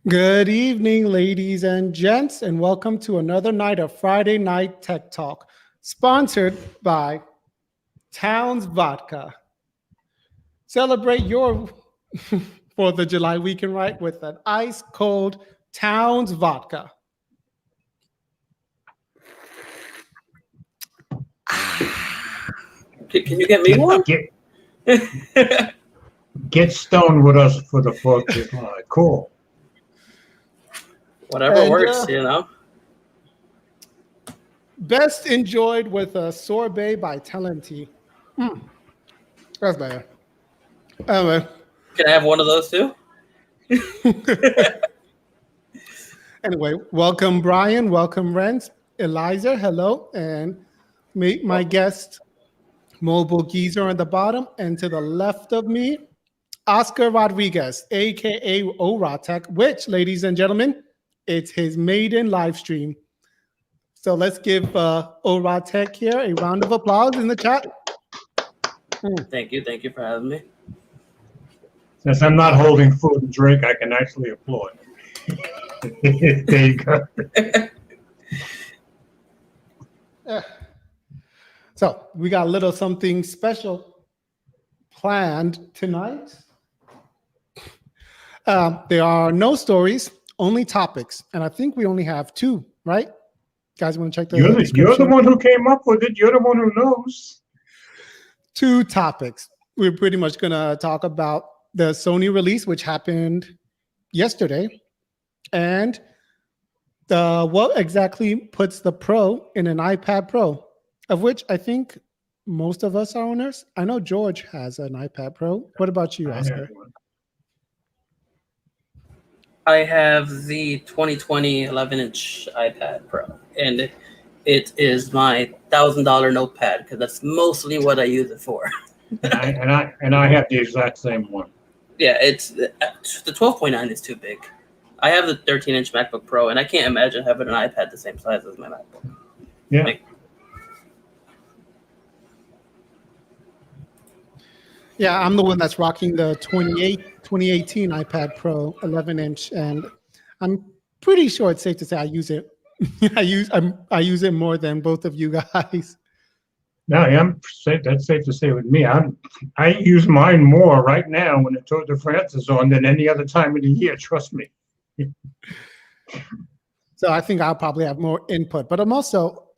Good evening, ladies and gents, and welcome to another night of Friday Night Tech Talk, sponsored by Towns Vodka. Celebrate your 4th of July weekend right with an ice cold Towns Vodka. Can you get me one? Get stoned with us for the 4th of July. Cool. Whatever works, you know. Best enjoyed with a sorbet by Talenti. That's better. Anyway. Can I have one of those too? Anyway, welcome Brian, welcome Rent, Eliza, hello, and meet my guest, Mobile Geezer on the bottom, and to the left of me, Oscar Rodriguez, aka OROD Tech, which, ladies and gentlemen, it's his maiden live stream. So let's give OROD Tech here a round of applause in the chat. Thank you for having me. Since I'm not holding food and drink, I can actually applaud. There you go. So we got a little something special planned tonight. There are no stories, only topics, and I think we only have 2, right? Guys, want to check the description? You're the one who came up with it. You're the one who knows. 2 topics. We're pretty much going to talk about the Sony release, which happened yesterday, and what exactly puts the Pro in an iPad Pro, of which I think most of us are owners. I know George has an iPad Pro. What about you, Oscar? I have the 2020 11-inch iPad Pro, and it is my $1,000 notepad because that's mostly what I use it for. and I have the exact same one. Yeah, it's the 12.9 is too big. I have the 13-inch MacBook Pro, and I can't imagine having an iPad the same size as my MacBook. Yeah. Yeah, I'm the one that's rocking the 2018 iPad Pro 11-inch, and I'm pretty sure it's safe to say I use it. I use it more than both of you guys. No, that's safe to say with me. I use mine more right now when the Tour de France is on than any other time of the year. Trust me. So I think I'll probably have more input, but I'm also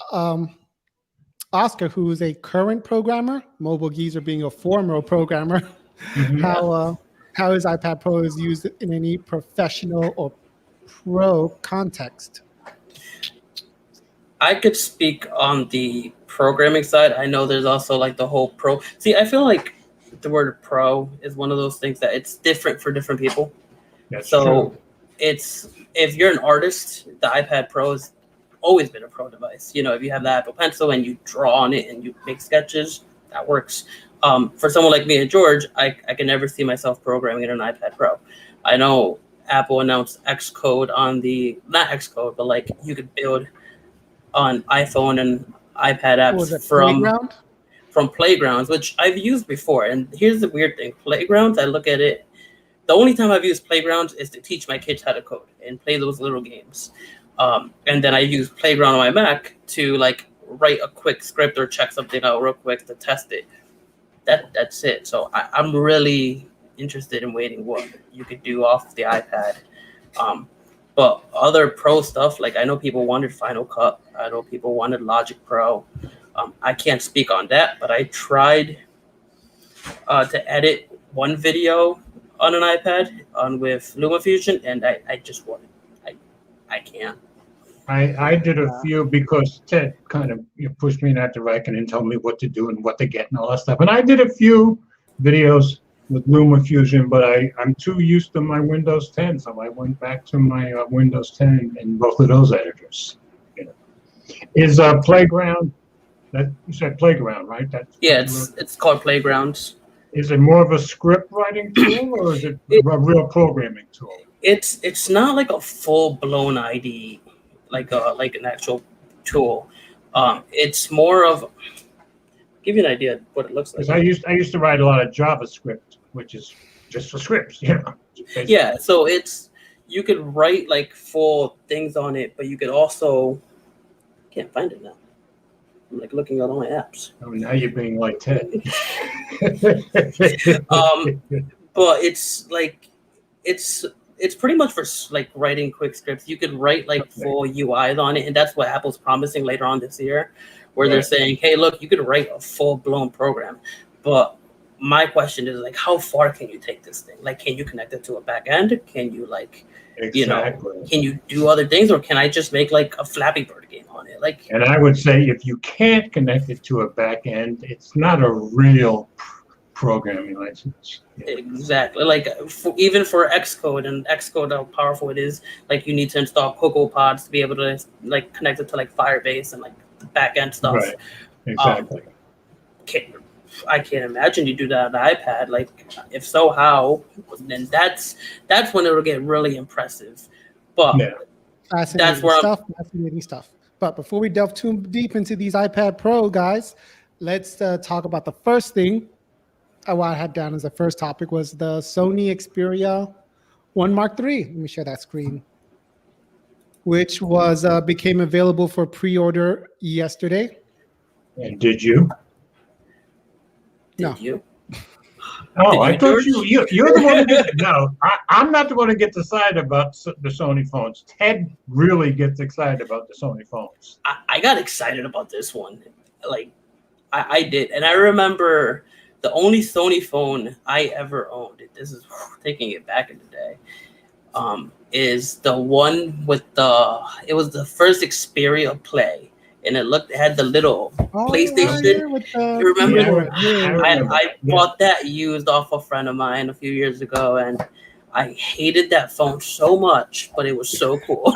Oscar, who is a current programmer, Mobile Geezer being a former programmer. How his iPad Pro is used in any professional or pro context? I could speak on the programming side. I know there's also like the whole pro. See, I feel like the word pro is one of those things that it's different for different people. That's so true. If you're an artist, the iPad Pro has always been a pro device. You know, if you have the Apple Pencil and you draw on it and you make sketches, that works. For someone like me and George, I can never see myself programming in an iPad Pro. I know Apple announced Xcode on not Xcode, but like you could build on iPhone and iPad apps from Playgrounds, which I've used before. And here's the weird thing. Playgrounds, I look at it, the only time I've used Playgrounds is to teach my kids how to code and play those little games. And then I use Playground on my Mac to like write a quick script or check something out real quick to test it. That's it. So I'm really interested in waiting what you could do off the iPad. But other pro stuff, like I know people wanted Final Cut. I know people wanted Logic Pro. I can't speak on that, but I tried to edit one video on an iPad with LumaFusion, and I just wouldn't. I can't. I did a few because Ted kind of pushed me in that direction and told me what to do and what to get and all that stuff. And I did a few videos with LumaFusion, but I'm too used to my Windows 10, so I went back to my Windows 10 and both of those editors. You know. Is Playground? That you said Playground, right? It's called Playgrounds. Is it more of a script writing tool or is it a real programming tool? It's not like a full blown IDE, like an actual tool. It's more of, give you an idea of what it looks like. I used to write a lot of JavaScript, which is just for scripts, you know. Yeah, so you could write like full things on it, but you could also can't find it now. I'm like looking at all my apps. Oh, now you're being like Ted. But it's like it's pretty much for like writing quick scripts. You could write like full UIs on it, and that's what Apple's promising later on this year, where they're saying, "Hey, look, you could write a full blown program." But my question is like, how far can you take this thing? Like, can you connect it to a back end? Can you like, can you do other things, or can I just make like a Flappy Bird game on it? Like, and I would say if you can't connect it to a back end, it's not a real programming license. Exactly. Like even for Xcode and Xcode, how powerful it is. Like you need to install CocoaPods to be able to like connect it to like Firebase and like the back end stuff. Right. Exactly. I can't imagine you do that on the iPad. Like if so, how? Then that's when it will get really impressive. But fascinating stuff. But before we delve too deep into these iPad Pro guys, let's talk about the first thing. What I had down as the first topic was the Sony Xperia 1 Mark III. Let me share that screen, which was became available for pre-order yesterday. And did you? Did you? Oh, I thought you're the one who no, I'm not the one who gets excited about the Sony phones. Ted really gets excited about the Sony phones. I got excited about this one. Like, I did. And I remember the only Sony phone I ever owned, this is taking it back in the day, is the one with it was the first Xperia Play. And it had the little PlayStation. You remember? I bought that used off a friend of mine a few years ago, and I hated that phone so much, but it was so cool.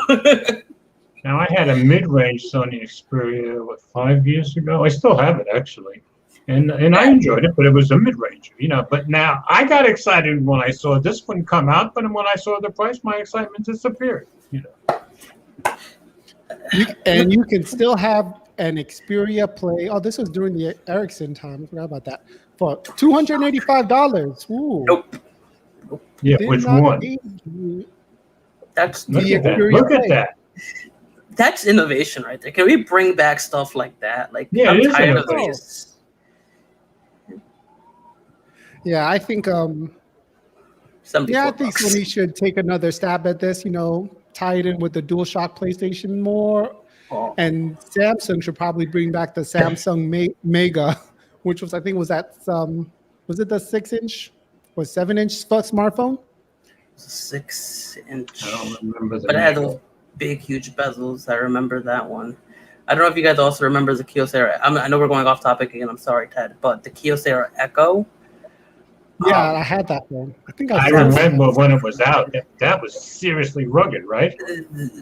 Now, I had a mid-range Sony Xperia, 5 years ago? I still have it, actually. And I enjoyed it, but it was a mid-range, But now, I got excited when I saw this one come out, but when I saw the price, my excitement disappeared, And you can still have an Xperia Play. Oh, this was during the Ericsson time. I forgot about that. For $285. Ooh. Nope. Yeah, which one? That's Look at that. That's innovation right there. Can we bring back stuff like that? Like, yeah, I'm tired of these. Yeah, I think I think Sony should take another stab at this, tie it in with the DualShock PlayStation more. Oh. And Samsung should probably bring back the Samsung Mega, which was, I think, was it the 6-inch or 7-inch smartphone? 6-inch. I don't remember that. But it had those big, huge bezels. I remember that one. I don't know if you guys also remember the Kyocera. I know we're going off topic again. I'm sorry, Ted, but the Kyocera Echo. Yeah, I had that one. I think I remember when it was out. That was seriously rugged, right?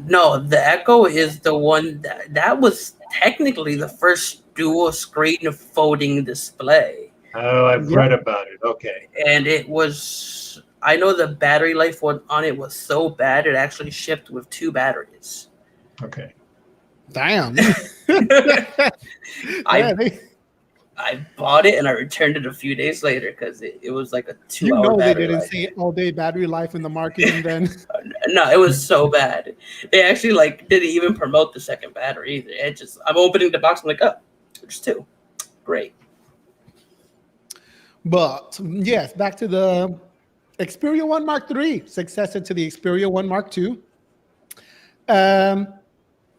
No, the Echo is the one that was technically the first dual screen folding display. Oh, I've read about it. Okay. And it was, I know the battery life on it was so bad, it actually shipped with 2 batteries. Okay. Damn. I bought it and I returned it a few days later because it was like a 2-hour battery life. They didn't say all-day battery life in the marketing then. No, it was so bad. They actually didn't even promote the second battery either. It just, I'm opening the box, I'm like, oh, there's 2. Great. But yes, back to the Xperia 1 Mark III, successor to the Xperia 1 Mark II.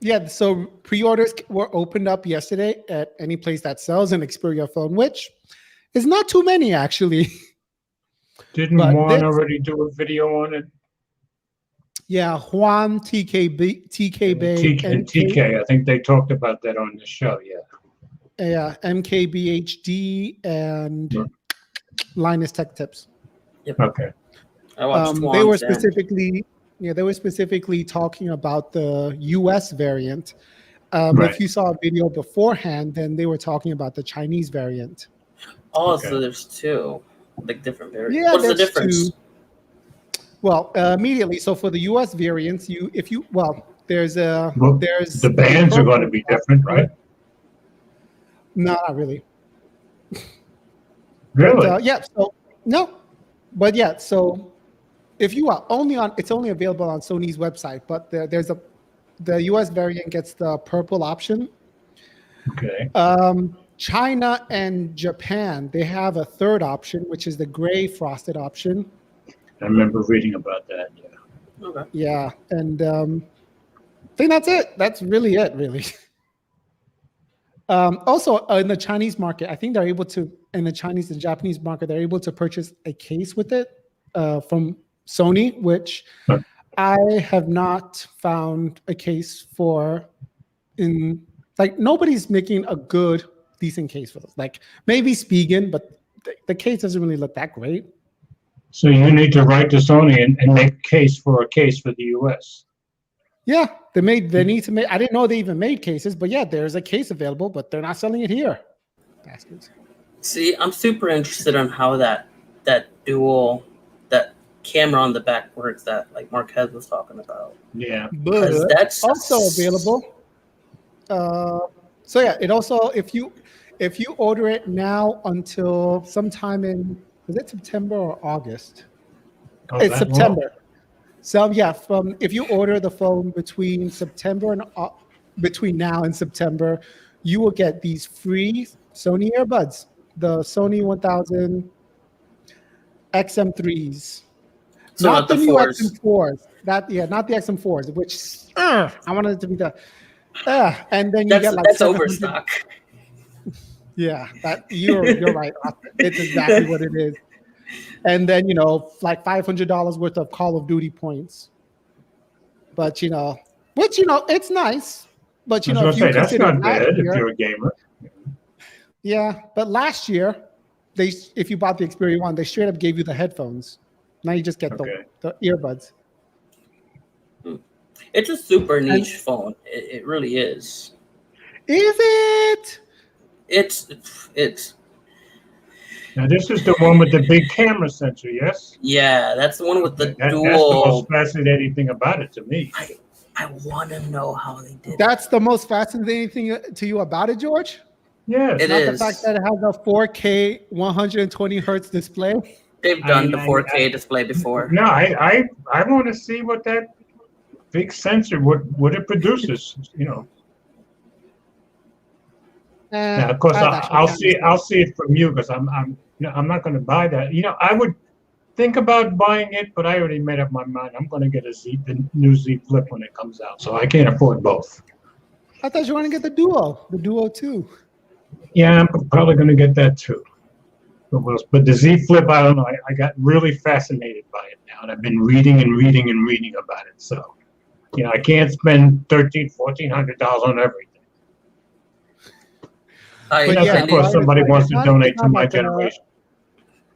Yeah, so pre-orders were opened up yesterday at any place that sells an Xperia phone, which is not too many, actually. Didn't Juan already do a video on it? Yeah, Juan, TK and TK. I think they talked about that on the show, yeah. Yeah, MKBHD and Linus Tech Tips. Yep. Okay. I watched they were specifically... Yeah, they were specifically talking about the US variant. But if you saw a video beforehand, then they were talking about the Chinese variant. Oh, so there's 2 different variants. Yeah, what's the difference? 2. Well, immediately. So for the US variants, there's the bands are going to be different, right? No, not really. Really? But, so if you are only on, it's only available on Sony's website, but the US variant gets the purple option. Okay. China and Japan, they have a third option, which is the gray frosted option. I remember reading about that. Yeah. Okay. Yeah, and I think that's it. That's really it, really. Also, in the Chinese market, I think they're able to, in the Chinese and Japanese market, they're able to purchase a case with it from Sony, which I have not found a case for. Like nobody's making a good, decent case for this. Like maybe Spigen, but the case doesn't really look that great. So you need to write to Sony and make a case for the US. Yeah, they need to make. I didn't know they even made cases, but yeah, there's a case available, but they're not selling it here. Bastards. See, I'm super interested on how that camera on the back works that like Marquez was talking about. Yeah, But that's also available. So yeah, it also if you order it now until sometime in, is it September or August? It's September. Long. So yeah, if you order the phone between September and between now and September, you will get these free Sony earbuds, the Sony 1000 XM3s, So not the new fours. XM4s. Not the XM4s, which I wanted it to be the. And then you get like that's 700 overstock. Yeah, you're right. It's exactly what it is. And then like $500 worth of Call of Duty points. But it's nice. But I was if gonna you say, that's consider not bad if year, you're a gamer. yeah. But last year, if you bought the Xperia One, they straight up gave you the headphones. Now you just get the earbuds. It's a super niche phone. It really is. Is it? It's. Now this is the one with the big camera sensor, yes? Yeah, that's the one with the That's the dual. most fascinating thing about it to me. I want to know how they did. That's the most fascinating thing to you about it, George? Yes. It Not is. the fact that it has a 4K 120 hertz display. They've done the 4K display before. No, I want to see what that big sensor what it produces. Now, of course, I'll see it from you because I'm not going to buy that. I would think about buying it, but I already made up my mind. I'm going to get the new Z Flip when it comes out, so I can't afford both. I thought you want to get the Duo 2. Yeah, I'm probably going to get that too. But the Z Flip, I don't know. I got really fascinated by it now, and I've been reading about it. So, I can't spend $1,400 on everything. Of course, somebody wants to donate to my generation.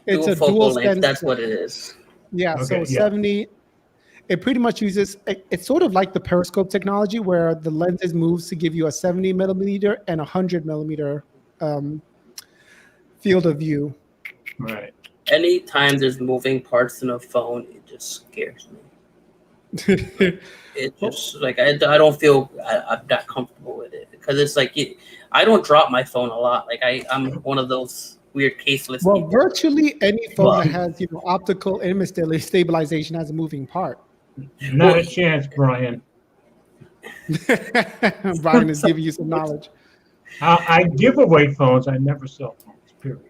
It's a focal dual length. sensor. That's what it is. Yeah, Okay, so yeah. 70. It pretty much uses. It's sort of like the periscope technology, where the lenses moves to give you a 70 millimeter and 100 millimeter field of view. Right. Anytime there's moving parts in a phone, it just scares me. It just like I don't feel I'm not comfortable with it because it's like I don't drop my phone a lot. Like I'm one of those weird caseless Well, people. virtually any phone that has optical image stabilization has a moving part. Not a chance, Brian. Brian is giving you some knowledge. I give away phones. I never sell phones. Period.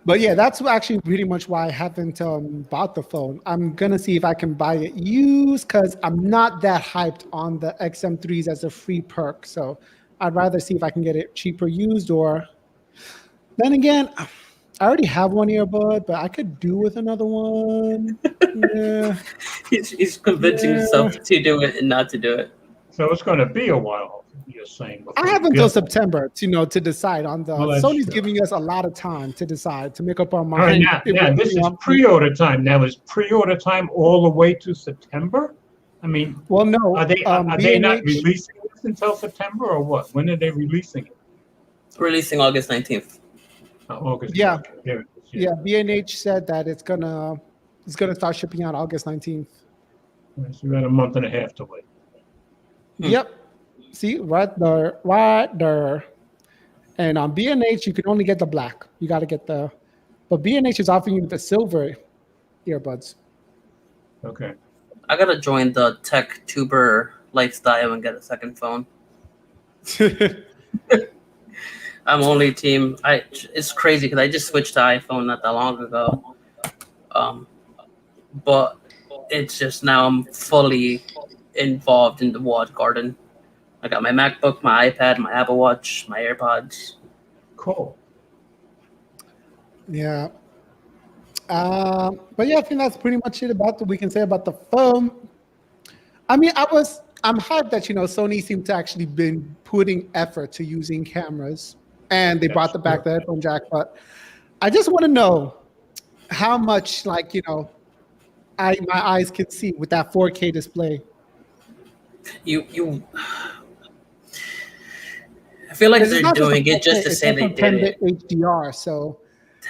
But yeah, that's actually pretty much why I haven't bought the phone. I'm going to see if I can buy it used because I'm not that hyped on the XM3s as a free perk. So I'd rather see if I can get it cheaper used or... Then again, I already have one earbud, but I could do with another one. Yeah. He's convincing himself to do it and not to do it. So it's going to be a while, you're saying. I have until September to decide on the. Well, Sony's true. giving us a lot of time to decide, to make up our All right, mind. now this is pre-order time. Now, is pre-order time all the way to September? I mean, well, no. are they not B&H releasing this until September or what? When are they releasing it? Releasing August 19th. August. Yeah. Okay. Yeah, B&H said that it's gonna start shipping out August 19th. So we got a month and a half to wait. Yep. See, right there. And on B&H, you can only get the black. You got to get but B&H is offering you the silver earbuds. Okay. I gotta join the tech tuber lifestyle and get a second phone. I'm only team. It's crazy because I just switched to iPhone not that long ago. But it's just now I'm fully involved in the walled garden. I got my MacBook, my iPad, my Apple Watch, my AirPods. Cool. Yeah. But yeah, I think that's pretty much it about what we can say about the phone. I mean, I'm hyped that Sony seemed to actually been putting effort to using cameras, and they brought back the headphone jack. But I just want to know how much, like, my eyes can see with that 4K display. You. I feel like they're doing it just to say they did it. 10-bit HDR, so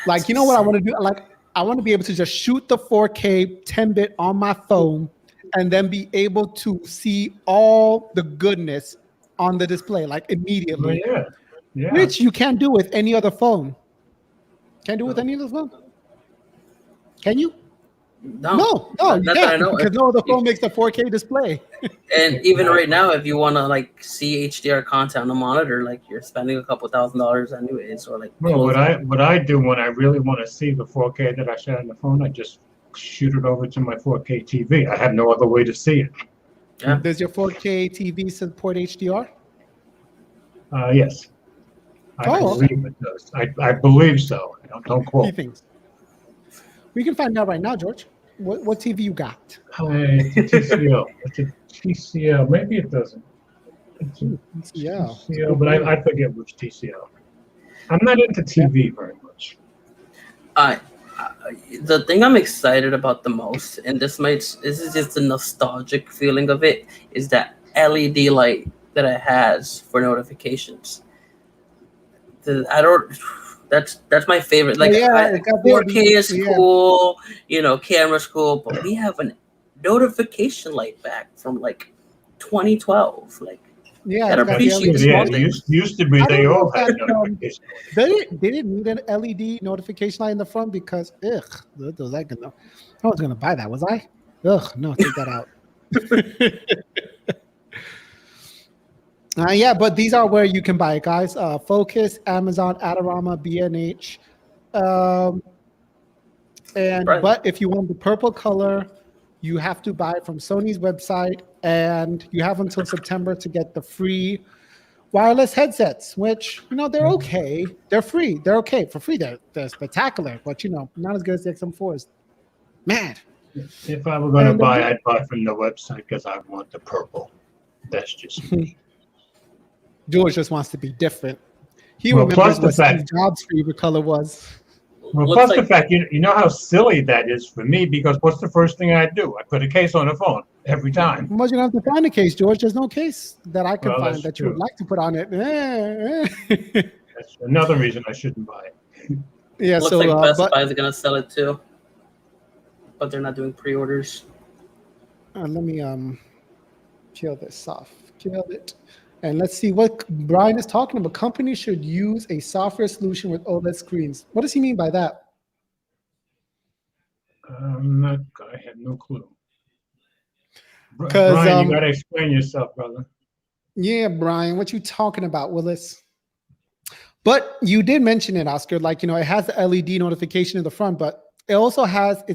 like, you know what I want to do? Like, I want to be able to just shoot the 4K 10-bit on my phone and then be able to see all the goodness on the display, like immediately. Oh, yeah. Which you can't do with any other phone. Can't do with any other phone? Can you? No, you can't, because no other phone makes the 4K display. And even right now, if you want to like see HDR content on the monitor, like you're spending a couple $1,000s anyways, or like. Well, what I do when I really want to see the 4K that I shot on the phone, I just shoot it over to my 4K TV. I have no other way to see it. Yeah. Does your 4K TV support HDR? Yes. I believe it does. I believe so. Don't quote. Things. We can find out right now, George. What TV you got? It's a TCL. It's a TCL. Maybe it doesn't. It's a TCL, but I forget which TCL. I'm not into TV very much. The thing I'm excited about the most, and this is just the nostalgic feeling of it, is that LED light that it has for notifications. That's my favorite. Like, 4K is cool, camera's cool, but we have a notification light back from like 2012. Like, I appreciate it used to be they all had notifications. They didn't need an LED notification light in the front because I was gonna buy that. Was I? No, take that out. Yeah, but these are where you can buy it, guys. Focus, Amazon, Adorama, B&H. But if you want the purple color, you have to buy it from Sony's website, and you have until September to get the free wireless headsets, which, they're okay. They're free. They're okay. For free, they're spectacular, but, not as good as the XM4s. Mad. If I were going to buy, I'd buy from the website because I want the purple. That's just me. George just wants to be different. He remembers what Steve Jobs' favorite color was. Well, plus the fact, you know how silly that is for me, because what's the first thing I do? I put a case on the phone every time. Well, you don't have to find a case, George. There's no case that I can find that you would like to put on it. That's another reason I shouldn't buy it. Yeah, looks like Best Buy is going to sell it too, but they're not doing pre-orders. Let me kill this off. Killed it. And let's see what Brian is talking about. Companies should use a software solution with OLED screens. What does he mean by that? I have no clue. Brian, you got to explain yourself, brother. Yeah, Brian, what you talking about, Willis? But you did mention it, Oscar. Like, it has the LED notification in the front, but it's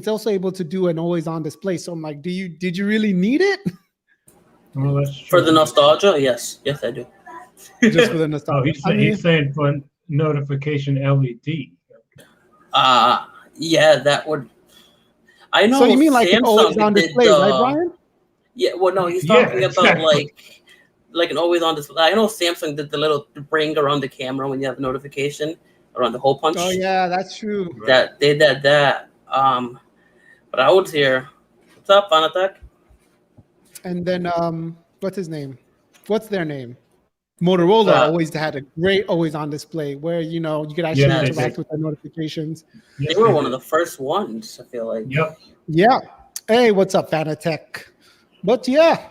also able to do an always-on display. So I'm like, did you really need it? Well, that's true. For the nostalgia, yes, I do. Just for the nostalgia. He's saying for notification LED. Yeah, that would. I know. So you mean like an always-on display, right, Brian? Yeah. Well, no, he's talking about like an always-on display. I know Samsung did the little ring around the camera when you have the notification around the hole punch. Oh yeah, that's true. That they did that. But I was here. What's up, Fun Attack? And then what's his name? What's their name? Motorola always had a great always-on display where you could actually interact with the notifications. They were one of the first ones, I feel like. Yep. Yeah. Hey, what's up, Fanatech? But yeah,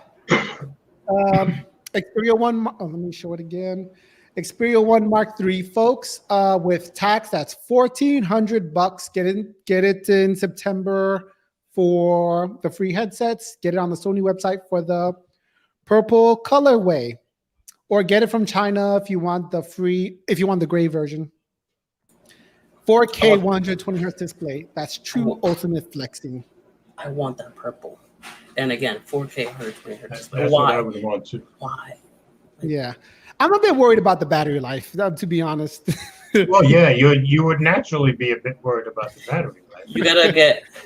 Xperia 1. Let me show it again. Xperia 1 Mark III, folks, with tax, that's $1,400. Get it in September for the free headsets. Get it on the Sony website for the purple colorway, or get it from China if you want the gray version. 4K 120 hertz display. That's true ultimate flexing. I want that purple. And again, 4K 120 hertz display. That's Why? what I would want to. Why? Yeah. I'm a bit worried about the battery life, to be honest. Well, yeah, you would naturally be a bit worried about the battery life.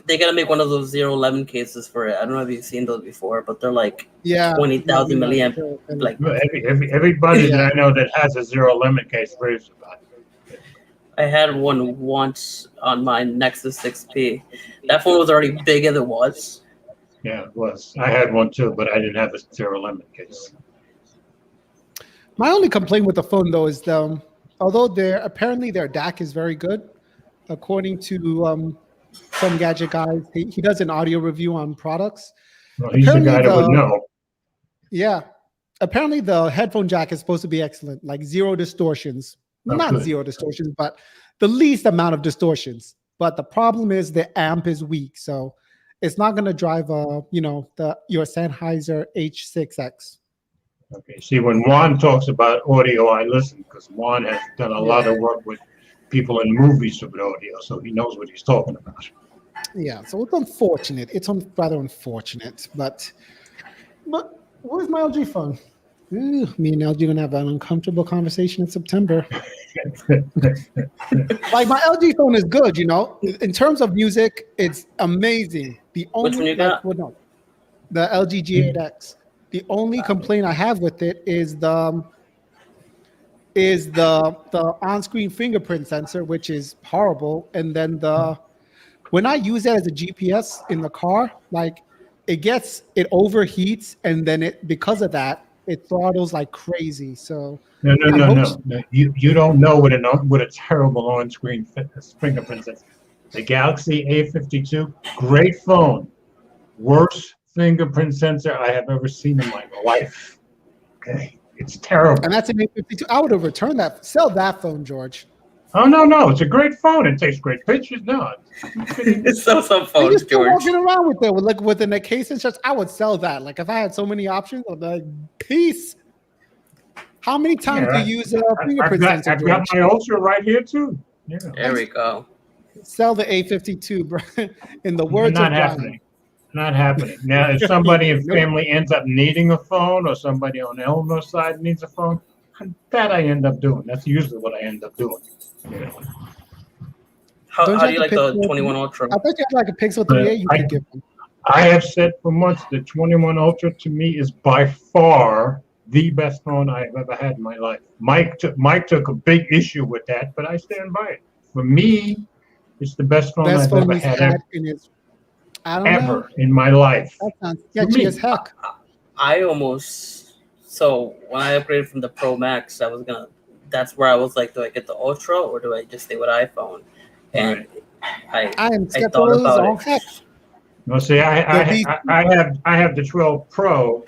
They gotta make one of those 011 cases for it. I don't know if you've seen those before, but they're like 20,000 milliamp. Like everybody that I know that has a 011 case raves about it. I had one once on my Nexus 6P. That phone was already big as it was. Yeah, it was. I had one too, but I didn't have a 011 case. My only complaint with the phone, though, is although apparently their DAC is very good, according to some gadget guys, he does an audio review on products. Well, he's the guy that would know. Yeah, apparently the headphone jack is supposed to be excellent, like zero distortions. Not zero distortions, but the least amount of distortions. But the problem is the amp is weak, so it's not going to drive your Sennheiser H6X. Okay. See, when Juan talks about audio, I listen because Juan has done a lot of work with people in movies with audio, so he knows what he's talking about. Yeah, so it's unfortunate. It's rather unfortunate, but where's my LG phone? Ooh, me and LG gonna have an uncomfortable conversation in September. Like my LG phone is good, in terms of music, it's amazing. The only Which one you got? The LG G8X. The only complaint I have with it is the on-screen fingerprint sensor, which is horrible. And then when I use it as a GPS in the car, like it overheats, and then because of that, it throttles like crazy. So no. You don't know what a terrible on-screen fingerprint sensor. The Galaxy A52, great phone, worst fingerprint sensor I have ever seen in my life. Okay, it's terrible. And that's an A52. I would have returned that. Sell that phone, George. Oh no, it's a great phone. It takes great pictures. No, it's some phones, just George. Walking around with it within a case and such. I would sell that. Like if I had so many options, I'd be like, peace. How many times do you use a fingerprint sensor? I've got my Ultra right here too. Yeah. There we go. Sell the A52, bro. In the words of Brian. Not happening. Now, if somebody in family ends up needing a phone, or somebody on Eleanor's side needs a phone, that I end up doing. That's usually what I end up doing. How do you like the 21 Ultra? I bet you had like a Pixel 3a you could give them. I have said for months the 21 Ultra to me is by far the best phone I've ever had in my life. Mike took a big issue with that, but I stand by it. For me, it's the best phone I've ever had ever in my life. That sounds sketchy as heck. So when I upgraded from the Pro Max, that's where I was like, do I get the Ultra or do I just stay with iPhone? And I am thought about it. Well, see, I have the 12 Pro,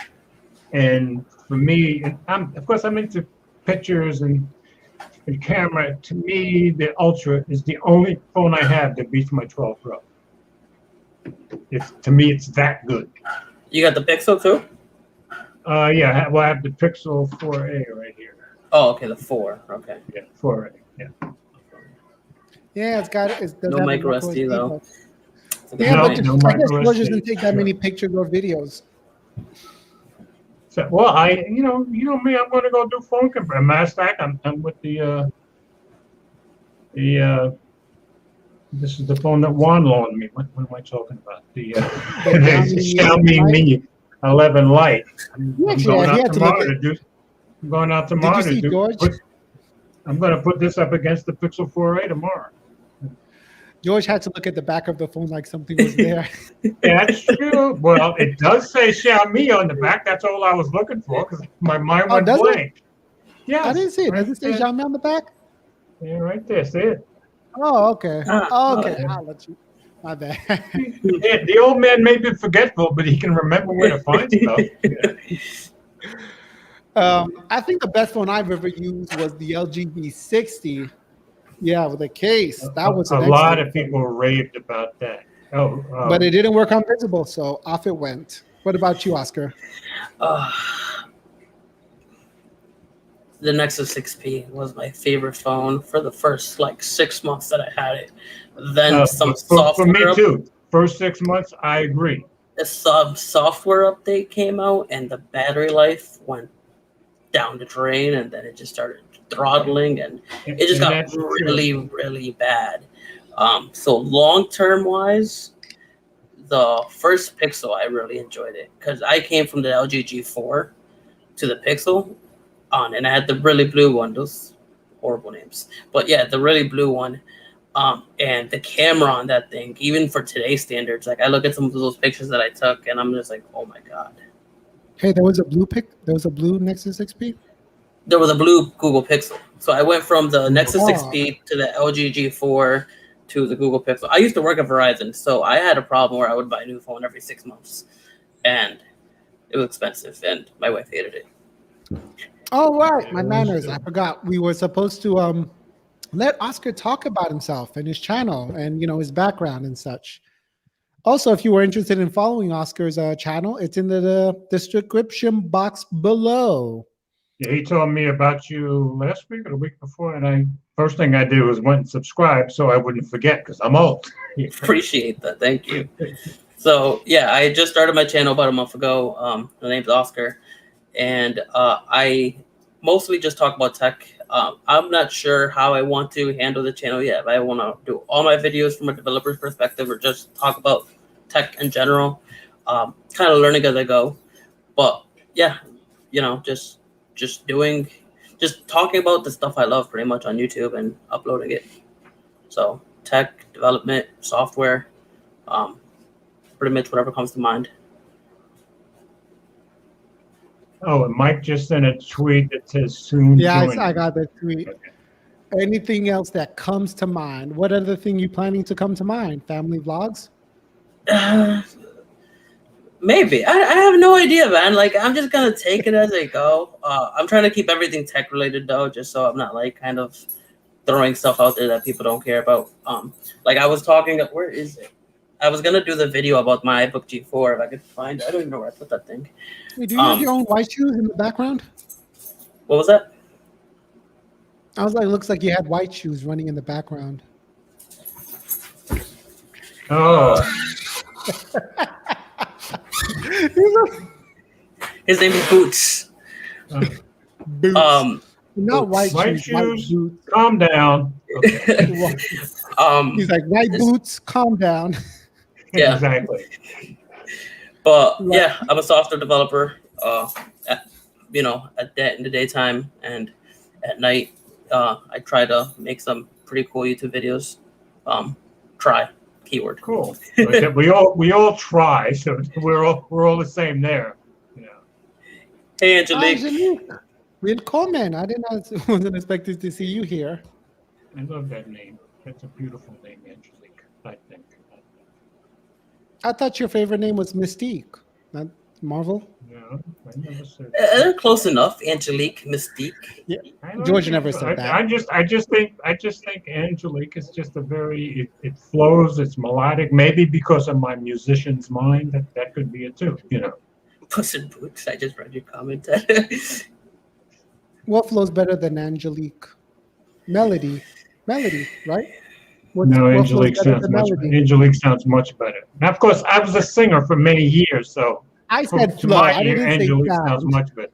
and for me, I'm into pictures and camera. To me, the Ultra is the only phone I have that beats my 12 Pro. To me, it's that good. You got the Pixel too? Yeah. Well, I have the Pixel 4a right here. Oh, okay, the 4. Okay. Yeah, 4a. Yeah. Yeah, it's no micro SD though. Yeah, but I guess George doesn't take that many pictures or videos. So, well, you know me, I'm going to go do phone comparison. Matter of fact, I'm with the this is the phone that Juan loaned me. What am I talking about? The Xiaomi Mi 11 Lite. I'm going out tomorrow to do. Did you see George? I'm going to put this up against the Pixel 4a tomorrow. George had to look at the back of the phone like something was there. That's true. Well, it does say Xiaomi on the back. That's all I was looking for because my mind went blank. Yeah, I didn't see it. Does it say Xiaomi on the back? Yeah, right there. See it? Oh, okay. Okay. I'll let you. My bad. Yeah, the old man may be forgetful, but he can remember where to find stuff. I think the best phone I've ever used was the LG V60. Yeah, with a case. That was A an lot excellent of phone. people raved about that. Oh, But it didn't work on visible, so off it went. What about you, Oscar? Uh, the Nexus 6P was my favorite phone for the first like 6 months that I had it. Then some for me software, too. First 6 months, I agree. some software update came out, and the battery life went down the drain, and then it just started throttling, and it just And got that's really, true. really bad. So long term wise, the first Pixel I really enjoyed it because I came from the LG G4 to the Pixel on, and I had the really blue one. Those horrible names, but yeah, the really blue one. And the camera on that thing, even for today's standards, like I look at some of those pictures that I took, and I'm just like, oh my god. Hey, there was a blue pick. There was a blue Nexus 6P. There was a blue Google Pixel, so I went from the Nexus Oh, 6P to the LG G4 to the Google Pixel. I used to work at Verizon, so I had a problem where I would buy a new phone every 6 months, and it was expensive, and my wife hated it. oh right, my It was, manners. I forgot. We were supposed to let Oscar talk about himself and his channel and his background and such. Also, if you were interested in following Oscar's channel, it's in the description box below. yeah, he told me about you last week or the week before, and first thing I did was went and subscribed so I wouldn't forget because I'm old. Appreciate that, thank you. So yeah, I just started my channel about a month ago. The name's Oscar, and I mostly just talk about tech. I'm not sure how I want to handle the channel yet. If I want to do all my videos from a developer's perspective or just talk about tech in general. Kind of learning as I go. But yeah, just talking about the stuff I love pretty much on YouTube and uploading it. So tech, development, software, pretty much whatever comes to mind. Oh, and Mike just sent a tweet that says soon. Yeah, join. I got that tweet. Anything else that comes to mind? What other thing you planning to come to mind? Family vlogs? Maybe. I have no idea, man. Like, I'm just gonna take it as I go. I'm trying to keep everything tech related though, just so I'm not like kind of throwing stuff out there that people don't care about. Like I was talking. Where is it? I was gonna do the video about my iBook G4 if I could find it. I don't even know where I put that thing. Wait, do you have your own white shoes in the background? What was that? I was like, looks like you had white shoes running in the background. Oh, His name is Boots. Boots. Not white white shoes, white shoes. boots. Calm down. Okay. He's like, white boots, calm down. Yeah. Exactly. But yeah, I'm a software developer. In the daytime and at night, I try to make some pretty cool YouTube videos. Try keyword. Cool. Okay, we all try, so we're all the same there. Yeah. Hey, Angelique. Angelique. Willkommen. I wasn't expected to see you here. I love that name. That's a beautiful name, Angelique, I think. I thought your favorite name was Mystique, not Marvel. No, I never said They're close enough. Angelique, Mystique. Yeah. I like George it. never said that. I just think Angelique is just a very it flows, it's melodic. Maybe because of my musician's mind, that could be it too, Puss in Boots. I just read your comment. What flows better than Angelique? Melody, right? What Angelique flows better sounds than much melody? Angelique sounds much better. Now, of course, I was a singer for many years, so I said to flow. my I ear, didn't say Angelique sounds sound. much better.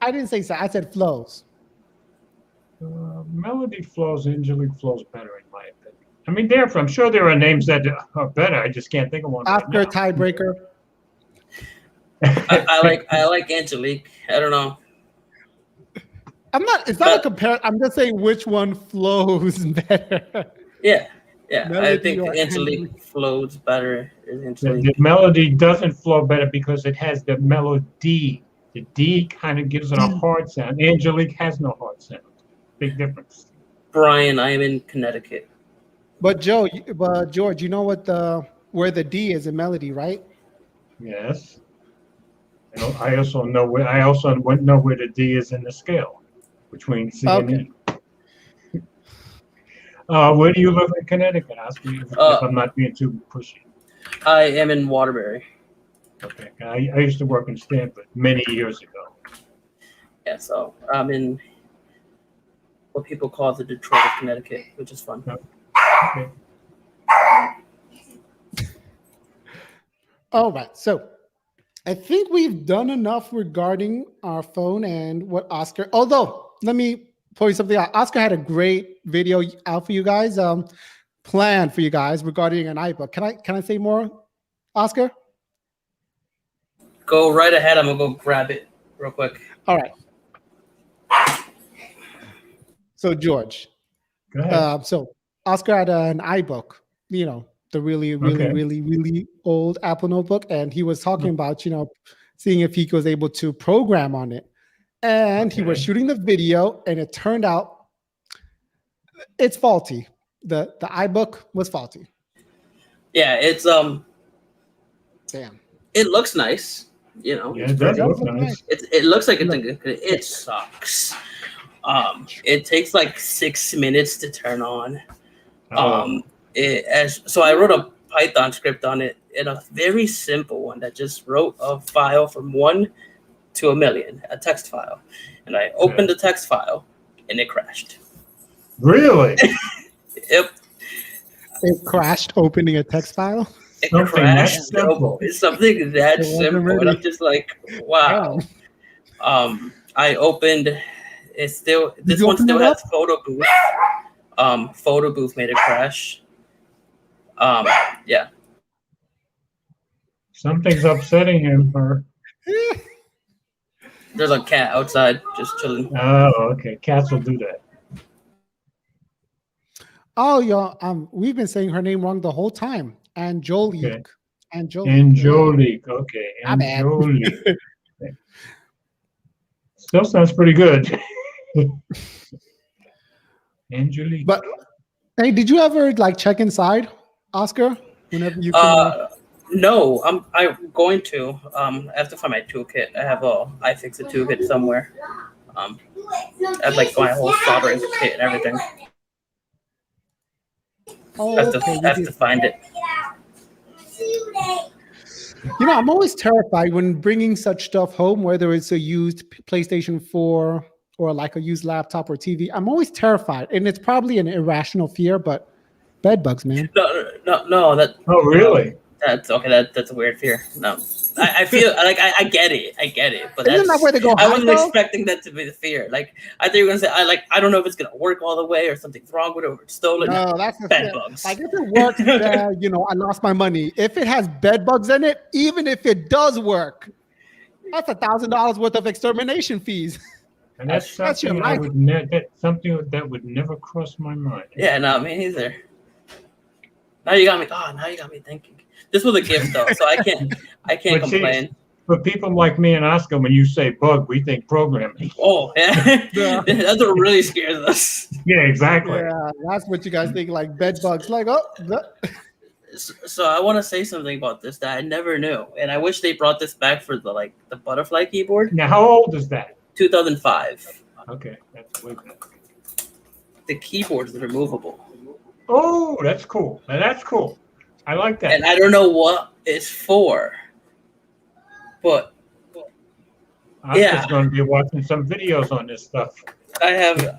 I didn't say sound. I said flows. Melody flows, Angelique flows better in my opinion. I mean, I'm sure there are names that are better. I just can't think of one. After right now. tiebreaker. I like Angelique. I don't know. It's not a compare. I'm just saying which one flows better. Yeah. I Melody think or Angelique flows better. The melody doesn't flow better because it has the melody. The D kind of gives it a hard sound. Angelique has no hard sound. Big difference. Brian, I am in Connecticut. But George, you know where the D is in melody, right? Yes. I also know where the D is in the scale between C and E. Where do you live in Connecticut? Ask me if I'm not being too pushy. I am in Waterbury. Okay. I used to work in Stanford many years ago. Yeah, so I'm in what people call the Detroit of Connecticut, which is fun. Okay. All right. So I think we've done enough regarding our phone and what Oscar, although let me point something out. Oscar had a great video out for you guys, planned for you guys regarding an iPad. Can I say more, Oscar? Go right ahead. I'm gonna go grab it real quick. All right. So George, Go ahead. so Oscar had an iBook, the really old Apple notebook, and he was talking about, seeing if he was able to program on it. And he was shooting the video, and it turned out it's faulty. The iBook was faulty. Yeah, it's Damn. It looks nice, Yeah, it does look nice. It looks like it's in good. It sucks. It takes like 6 minutes to turn on. So I wrote a Python script on it, and a very simple one that just wrote a file from 1 to 1,000,000, a text file, and I opened the text file, and it crashed. Really? Yep. It crashed opening a text file. It Something crashed. that simple. It's something that It wasn't simple, and ready. I'm just like, wow. I opened. It's still this you one open still it has photo booth. Photo booth made it crash. Yeah. Something's upsetting him. Or There's a cat outside just chilling. oh, okay. Cats will do that. Oh, y'all, we've been saying her name wrong the whole time. Angelique. Okay. Angelique. Okay. My bad. Angelique. Still sounds pretty good. Angelique. But hey, did you ever check inside, Oscar? Whenever you can. No, I'm going to. I have to find my toolkit. I have a iFixit toolkit somewhere. I have my whole soldering kit and everything. Oh, I okay. have to find it. I'm always terrified when bringing such stuff home, whether it's a used PlayStation 4 or a used laptop or TV. I'm always terrified, and it's probably an irrational fear, but bed bugs, man. No. Oh, really? That's okay. That's a weird fear. No, I feel like I get it. But Isn't that where they go? I wasn't expecting that to be the fear. I thought you were gonna say I don't know if it's gonna work all the way or something's wrong with it or it's stolen. No, that's the bed fear. bugs. If it works, I lost my money. If it has bed bugs in it, even if it does work, that's $1,000 worth of extermination fees. And that's something that would never cross my mind. Yeah, no, me neither. Now you got me thinking. This was a gift though, so I can't complain. For people like me and Oscar, when you say bug, we think programming. Oh, yeah. That's what really scares us. Yeah, exactly. Yeah, that's what you guys think, bed bugs. So I want to say something about this that I never knew, and I wish they brought this back for the butterfly keyboard. Now, how old is that? 2005. Okay, that's way back. The keyboard is removable. Oh, that's cool. Now, that's cool. I like that. And I don't know what it's for, but I'm just going to be watching some videos on this stuff. I have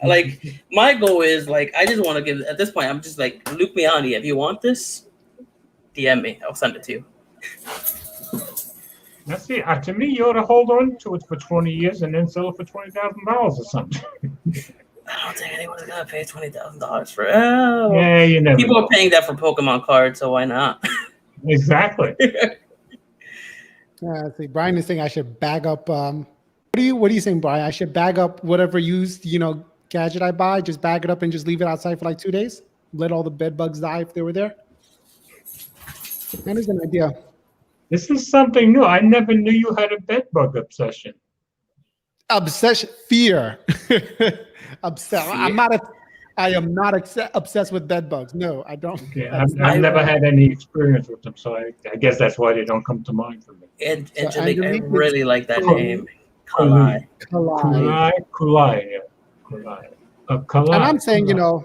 my goal is I just want to give at this point. I'm just Luke Miani. If you want this, DM me. I'll send it to you. Let's see. To me, you ought to hold on to it for 20 years and then sell it for $20,000 or something. I don't think anyone's gonna pay $20,000 for it. Yeah, you never. People are paying that for Pokemon cards, so why not? Exactly. See, Brian is saying I should bag up. What are you saying, Brian? I should bag up whatever used, gadget I buy. Just bag it up and just leave it outside for 2 days. Let all the bed bugs die if they were there. That is an idea. This is something new. I never knew you had a bed bug obsession. Obsession, fear. Obsession. I am not obsessed with bed bugs. No, I don't. Okay, That's I've not never had any experience with them, so I guess that's why they don't come to mind for me. And So Angelique, I Angelique is really like that Cool. name. Kulai. Kalai. Kulai, yeah. Kulai. And Kalai. I'm saying, Kulai.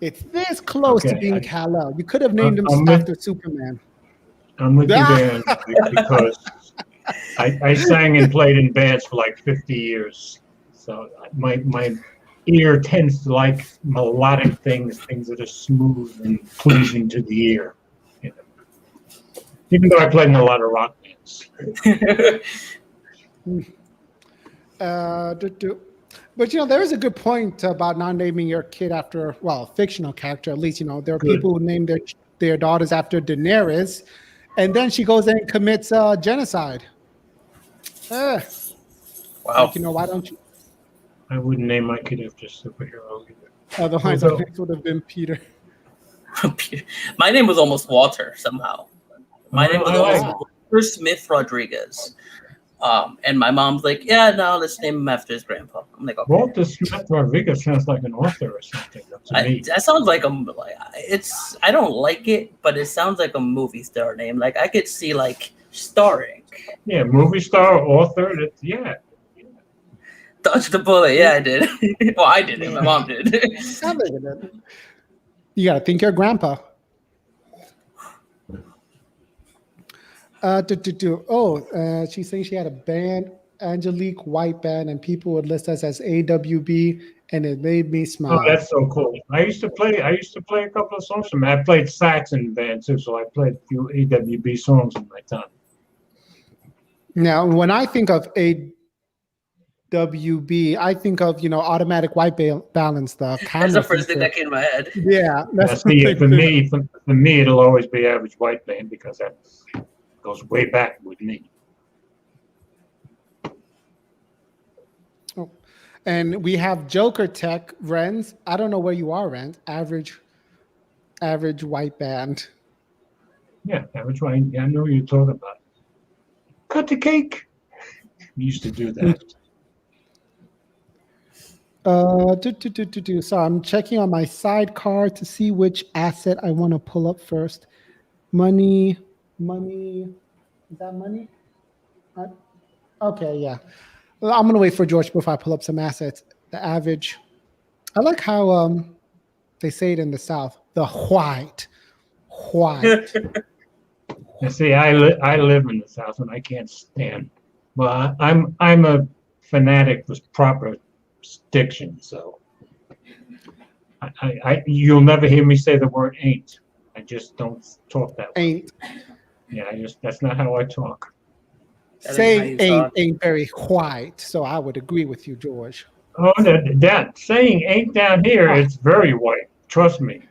it's this close to Okay, being Kal-El. You could have named him I'm with, after Superman. I'm with you there, because I sang and played in bands for like 50 years. So my ear tends to like melodic things that are smooth and pleasing to the ear. You know. Even though I played in a lot of rock bands. But there is a good point about not naming your kid after, well, a fictional character. At least there are Good. people who name their daughters after Daenerys, and then she goes and commits genocide. Wow. Like, why don't you? I wouldn't name my kid after a superhero either. Otherwise, our next would have been Peter. My name was almost Walter somehow. My name was almost Walter Smith Rodriguez. And my mom's like, yeah, no, let's name him after his grandpa. I'm like, okay. Walter Smith Rodriguez sounds like an author or something. That sounds like I don't like it, but it sounds like a movie star name. Like I could see like starring. Yeah, movie star, author. Yeah. Dodge the bullet. Yeah, I did. Well, I didn't. My mom did. You gotta think your grandpa. She's saying she had a band, Angelique White Band, and people would list us as AWB, and it made me smile. Oh, that's so cool. I used to play a couple of songs from. I played sax in the band too, so I played a few AWB songs in my time. Now, when I think of AWB, I think of automatic white balance stuff. That's the first thing that came to my head. Yeah, that's for me, it'll always be Average White Band because that goes way back with me. Oh, and we have Joker Tech, Renz. I don't know where you are, Renz. Average White Band. Yeah, Average White. Yeah, I know what you're talking about. Cut the cake. We used to do that. So I'm checking on my sidecar to see which asset I want to pull up first. Money. Is that money? Okay, yeah. Well, I'm gonna wait for George before I pull up some assets. The average. I like how they say it in the South. The white. You see, I live in the South and I can't stand. Well, I'm a fanatic with proper diction, so you'll never hear me say the word ain't. I just don't talk that way. Ain't. Yeah, that's not how I talk. Saying ain't very white, so I would agree with you, George. Oh, that saying ain't down here, it's very white. Trust me.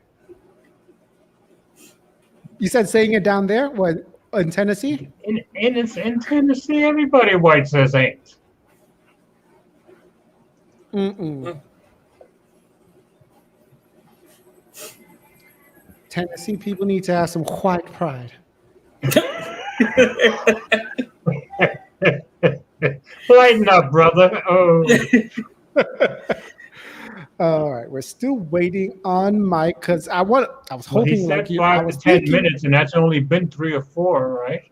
You said saying it down there? What, in Tennessee? In Tennessee, everybody white says ain't. Tennessee people need to have some white pride. Lighten up, brother. Oh. All right, we're still waiting on Mike because I was hoping he said 5 to 10 minutes, and that's only been 3 or 4, right?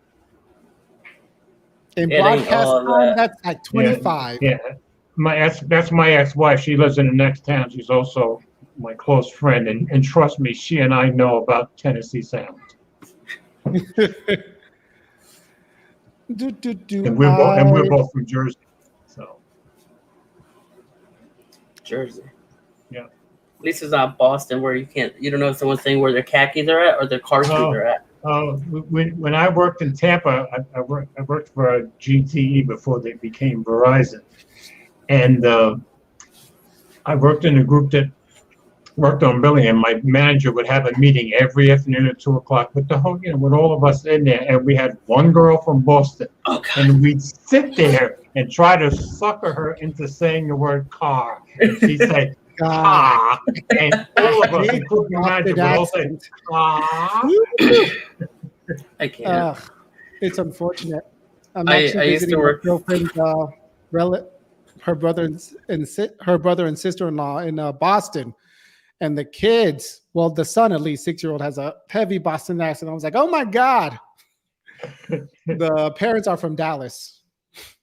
In broadcast time, that's like 25. Yeah. That's my ex-wife. She lives in the next town. She's also my close friend, and trust me, she and I know about Tennessee sound. And we're both from Jersey, so. Jersey. Yeah. At least it's not Boston where you don't know if someone's saying where their khakis are at or their car keys are at. When I worked in Tampa, I worked for GTE before they became Verizon, and I worked in a group that worked on billing, and my manager would have a meeting every afternoon at 2:00 with the whole, with all of us in there, and we had one girl from Boston, and we'd sit there and try to sucker her into saying the word car, and she'd say car, and all of us, including the manager, would all say car. I can't. It's unfortunate. I used to work. My girlfriend's her brother and sister-in-law in Boston, And the kids, well, the son, at least 6-year-old, has a heavy Boston accent. I was like, oh my God. The parents are from Dallas.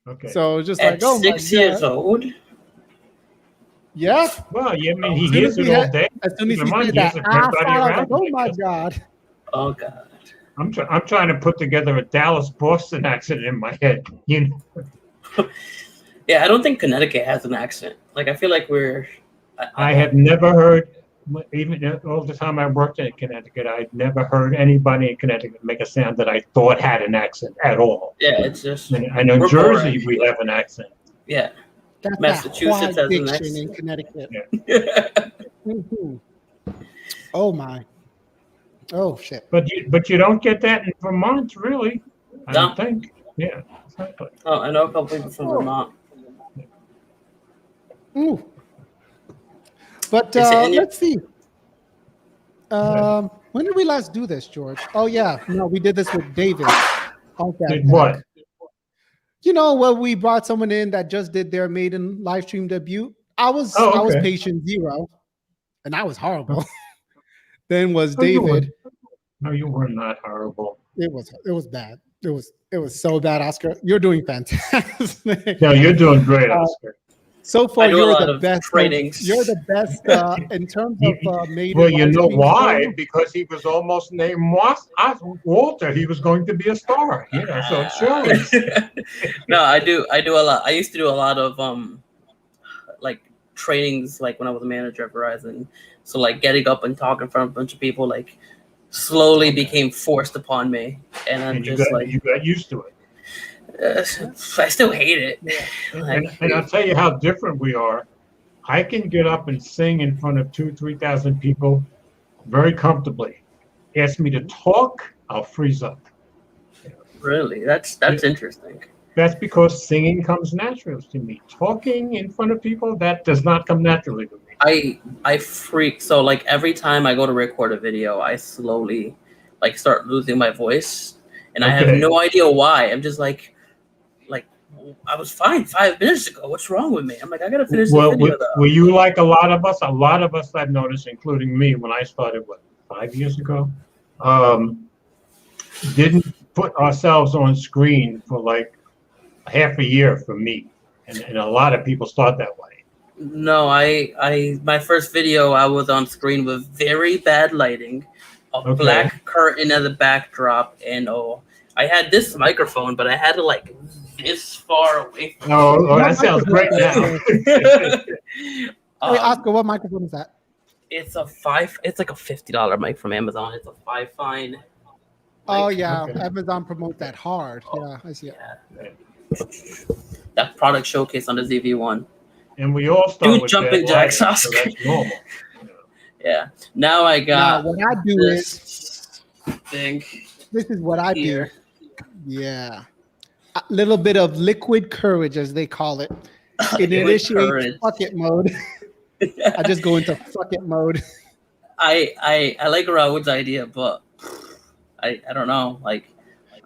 Okay. So just At like, oh my 6 years God. old. Yeah. Well, yeah, I mean, he As soon hears as it all day. as soon as Never he mind, said he hears that, it from everybody I was around like, oh him, my I guess. God. Oh God. I'm trying to put together a Dallas Boston accent in my head. You know? Yeah, I don't think Connecticut has an accent. Like I feel like I have never heard, even all the time I worked in Connecticut, I'd never heard anybody in Connecticut make a sound that I thought had an accent at all. Yeah, it's just And I know we're Jersey, boring. we have an accent. Yeah. That's Massachusetts that has an diction in accent. Connecticut. Yeah. Mhm. Oh my. Oh shit. But you don't get that in Vermont, really. I No. don't think. Yeah, exactly. Oh, I know a couple people from Oh. Vermont. Ooh. But Is it in your- let's see. When did we last do this, George? Oh yeah, no, we did this with David. Did what? You know, where we brought someone in that just did their maiden live stream debut. I was okay. patient 0, and I was horrible. Then was Oh, you were. David. No, you were not horrible. It was bad. It was so bad, Oscar. You're doing fantastic. No, you're doing great, Oscar. So far, I do a you're lot the of best. trainings. You're the best in terms of maiden. Well, you live know stream why? story. Because he was almost named Walter. He was going to be a star, you know. So it shows. No, I do a lot. I used to do a lot of like trainings, like when I was a manager at Verizon. So like getting up and talking in front of a bunch of people, like slowly became forced upon me, and I'm And you just like, got used to it. I still hate it. Like, And I'll tell you how different we are. I can get up and sing in front of 2,000-3,000 people very comfortably. Ask me to talk, I'll freeze up. really, that's interesting. That's because singing comes naturally to me. Talking in front of people, that does not come naturally to me. I freak. So like every time I go to record a video, I slowly like start losing my voice, and I have Okay. no idea why. I'm just like I was fine 5 minutes ago. What's wrong with me? I'm like, I gotta finish this video though. Were you like a lot of us? A lot of us I've noticed, including me, when I started, 5 years ago, didn't put ourselves on screen for like half a year for me. And a lot of people start that way. No, I my first video I was on screen with very bad lighting, a Okay. black curtain as a backdrop, and I had this microphone, but I had to like this far away from Oh, that sounds great now. Wait, Um, Oscar, what microphone is that? it's like a $50 mic from Amazon. It's a 5 fine. Oh mic. yeah, Okay. Amazon promote that hard. Yeah, I see it. Yeah. That product showcase on the ZV-1. And we all start Do with jumping bad jacks, lighting, so Oscar. that's normal. Yeah. Now I Now, got what I do is this thing. this is what I Here. do. Yeah, a little bit of liquid courage, as they call it. It Liquid initiates courage. fuck it mode. I just go into fuck it mode. I like Raoul's idea, but I don't know. Like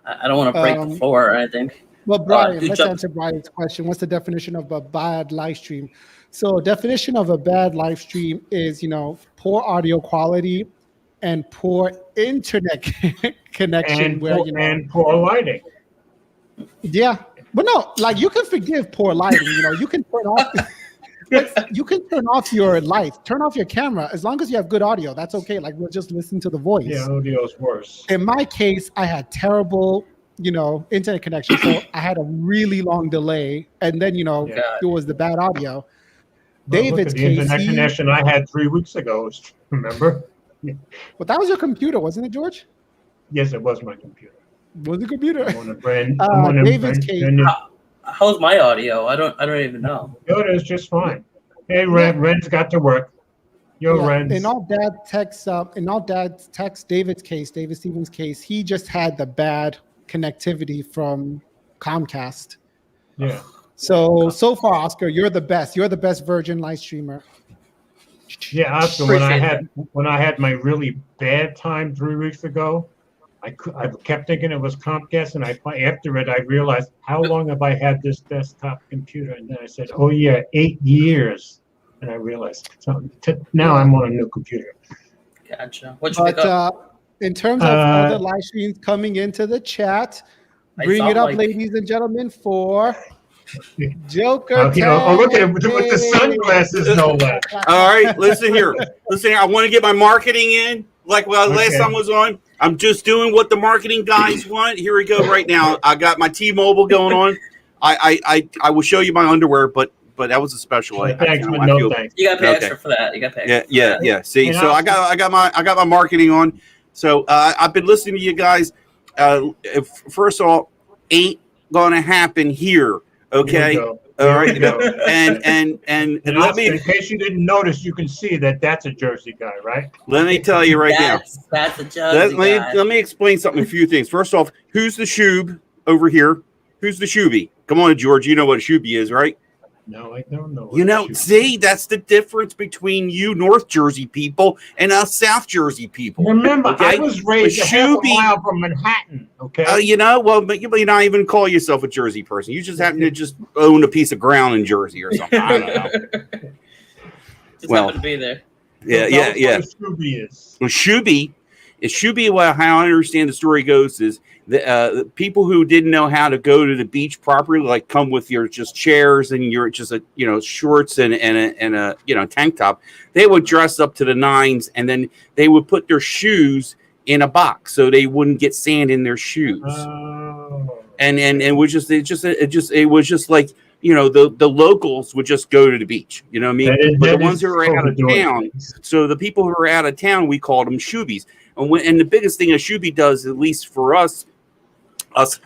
I don't want to break the floor or anything. Well, Brian, do let's jump- answer Brian's question. What's the definition of a bad live stream? So, definition of a bad live stream is, poor audio quality and poor internet connection. And poor lighting. Yeah, but no, like you can forgive poor lighting. You can turn off. You can turn off your lights, turn off your camera, as long as you have good audio. That's okay. Like we'll just listen to the voice. Yeah, audio's worse. In my case, I had terrible, internet connection, so I had a really long delay, and then it was the bad audio. Well, David's look at the case, internet connection I had 3 weeks ago. Remember? but that was your computer, wasn't it, George? Yes, it was my computer. Was the computer? I'm on a brand. David's case. How's my audio? I don't even know. Yoda is just fine. Hey, Ren's got to work. Ren's. In all dad's text, David Stevens' case, he just had the bad connectivity from Comcast. Yeah. So far, Oscar, you're the best. You're the best Virgin live streamer. Yeah, Oscar, when I had my really bad time 3 weeks ago, I kept thinking it was Comcast, and after it I realized, how long have I had this desktop computer? And then I said, oh yeah, 8 years. and I realized now I'm on a new computer. Gotcha. What'd you pick But up? in terms of other live streams coming into the chat, bring it up, ladies and gentlemen, for Joker Look at it with the sunglasses, no less. All right, listen here. I want to get my marketing in. Like last time was on. I'm just doing what the marketing guys want. Here we go. Right now, I got my T-Mobile going on. I will show you my underwear, but that was a special. Thanks, but no thanks. You got to pay extra for that. You got to pay. Yeah. See, so I got my marketing on. So I've been listening to you guys. First of all, ain't gonna happen here. Okay. All right. And let me, in case you didn't notice, you can see that's a Jersey guy, right? Let me tell you right now. That's a Jersey guy. Let me explain something. A few things. First off, who's the shoob over here? Who's the shoobie? Come on, George. You know what a shoobie is, right? No, I don't know. See, that's the difference between you North Jersey people and us South Jersey people. Remember, I was raised a half a mile from Manhattan. Okay. But you may not even call yourself a Jersey person. You just happen to just own a piece of ground in Jersey or something. I don't know. Just happen to be there. Yeah. Shoobie is. Well, Shoobie, well, how I understand the story goes is the people who didn't know how to go to the beach properly, like come with your just chairs and your just shorts and a tank top, they would dress up to the nines and then they would put their shoes in a box so they wouldn't get sand in their shoes. And it was just like the locals would just go to the beach. You know what I mean? But the ones who are out of town, so the people who are out of town, we called them shoobies. And the biggest thing a shoobie does, at least for us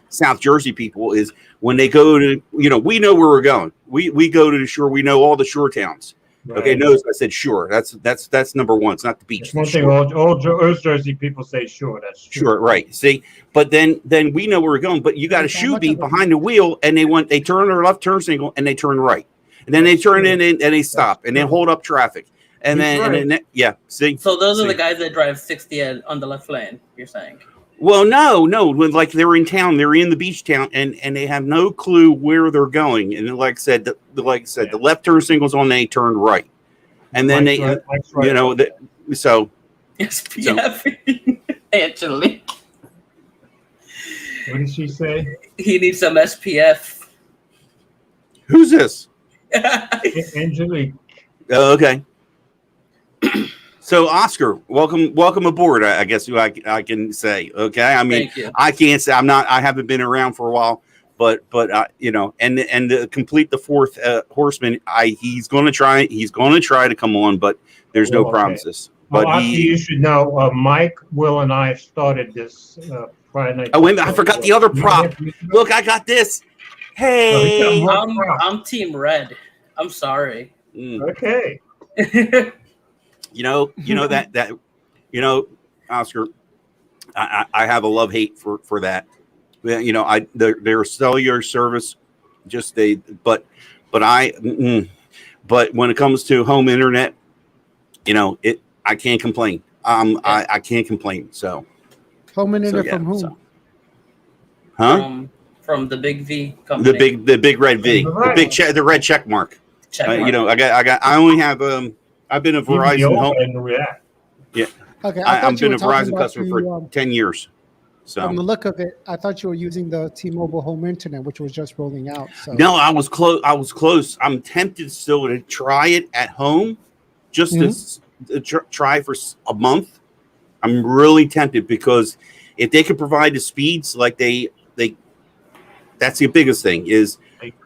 South Jersey people, is when they go to, we know where we're going. We go to the shore. We know all the shore towns. Right. Okay, notice I said shore. That's number one. It's not the beach. That's one thing all Jersey people say shore. That's shore, right? See, but then we know where we're going. But you got a shoebie behind the wheel, and they turn their left turn signal and they turn right, and then they turn in and they stop and they hold up traffic, and then see. So those are the guys that drive 60 on the left lane. You're saying? Well, no. When like they're in town, they're in the beach town, and they have no clue where they're going. And like I said, the left turn signal's on, they turn right, and then so. SPF. Actually, what did she say? He needs some SPF. Who's this? Angelique. Okay. So Oscar, welcome aboard. I guess I can say. Okay, I mean, I can't say I haven't been around for a while, but and to complete the fourth horseman, he's going to try to come on, but there's no promises. But you should know, Mike, Will, and I started this Friday night. Oh, wait a minute, I forgot the other prop. Look, I got this. Hey, I'm Team Red. I'm sorry. Okay. Oscar, I have a love-hate for that. Their cellular service, but when it comes to home internet, I can't complain. I can't complain. So home internet from whom? From the big V company. The big red V, the red check mark. I've been a Verizon home. Yeah. Okay. I've been a Verizon customer for 10 years. So from the look of it, I thought you were using the T-Mobile home internet, which was just rolling out. So. No, I was close. I'm tempted still to try it at home, just to try for a month. I'm really tempted because if they could provide the speeds like they that's the biggest thing is.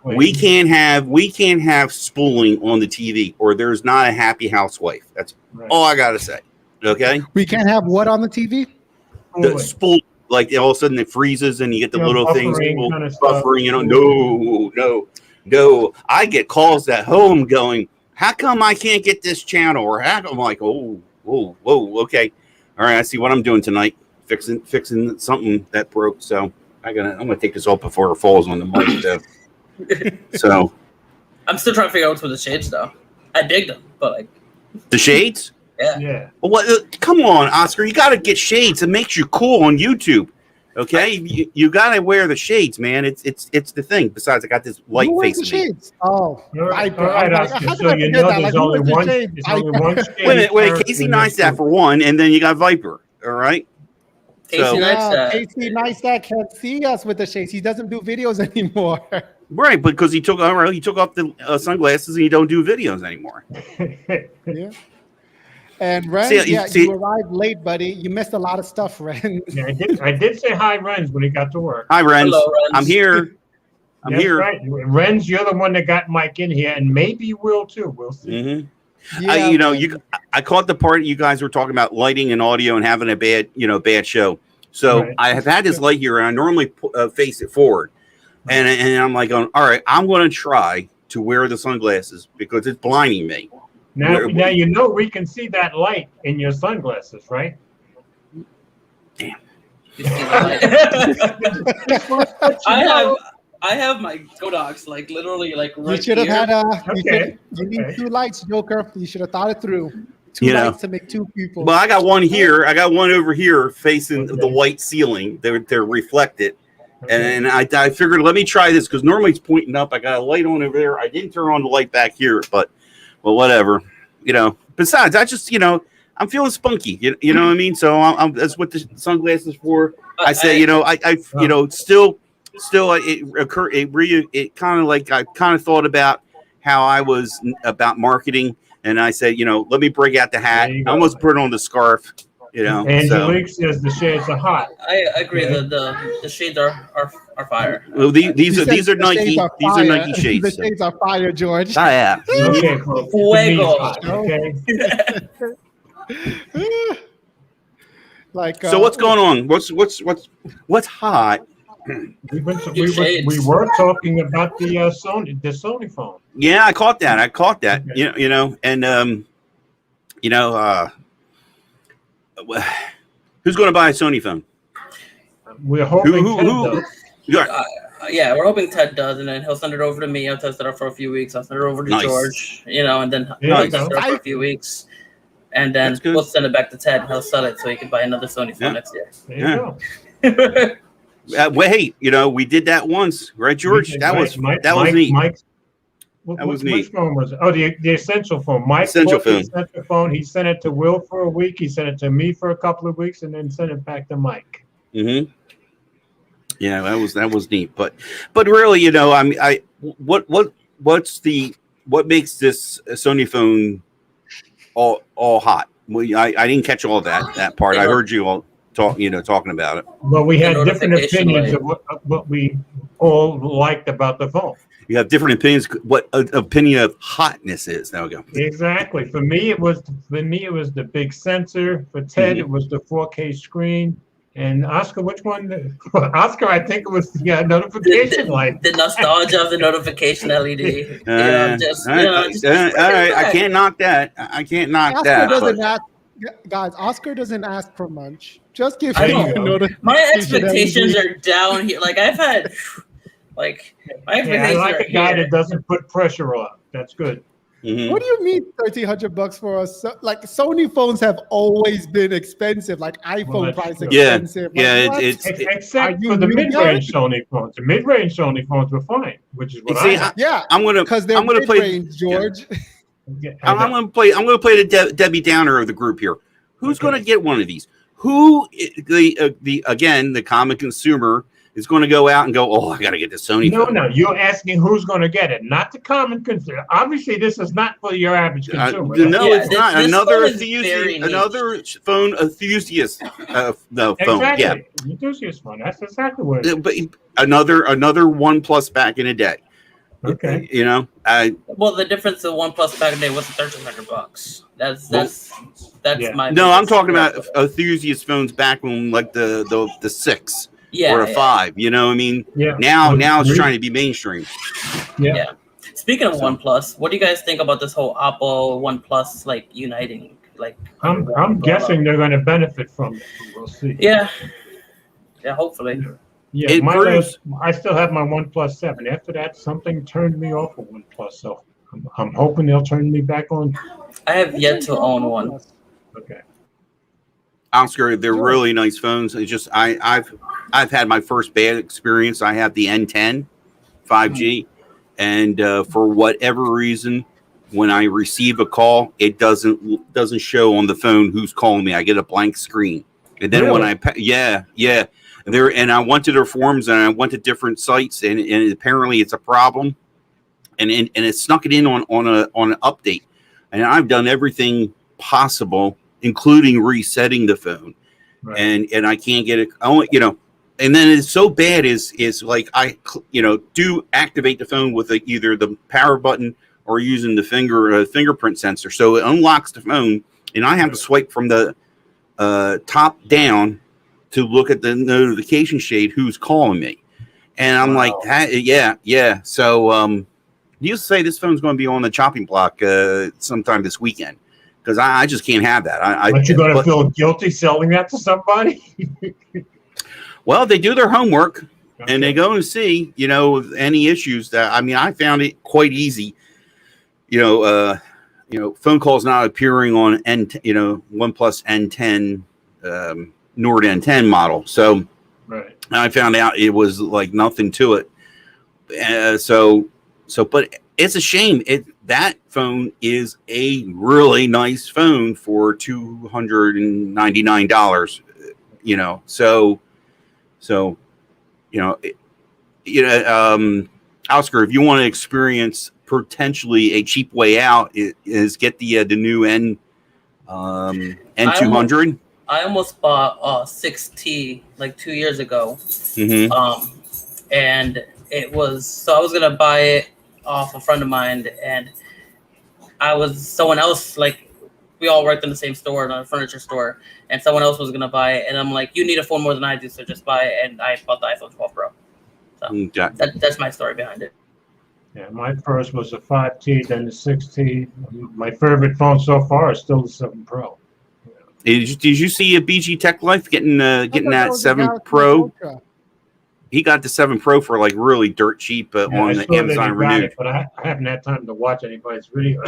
We can't have spooling on the TV, or there's not a happy housewife. That's all I gotta say. Okay. We can't have what on the TV? The spool, like all of a sudden it freezes and you get the little things buffering. No. I get calls at home going, "How come I can't get this channel?" Or how come I'm like, "Oh, okay, all right. I see what I'm doing tonight, fixing something that broke." So I'm gonna take this off before it falls on the mic. So I'm still trying to figure out what's with the shades though. I dig them, but like the shades. Yeah. Well, come on, Oscar, you got to get shades. It makes you cool on YouTube. Okay, you gotta wear the shades, man. It's the thing. Besides, I got this light Who wears face the of me. shades? Oh, All right, Viper. I was like, Oscar. how So could I you forget know that? Like, there's who only wears the one. shades? There's only one shade. Wait a minute, character Casey in this Neistat group. for one, and then you got Viper. All right. Casey So- Neistat. Casey Neistat can't see us with the shades. He doesn't do videos anymore. Right, because he took off the sunglasses and he don't do videos anymore. Yeah. And Ren, See- you arrived late, buddy. You missed a lot of stuff, Ren. Yeah, I did say hi, Renz, when he got to work. Hi, Renz. Hello, Renz. I'm here. I'm That's here. right. Renz, you're the one that got Mike in here, and maybe you will too. We'll see. Mm-hmm. I caught the part you guys were talking about lighting and audio and having a bad show. So Right. I have had this light here, and I normally face it forward, and I'm like, going, all right, I'm going to try to wear the sunglasses because it's blinding me. Now you know we can see that light in your sunglasses, right? I have my Kodaks like literally like right You should have here. had you need Okay. two lights, Joker. You should have thought it through. Two lights to make two people. Well, I got one here. I got one over here facing Okay. the white ceiling. They're reflected. Okay. And I figured, let me try this because normally it's pointing up. I got a light on over there. I didn't turn on the light back here, but whatever. Besides, I just, I'm feeling spunky. You know what I mean? So that's what the sunglasses for. I say, still, it kind of like I kind of thought about how I was about marketing, and I said, let me break out the hat. There you I go. almost put on the scarf. Angelique says the shades are hot. I agree Yeah. that the shades are fire. Well, these He are said these are the Nike. shades are These are fire. Nike The shades. shades are fire, George. Ah, yeah. Okay, folks. Fuego. Okay. Like, So what's going on? What's hot? We were talking about the Sony phone. Yeah, I caught that. Okay. And who's going to buy a Sony phone? We're hoping Ted who- does. Yeah, we're hoping Ted does, and then he'll send it over to me. I'll test it out for a few weeks. I'll send it over to Nice. George, and then There I'll you test go. it out for a few weeks, and then That's good. we'll send it back to Ted, and he'll sell it so he can buy another Sony phone Yeah. next year. There you go. Hey, we did that once, right, George? That was neat. Mike's, That was which neat. phone was it? Oh, the essential phone. Mike Essential bought the phone. essential phone. He sent it to Will for a week. He sent it to me for a couple of weeks, and then sent it back to Mike. Mm-hmm. Yeah, that was neat. But really, what makes this Sony phone all hot? Well, I didn't catch all that part. I heard you all talking about it. Well, we had The different notification opinions light. of what we all liked about the phone. You have different opinions. What opinion of hotness is? There we go. Exactly. For me, it was the big sensor. For Ted, Mhm. it was the 4K screen. And Oscar, which one? Oscar, I think it was the notification light. The nostalgia of the notification LED. All right. I can't knock that. Oscar doesn't but- ask, guys. Oscar doesn't ask for much. Just give I him know. a notification. My expectations LED. are down here. Like I've had, like my Yeah, I expectations like are a guy here. that doesn't put pressure on. That's good. Mhm. What do you mean $1,300 for us? Like Sony phones have always been expensive, like iPhone that's price true. expensive. Yeah, Like, what? Except Are you for the new mid-range Sony phones. The mid-range Sony phones were fine, which is what See, I like. Yeah, I'm gonna because they're play. mid-range, George. Yeah, I'm gonna play the Debbie Downer of the group here. Who's Okay. gonna get one of these? Who the common consumer is going to go out and go, oh, I got to get the Sony phone. No, you're asking who's going to get it, not the common consumer. Obviously, this is not for your average consumer. No, Yeah, it's not. this Another phone is very niche. phone enthusiast. No phone. Exactly. Yeah, Enthusiast phone. That's exactly what it is. but another OnePlus back in the day. Okay. Well, the difference of OnePlus back in the day was $1,300. That's Yeah. my. No, I'm biggest talking about gripe. enthusiast phones back when like the 6 yeah, or a yeah. 5. You know what I mean? Yeah. Now it's Agreed. trying to be mainstream. Yeah. Yeah. Speaking of OnePlus, what do you guys think about this whole Apple OnePlus like uniting? Like, I'm guessing they're going to benefit from it. We'll see. Yeah, hopefully. Yeah. It proves- I still have my OnePlus 7. After that, something turned me off of OnePlus. So I'm hoping they'll turn me back on. I have yet to own one. Okay. Oscar, they're really nice phones. It's just I've had my first bad experience. I have the N10 5G, and for whatever reason, when I receive a call, it doesn't show on the phone who's calling me. I get a blank screen, and then when and I went to their forums and I went to different sites, and apparently it's a problem, and it snuck it in on an update, and I've done everything possible, including resetting the phone, and I can't get it. And then it's so bad is like I do activate the phone with either the power button or using the fingerprint sensor, so it unlocks the phone, and I have to swipe from the top down to look at the notification shade who's calling me, and I'm like, yeah. So you say this phone's going to be on the chopping block sometime this weekend, because I just can't have that. Aren't you going to feel guilty selling that to somebody? Well, they do their homework, and they go and see, any issues that, I found it quite easy. Phone calls not appearing on OnePlus N10, Nord N10 model. So I found out it was like nothing to it. But it's a shame. That phone is a really nice phone for $299. Oscar, if you want to experience potentially a cheap way out, is get the new N200. I almost bought a 6T like 2 years ago, and I was gonna buy it off a friend of mine, and someone else, like, we all worked in the same store, in a furniture store, and someone else was gonna buy it, and I'm like, you need a phone more than I do, so just buy it, and I bought the iPhone 12 Pro. So that's my story behind it. Yeah, my first was a 5T, then the 6T. My favorite phone so far is still the 7 Pro. Did you see a BG Tech Life getting that 7 Pro? He got the 7 Pro for like really dirt cheap on the Amazon Renewed. But I haven't had time to watch anybody's video.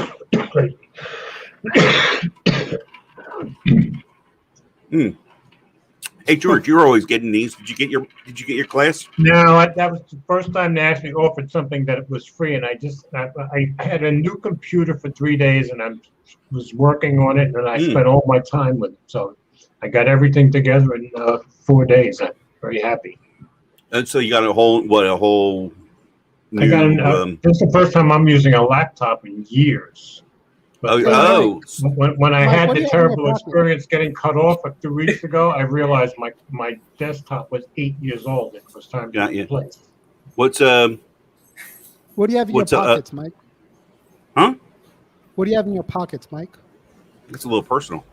Hey George, you're always getting these. Did you get your class? No, that was the first time they actually offered something that was free, and I had a new computer for 3 days, and I was working on it, and I spent all my time with it. So I got everything together in 4 days. I'm very happy. And so you got a whole new, I got this is the first time I'm using a laptop in years. But when I had the terrible experience getting cut off 2 weeks ago, I realized my desktop was 8 years old. It was time to replace. What do you have in your pockets, Mike? Huh? What do you have in your pockets, Mike? It's a little personal.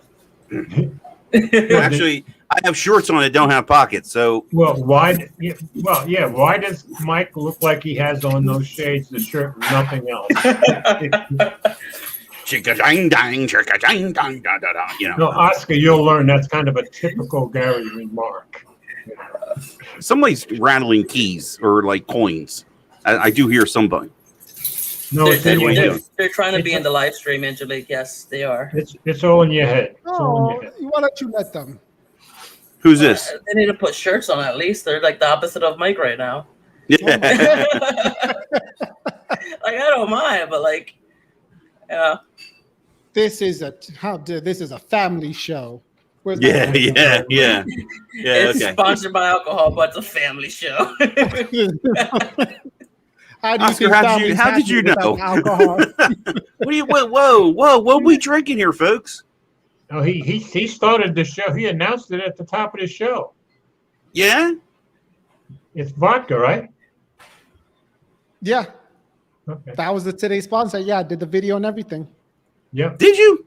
Actually, I have shorts on that don't have pockets. So why does Mike look like he has on those shades, the shirt, and nothing else? No, Oscar, you'll learn that's kind of a typical Gary remark. Somebody's rattling keys or like coins. I do hear somebody. No, they're trying to be in the live stream, Angelique. Yes, they are. It's all in your head. Why don't you let them? Who's this? They need to put shirts on at least. They're like the opposite of Mike right now. Yeah. Like, I don't mind, but like, This is a family show. It's sponsored by alcohol, but it's a family show. How did you know? Alcohol? Whoa! What are we drinking here, folks? No, he started the show. He announced it at the top of the show. Yeah, it's vodka, right? Yeah. Okay. That was today's sponsor. Yeah, I did the video and everything. Yeah. Did you?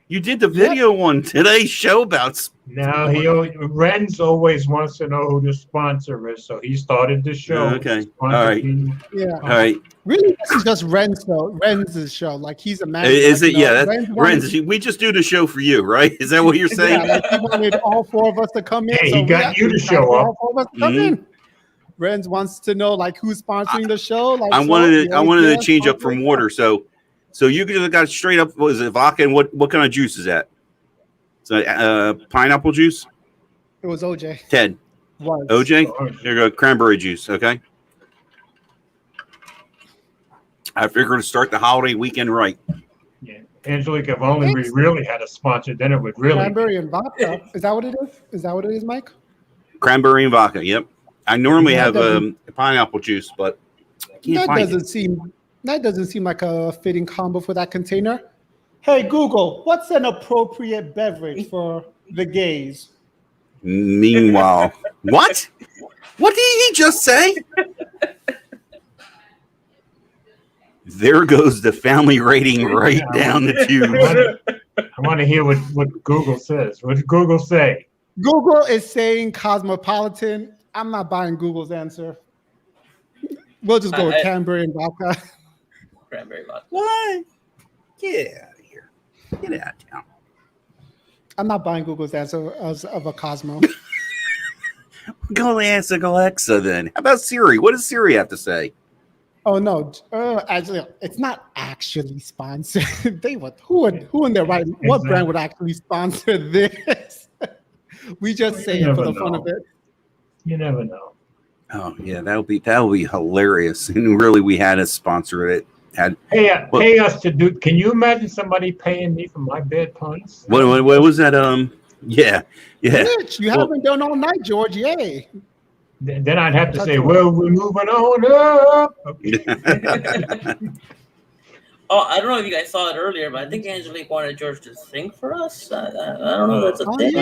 You did the video on today's show about. No, Renz always wants to know who the sponsor is, so he started the show. Okay. All right. Yeah. All right. Really, this is just Renz's show. Like, he's a man. Is it? Yeah, that's Renz. We just do the show for you, right? Is that what you're saying? Yeah, like he wanted all four of us to come in. Hey, he got you to show up. All four of us to come in. Renz wants to know like who's sponsoring the show. Like, I wanted to change up from water, so you just got straight up. What is it, vodka? And what kind of juice is that? So pineapple juice. It was OJ. Ted. Was. OJ, here you go. Cranberry juice. Okay. I figured to start the holiday weekend right. Yeah, Angelique, if only we really had a sponsor, then it would really. Cranberry and vodka. Is that what it is? Is that what it is, Mike? Cranberry and vodka. Yep. I normally have pineapple juice, but I can't find it. That doesn't seem like a fitting combo for that container. Hey Google, what's an appropriate beverage for the gays? Meanwhile, what? What did he just say? There goes the family rating right down the tube. I want to hear what Google says. What did Google say? Google is saying cosmopolitan. I'm not buying Google's answer. We'll just go with cranberry and vodka. Cranberry vodka. What? Get out of here. Get out of town. I'm not buying Google's answer of a Cosmo. Go ask Alexa then. How about Siri? What does Siri have to say? Oh no! Actually, it's not actually sponsored. They would who in their right? What brand would actually sponsor this? We just say it for the fun of it. You never know. Oh yeah, that would be hilarious. And really, we had a sponsor that had pay us to do. Can you imagine somebody paying me for my bad puns? What was that? Yeah. Rich, you haven't done all night, George. Yay. Then I'd have to say, well, we're moving on up. Okay. Oh, I don't know if you guys saw it earlier, but I think Angelique wanted George to sing for us. I don't know if that's a thing.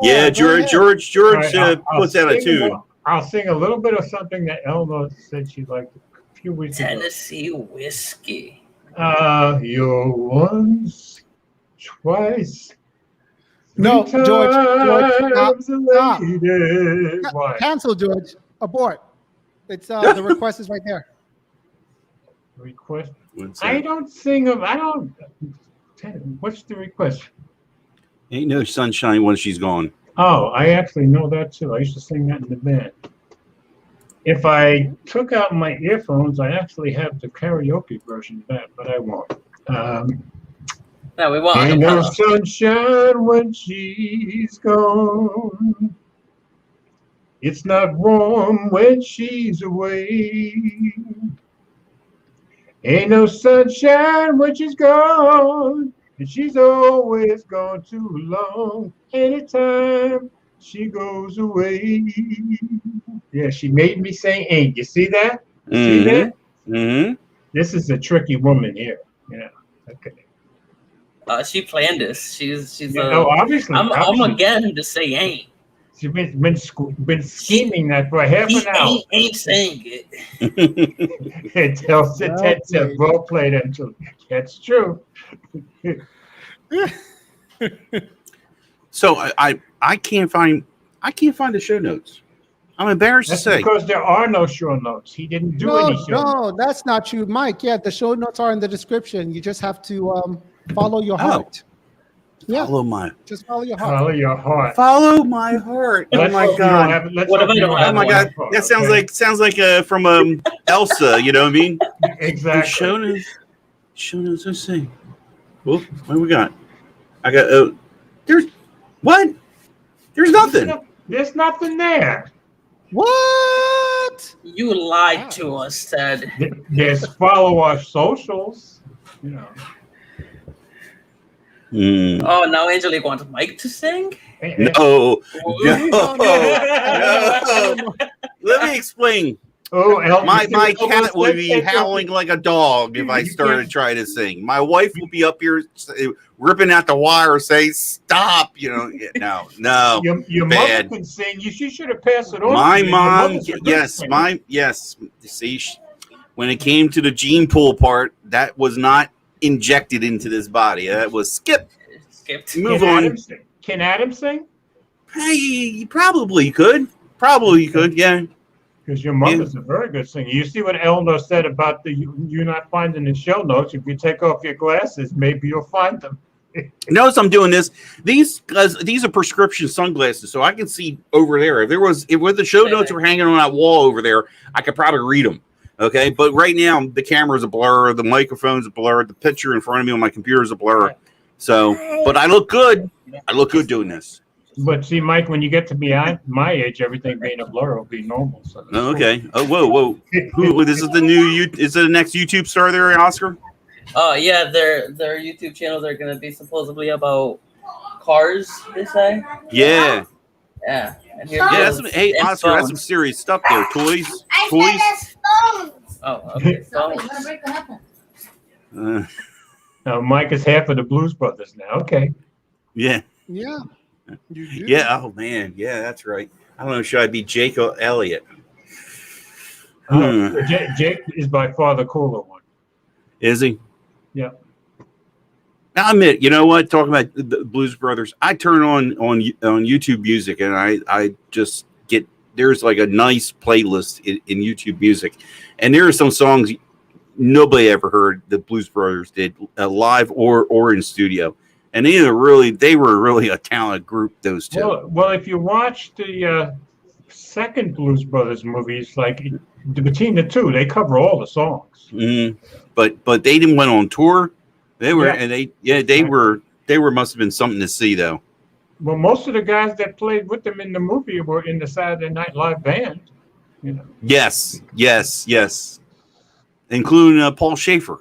Yeah, George puts out a tune. I'll sing a little bit of something that Elmo said she liked a few weeks ago. Tennessee whiskey. You're once, twice. No, George, stop. Why? Cancel, George. Abort. It's the request is right there. Request. I don't sing of. I don't. What's the request? Ain't no sunshine when she's gone. Oh, I actually know that too. I used to sing that in the band. If I took out my earphones, I actually have the karaoke version of that, but I won't. No, we won't. Ain't no sunshine when she's gone. It's not warm when she's away. Ain't no sunshine when she's gone, and she's always gone too long. Anytime she goes away. Yeah, she made me say ain't. You see that? See that? Mm-hmm. This is a tricky woman here. Yeah. Okay. She planned this. She's. Obviously. I'm gonna get him to say ain't. She's been scheming that for half an hour. Ain't saying it. It tells it well played until that's true. So I can't find the show notes. I'm embarrassed to say. Because there are no show notes. He didn't do any show notes. No, that's not true, Mike. Yeah, the show notes are in the description. You just have to follow your heart. Yeah. Just follow your heart. Follow your heart. Follow my heart. Oh my god. Oh my god. That sounds like from Elsa, you know what I mean? Exactly. Show notes, let's see. Well, what do we got? I got there's what? There's nothing. There's nothing there. What? You lied to us, Ted. There's follow our socials. You know. Oh, now Angelique wants Mike to sing? No. Let me explain. Oh, my cat would be howling like a dog if I started trying to sing. My wife will be up here ripping out the wire, saying, "Stop!" You know, no. Your mother can sing. She should have passed it on. My mom, yes. See, when it came to the gene pool part, that was not injected into this body. That was skipped. Move on. Can Adam sing? Hey, you probably could. Yeah. Because your mother's a very good singer. You see what Eleanor said about you not finding the show notes. If you take off your glasses, maybe you'll find them. Notice I'm doing this. These are prescription sunglasses, so I can see over there. If the show notes were hanging on that wall over there, I could probably read them. Okay, but right now the camera's a blur, the microphone's a blur, the picture in front of me on my computer is a blur. So, but I look good. I look good doing this. But see, Mike, when you get to be my age, everything being a blur will be normal. So Oh, okay. Oh, whoa. Who? This is the new. Is it the next YouTube star there, Oscar? Yeah, their YouTube channels are gonna be supposedly about cars. They say. Yeah. Yeah. And Yeah. That's some, hey, and Oscar. That's some phones. serious stuff there. Toys. Oh, okay. Phones. Now, Mike is half of the Blues Brothers now. Okay. Yeah. Yeah. You do. Yeah. Oh man. Yeah, that's right. I don't know. Should I be Jake or Elliott? Jake is by far the cooler one. Is he? Yeah. Now, I admit, you know what? Talking about the Blues Brothers, I turn on YouTube Music, and I just get there's like a nice playlist in YouTube Music, and there are some songs nobody ever heard the Blues Brothers did live or in studio, and they were really a talented group. Those two. Well, if you watch the second Blues Brothers movies, like between the two, they cover all the songs. But they didn't went on tour. They were they were must have been something to see though. Well, most of the guys that played with them in the movie were in the Saturday Night Live band. You know. Yes, including Paul Schaefer.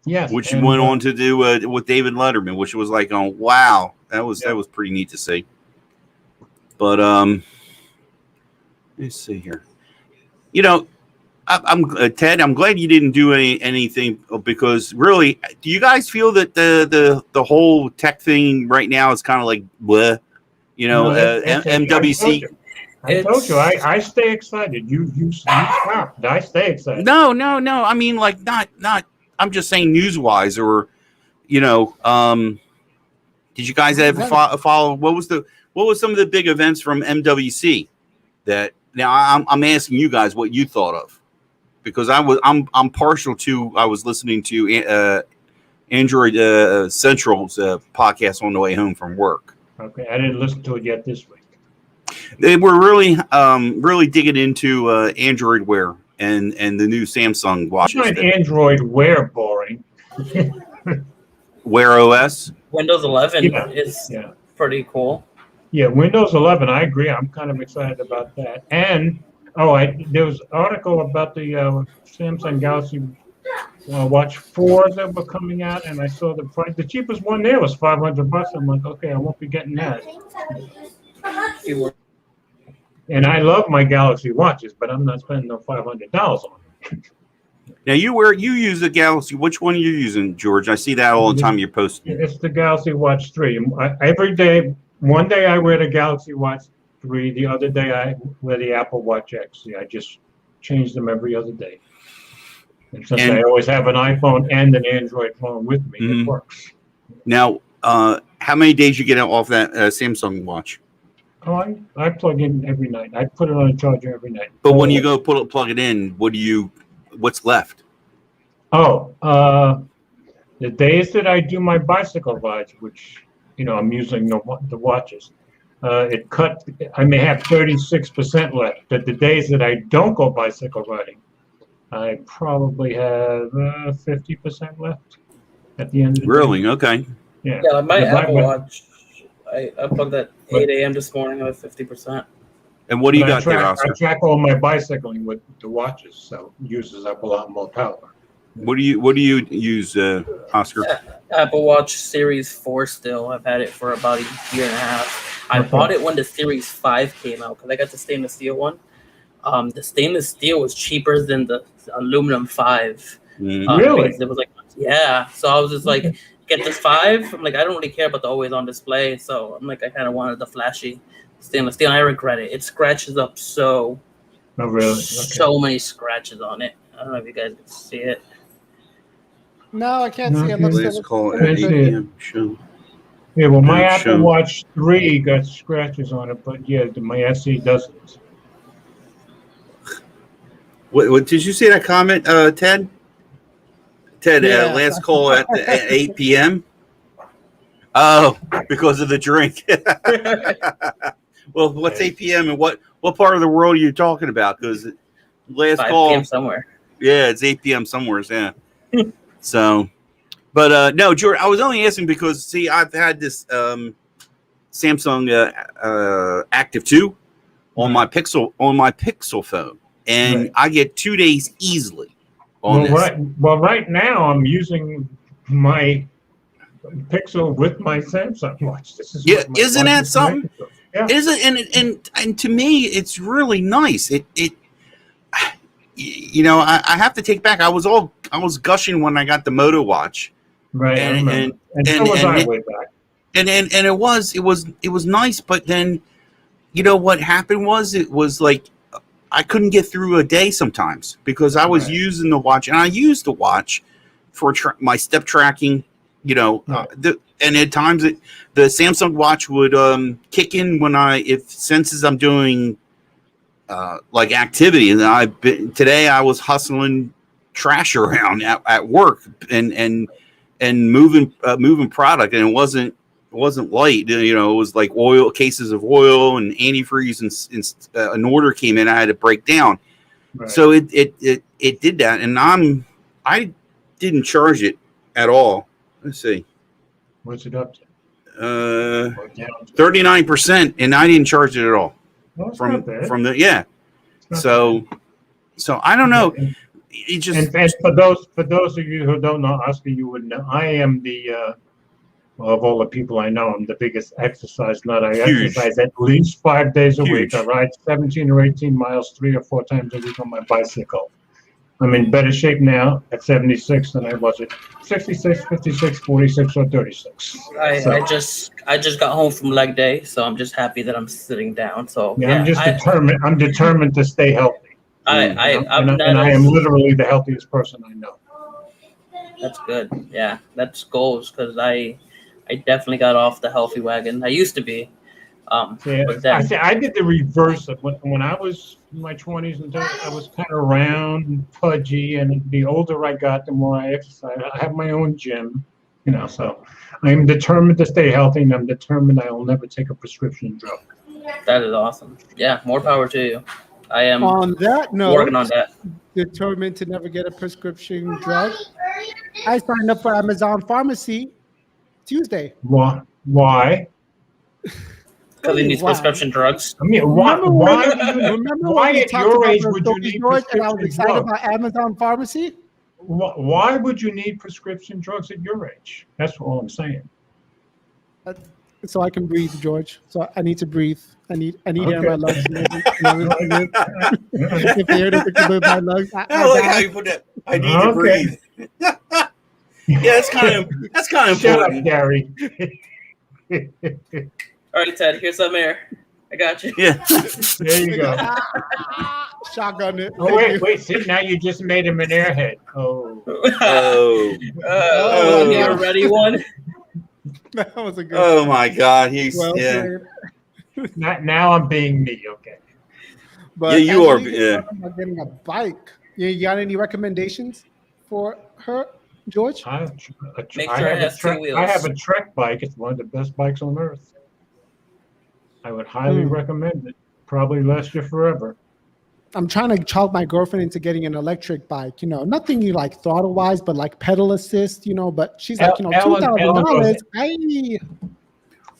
Yes, which went on to do with David Letterman, which was like, oh wow, that was pretty neat to see. But let's see here. You know, I'm Ted. I'm glad you didn't do anything because really, do you guys feel that the whole tech thing right now is kind of like bleh? You know, MWC. I told you, I stay excited. You stopped. I stay excited. No. I mean, like not. I'm just saying news-wise, or you know, did you guys ever follow? What was some of the big events from MWC? That now I'm asking you guys what you thought of, because I'm partial to. I was listening to Android Central's podcast on the way home from work. Okay, I didn't listen to it yet this week. They were really digging into Android Wear and the new Samsung watches. I find Android Wear boring. Wear OS? Windows 11 is pretty cool. Yeah, Windows 11, I agree. I'm kind of excited about that. And, there was an article about the Samsung Galaxy Watch 4s that were coming out, and I saw the price. The cheapest one there was $500. I'm like, okay, I won't be getting that. And I love my Galaxy watches, but I'm not spending no $500 on them. Now you use a Galaxy. Which one are you using, George? I see that all the time you're posting. It's the Galaxy Watch 3. Every day, one day I wear the Galaxy Watch 3. The other day I wear the Apple Watch X. I just change them every other day. And since I always have an iPhone and an Android phone with me, it works. Now, how many days you get off that Samsung watch? Oh, I plug in every night. I put it on a charger every night. But when you go plug it in, what's left? The days that I do my bicycle rides, which I'm using the watches, I may have 36% left. But the days that I don't go bicycle riding, I probably have 50% left at the end of the day. Really? Okay. Yeah, my Apple Watch. I plugged at 8 a.m. this morning. I was 50%. And what do you got there, Oscar? I track all my bicycling with the watches, so it uses up a lot more power. What do you use, Oscar? Apple Watch Series 4 still. I've had it for about a year and a half. I bought it when the Series 5 came out because I got the stainless steel one. The stainless steel was cheaper than the aluminum 5. Really? It was so I was just like, get this 5. I'm like, I don't really care about the always on display, so I'm like, I kind of wanted the flashy stainless steel, and I regret it. It scratches up so many scratches on it. I don't know if you guys can see it. No, I can't see it. Let's call it 8 p.m. show. Yeah, well, my Apple Watch 3 got scratches on it, but my SE doesn't. What did you see that comment, Ted? Last call at 8 p.m. Oh, because of the drink. Well, what's 8 p.m. and what part of the world are you talking about? Because last 5 call p.m. somewhere. Yeah, it's 8 p.m. somewhere. Yeah. So, but no, George, I was only asking because I've had this Samsung Active 2 on my Pixel phone, and I get 2 days easily on this. Right now I'm using my Pixel with my Samsung watch. This is isn't that something? Yeah. And to me, it's really nice. It you know, I have to take back. I was gushing when I got the Moto watch, right? And so was I way back. And it was nice, but then, you know what happened was it was like I couldn't get through a day sometimes because I was using the watch, and I used the watch for my step tracking. You know, and at times the Samsung watch would kick in when if senses I'm doing like activity, and today I was hustling trash around at work and moving product, and it wasn't light. You know, it was like cases of oil and antifreeze, and an order came in, I had to break down. Right. So it did that, and I didn't charge it at all. Let's see. What's it up to? 39%, and I didn't charge it at all. Well, from the So I don't know. It just and for those of you who don't know, Oscar, you would know I am the of all the people I know, I'm the biggest exercise nut. I exercise at least 5 days a week. I ride 17 or 18 miles 3 or 4 times a week on my bicycle. I'm in better shape now at 76 than I was at 66, 56, 46, or 36. I just got home from leg day, so I'm just happy that I'm sitting down. So I'm determined. I'm determined to stay healthy. I am literally the healthiest person I know. That's good. Yeah, that's goals, because I definitely got off the healthy wagon. I used to be. But then, I did the reverse of when I was in my 20s and 30s. I was kind of round and pudgy, and the older I got, the more I exercised. I have my own gym, you know. So I'm determined to stay healthy, and I'm determined I will never take a prescription drug. That is awesome. Yeah, more power to you. I am on that note, working on that. Determined to never get a prescription drug. I signed up for Amazon Pharmacy Tuesday. Why? Because he needs prescription drugs. I mean, why at your age would you need prescription and I was excited drugs? about Amazon Pharmacy. Why would you need prescription drugs at your age? That's all I'm saying. So I can breathe, George. So I need to breathe. I need air in my lungs. If the air doesn't come in my lungs, I like how you put that. I need to breathe. Yeah, that's kind of important. Shut up, Gary. All right, Ted, here's some air. I got you. Yeah. There you go. Shotgun it. Oh, wait. See, now you just made him an airhead. Oh. You ready one? That was a good. Oh my God, Now I'm being me. Okay. But yeah, you are. Yeah. About getting a bike. You got any recommendations for her, George? I Make sure it has 2 wheels. I have a Trek bike. It's one of the best bikes on earth. I would highly recommend it. Probably last you forever. I'm trying to talk my girlfriend into getting an electric bike. You know, nothing you like throttle wise, but like pedal assist. You know, but she's like, $2,000.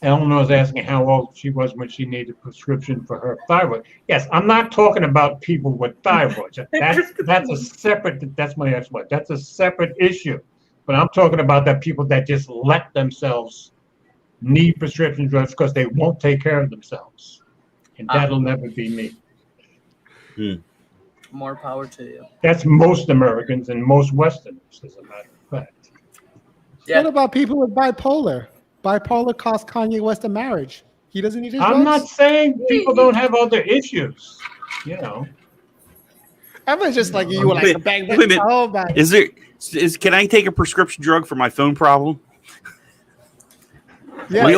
Eleanor's asking how old she was when she needed a prescription for her thyroid. Yes, I'm not talking about people with thyroids. That's a separate. That's my ex-wife. That's a separate issue. But I'm talking about that people that just let themselves need prescription drugs because they won't take care of themselves, and that'll never be me. More power to you. That's most Americans and most Westerners, as a matter of fact. Yeah. What about people with bipolar? Bipolar cost Kanye West a marriage. He doesn't need his drugs? I'm not saying people don't have other issues, you know. I was just like you were like bang. Oh my! Can I take a prescription drug for my phone problem? Yeah, we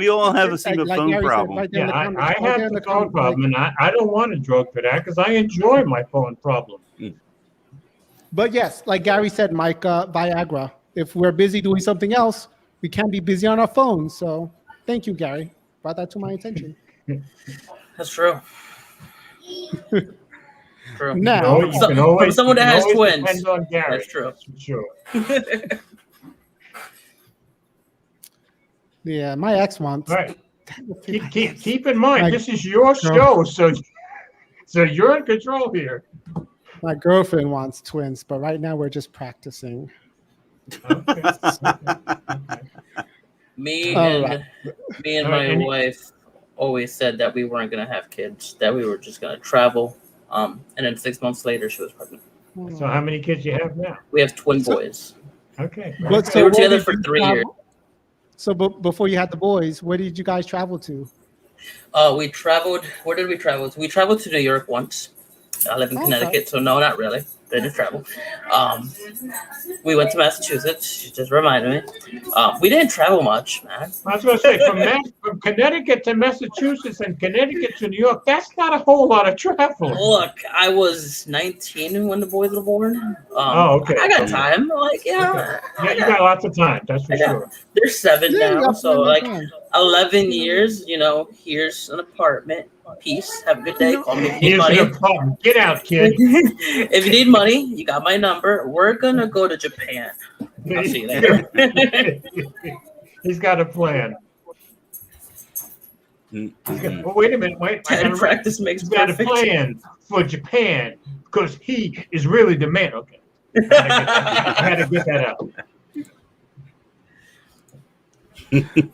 all have a single phone problem. Right yeah, I have the phone problem, and I don't want a drug for that because I enjoy my phone problem. But yes, like Gary said, Mike, Viagra. If we're busy doing something else, we can't be busy on our phones. So thank you, Gary. Brought that to my attention. That's true. True. Now, from someone that has twins. Depend on Gary. That's true. That's for sure. Yeah, my ex wants Keep in mind, this is your show, so you're in control here. My girlfriend wants twins, but right now we're just practicing. Okay. Me All and my wife always said that we weren't gonna have kids, that we were just gonna travel. And then 6 months later, she was pregnant. So how many kids you have now? We have twin boys. Okay. But We were together did for you 3 years. So before you had the boys, where did you guys travel to? We traveled. Where did we travel to? We traveled to New York once. I live in Connecticut, so no, not really. They did travel. We went to Massachusetts. You just reminded me. We didn't travel much, man. I was going to say, from Connecticut to Massachusetts and Connecticut to New York, that's not a whole lot of travel. Look, I was 19 when the boys were born. Okay. I got time. Like, yeah. Yeah, you got lots of time. That's for sure. They're 7 now, so like time. 11 years. Here's an apartment. Peace. Have a good day. Call me if you need money. Here's an apartment. Get out, kid. If you need money, you got my number. We're gonna go to Japan. I'll see you later. He's got a plan. Well, wait a minute. Wait. Practice makes He's got a plan for Japan because he is really the man. Okay. I had to get that out.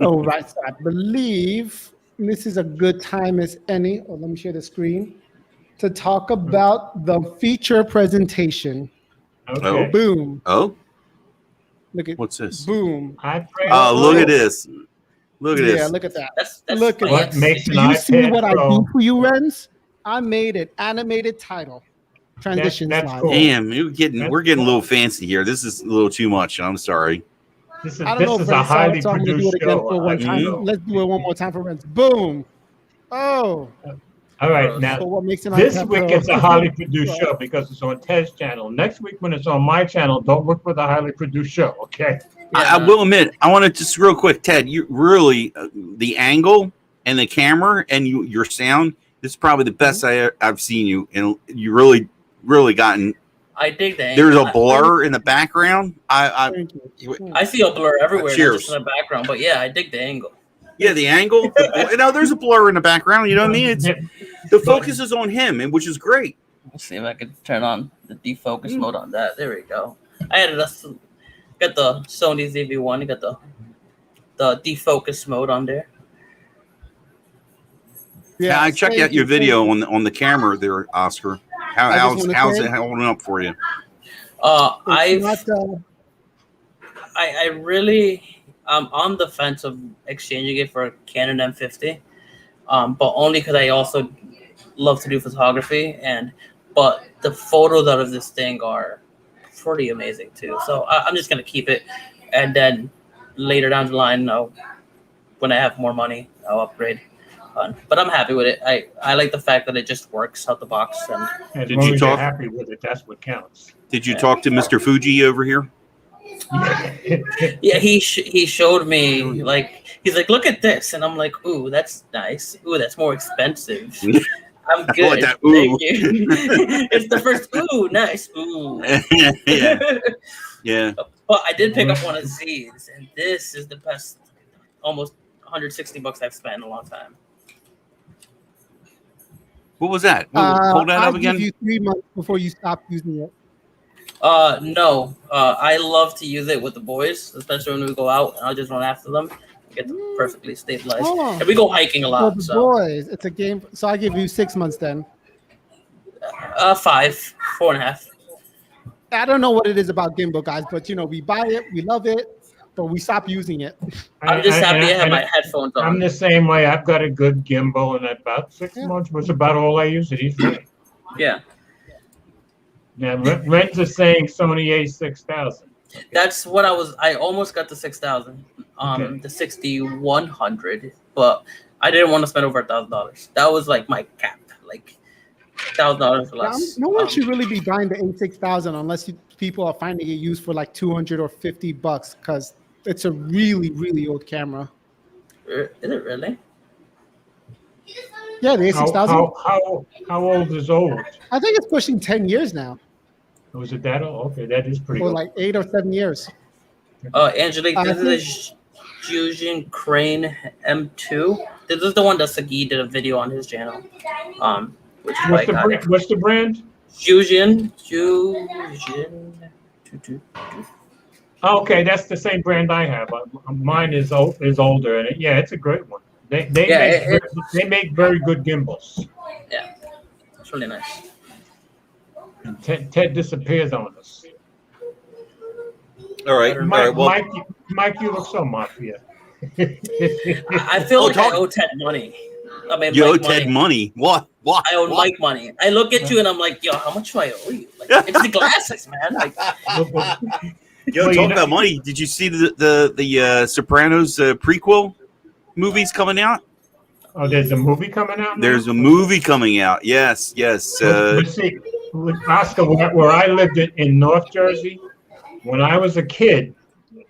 All right. So I believe this is a good time as any. Oh, let me share the screen to talk about the feature presentation. Okay. Boom. Oh, Look at what's this? boom. Oh, look at this. Look at this. Yeah, look at that. That's Look at what makes an you see iPad what Pro. I do for you, Renz? I made an animated title. Transition That's slide. cool. Damn, we're getting a little fancy here. This is a little too much. I'm sorry. This I don't know if is a Renz saw highly it, so I'm gonna do produced it again show. for one time. know. Let's do it one more time for Renz. Boom. Oh. All right, now So what makes an this iPad week Pro? it's a highly produced show because it's on Ted's channel. Next week when it's on my channel, don't look for the highly produced show, okay? I will admit, I want to just real quick, Ted. You really the angle and the camera and your sound. This is probably the best I've seen you, and you really gotten. I dig that. There's a blur in the background. Thank you. I see a blur everywhere, not Cheers. just in the background. But yeah, I dig the angle. Yeah, the angle. There's a blur in the background. You know what I mean? It's the focus is on him, and which is great. Let's see if I can turn on the defocus mode on that. There we go. I added got the Sony ZV-1. You got the defocus mode on there. Yeah, I checked out your video on the camera there, Oscar. How's it holding up for you? I really I'm on the fence of exchanging it for a Canon M50, but only because I also love to do photography, but the photos out of this thing are pretty amazing too. So I'm just gonna keep it, and then later down the line, when I have more money, I'll upgrade. But I'm happy with it. I like the fact that it just works out the box. And as Did long you as you're talk- happy with it, that's what counts. Did you talk to Mr. Fuji over here? yeah, he showed me, like, he's like, look at this, and I'm like, ooh, that's nice. Ooh, that's more expensive. I'm good. I like that, ooh. Thank you. It's the first ooh, nice ooh. Yeah. But I did pick up one of these, and this is the best, almost $160 I've spent in a long time. What was that? Hold that up I'll again. give you 3 months before you stop using it. No. I love to use it with the boys, especially when we go out and I'll just run after them and get them perfectly stabilized. Oh. And we go hiking a For lot. the So boys, it's a game. So I give you 6 months then. 4.5. I don't know what it is about gimbal, guys, but we buy it, we love it, but we stop using it. I'm just happy I have my headphones on. I'm the same way. I've got a good gimbal, and about 6 months was about all I used it. He's right. Yeah. Now, Ren's is saying Sony A6000. That's what I almost got the 6,000, the 6,100, but I didn't want to spend over $1,000. That was like my cap, like $1,000 or less. No one should really be buying the A6000 unless people are finding it used for like $200 or $50 because it's a really, really old camera. Is it really? Yeah, the A6000. How old is old? I think it's pushing 10 years now, Was it that old? Okay, that is pretty or old. like 8 or 7 years. Angelique, this is a Fusion Crane M2. This is the one that Sagi did a video on his channel. Which is why I got it. What's the brand? Fusion. Okay, that's the same brand I have. Mine is older, and it's a great one. They make very good gimbals. Yeah, it's really nice. And Ted disappears on us. All right. Mike, you look so mafia. I feel like I owe Ted money. I mean, you owe Ted money. What? I owe Mike money. I look at you and I'm like, yo, how much do I owe you? Like, it's the glasses, man. Like, yo, talking about money. Did you see the Sopranos prequel movies coming out? Oh, there's a movie coming out now? There's a movie coming out. Yes. Let's see, Oscar, where I lived in North Jersey, when I was a kid,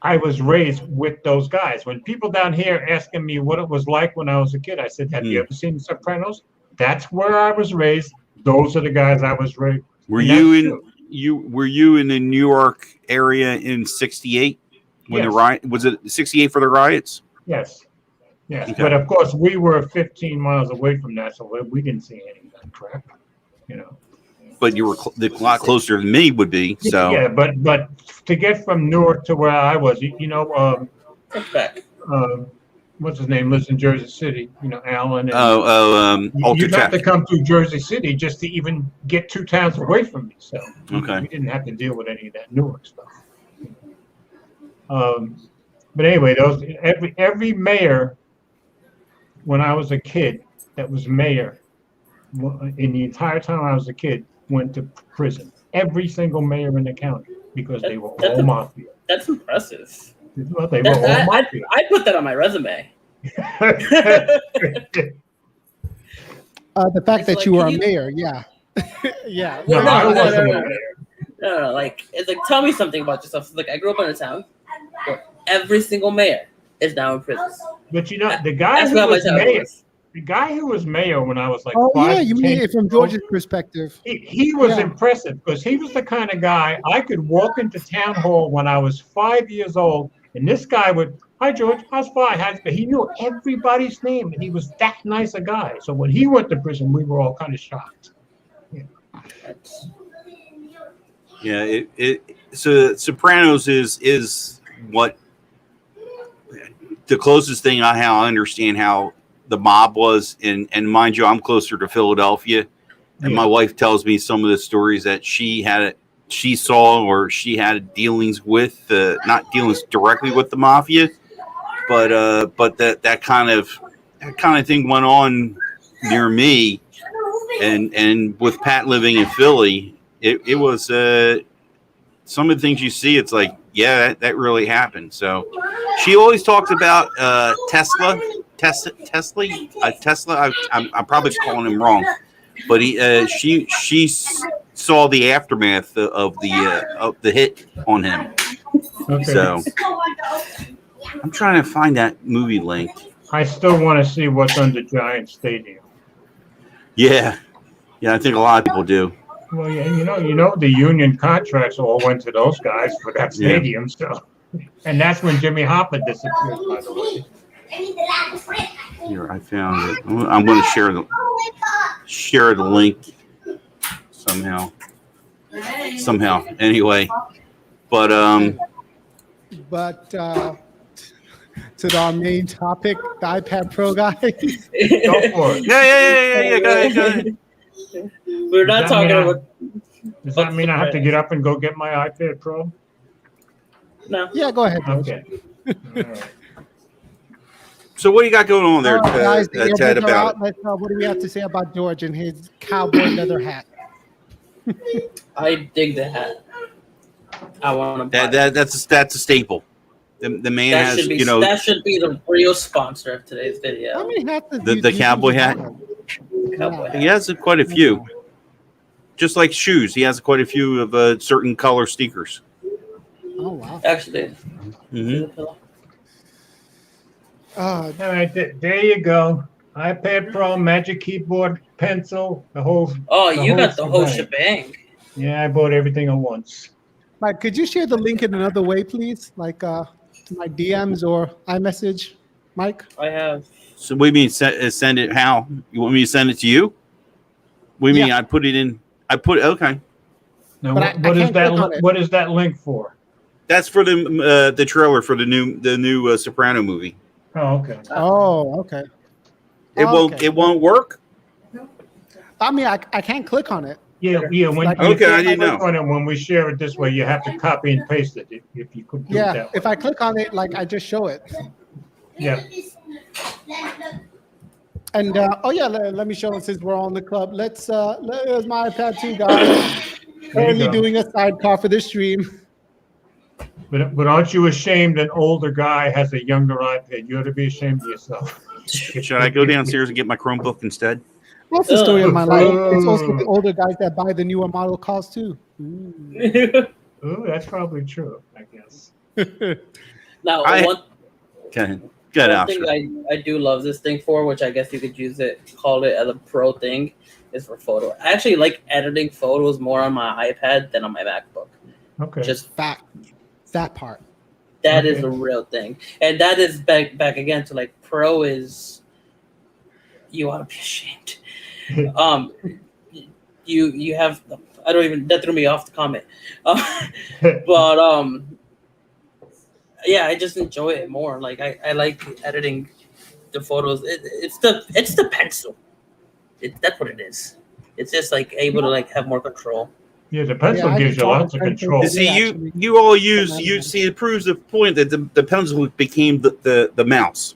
I was raised with those guys. When people down here asking me what it was like when I was a kid, I said, have you ever seen The Sopranos? That's where I was raised. Those are the guys I was raised. Were you in the New York area in '68 when the riot was it '68 for the riots? Yes. Okay. Okay. But of course we were 15 miles away from that, so we didn't see any of that crap, But you were a lot closer than me would be. So yeah, but to get from Newark to where I was, what's his name lives in Jersey City, Alan. And, you'd have to come through Jersey City just to even get 2 towns away from me. So we didn't have to deal with any of that Newark stuff. But anyway, every mayor, when I was a kid, that was mayor, in the entire time I was a kid, went to prison. Every single mayor in the county, because they were all mafia. That's impressive. Well, they were all mafia. I put that on my resume. The fact that you were a mayor, yeah. Yeah. No, I wasn't a mayor. No. Like, it's like, tell me something about yourself. Like, I grew up in a town where every single mayor is now in prison. But the guy who was mayor. The guy who was mayor when I was like 5, you mean it from George's perspective? He was impressive because he was the kind of guy I could walk into town hall when I was 5 years old, and this guy would, hi George, how's fine? He knew everybody's name, and he was that nice a guy. So when he went to prison, we were all kind of shocked. Yeah, so Sopranos is what the closest thing I understand how the mob was, and mind you, I'm closer to Philadelphia, and my wife tells me some of the stories that she saw or she had dealings with, not dealings directly with the mafia, but that kind of thing went on near me, and with Pat living in Philly, it was some of the things you see, it's like, yeah, that really happened. So she always talks about Tesla. I'm probably calling him wrong, but she saw the aftermath of the hit on him. Okay. So I'm trying to find that movie link. I still want to see what's under Giant Stadium. Yeah, I think a lot of people do. Well, yeah, the union contracts all went to those guys for that stadium, so, and that's when Jimmy Hoffa disappeared, by the way. Here, I found it. I'm going to share the link somehow. Anyway, but to our main topic, the iPad Pro guy. Go for it. Yeah. Go ahead. We're not talking about. Does that mean I have to get up and go get my iPad Pro? No. Yeah, go ahead. Okay. All right. So what do you got going on there, guys, Ted, about it? What do we have to say about George and his cowboy leather hat? I dig the hat. I want to buy that's a staple. The man that has, should be, that should be the real sponsor of today's video. How many hats the cowboy hat? Cowboy hat. He has quite a few. Just like shoes, he has quite a few of certain color sneakers. Oh wow! Actually, all right, there you go. iPad Pro, Magic Keyboard, pencil, the whole. Oh, you got the whole shebang. Yeah, I bought everything at once. Mike, could you share the link in another way, please? Like, my DMs or iMessage, Mike? I have. So what do you mean send it? How you want me to send it to you? What do you mean? Yeah. I put it in. Okay. Now, But I what is can't click on that? it. What is that link for? That's for the trailer for the new Soprano movie. Oh, okay. Oh, okay. It won't work. I mean, I can't click on it. Yeah. When Like- you Okay, I can't didn't click know. on it when we share it this way, you have to copy and paste it. If you could do it Yeah, that if way. I click on it, like I just show it. Yeah. And oh yeah, let me show it since we're on the club. There's my iPad too, guys. Currently go. doing a sidecar for the stream. But aren't you ashamed an older guy has a younger iPad? You ought to be ashamed of yourself. Should I go downstairs and get my Chromebook instead? That's the story of my life. It's also Oh. the older guys that buy the newer model cars too. Oh, that's probably true, I guess. Now, Go ahead. Good one option. thing I do love this thing for, which I guess you could call it as a pro thing, is for photo. I actually like editing photos more on my iPad than on my MacBook. Okay. Just that part. that is Okay. a real thing, and that is back again to like pro is. You ought to be ashamed. You have I don't even that threw me off the comment, but yeah, I just enjoy it more. Like I like editing the photos. It's the pencil. That's what it is. It's just like able to like have more control. Yeah, the pencil I gives just you want lots the of pencil. control. See, actually. you all see it proves the point that the pencil became the mouse.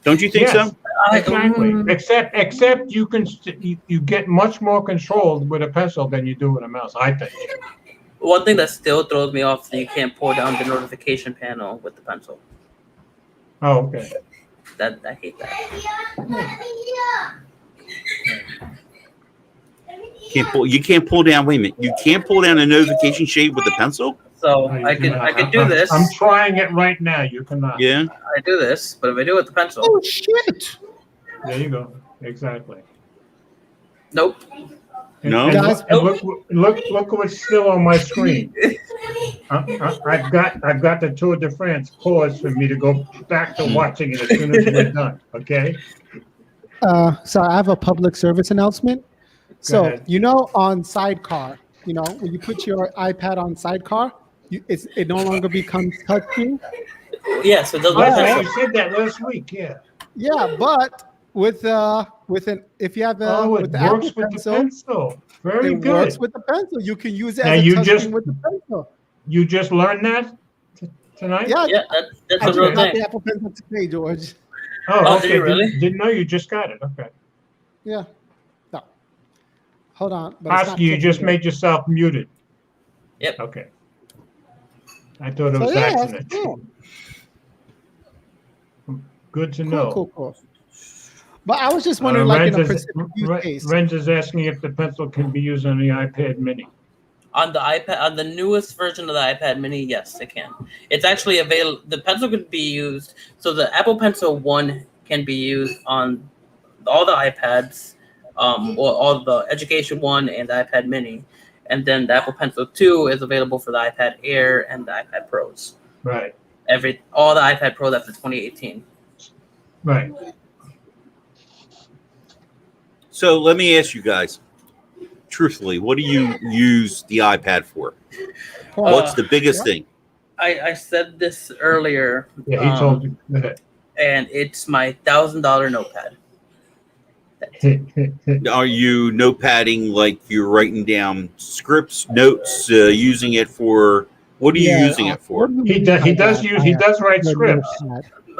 Don't you think Yes. so? Exactly. Except you can you get much more control with a pencil than you do with a mouse, I think. One thing that still throws me off is you can't pull down the notification panel with the pencil. Oh, okay. That I hate that. You can't pull down. Wait a minute. You can't pull down a notification shade with the pencil. So No, you I can cannot. do this. I'm trying it right now. You cannot. Yeah. I do this, but if I do it with the pencil, Oh shit! There you go. Exactly. nope. No. Guys- Look what's still on my screen. I've got the Tour de France pause for me to go back to watching it as soon as we're done. Okay. So I have a public service announcement. So ahead. on Sidecar, when you put your iPad on Sidecar, it no longer becomes touchscreen. Yeah, so it does Oh, my yeah, pencil. you said that last week. Yeah. Yeah, but if you have Oh, it with the works Apple with the Pencil, pencil. Very it good. works with the pencil. You can use it Now as a you touchscreen just- with the pencil. You just learned that tonight? Yeah, Yeah, that's I a just real got thing. the Apple Pencil today, George. Oh, Oh, okay. did you really? Didn't know you just got it. Okay. Yeah. No. Hold on. But it's not Oscar, you kicking just in. made yourself muted. Yep. Okay. I thought it So was yeah, that's accident. cool. Good to know. Cool. But I was just wondering, like in a specific use case. Renz is asking if the pencil can be used on the iPad Mini. On the iPad, on the newest version of the iPad Mini, yes, it can. It's actually available. The pencil could be used. So the Apple Pencil 1 can be used on all the iPads, or all the Education 1 and the iPad Mini, and then the Apple Pencil 2 is available for the iPad Air and the iPad Pros. Right. All the iPad Pros after 2018. Right. So let me ask you guys, truthfully, what do you use the iPad for? What's the biggest thing? I said this earlier. Yeah, he told you. Go ahead. And it's my $1,000 notepad. Are you notepadding like you're writing down scripts, notes, using it for? What are you using it for? He does write scripts.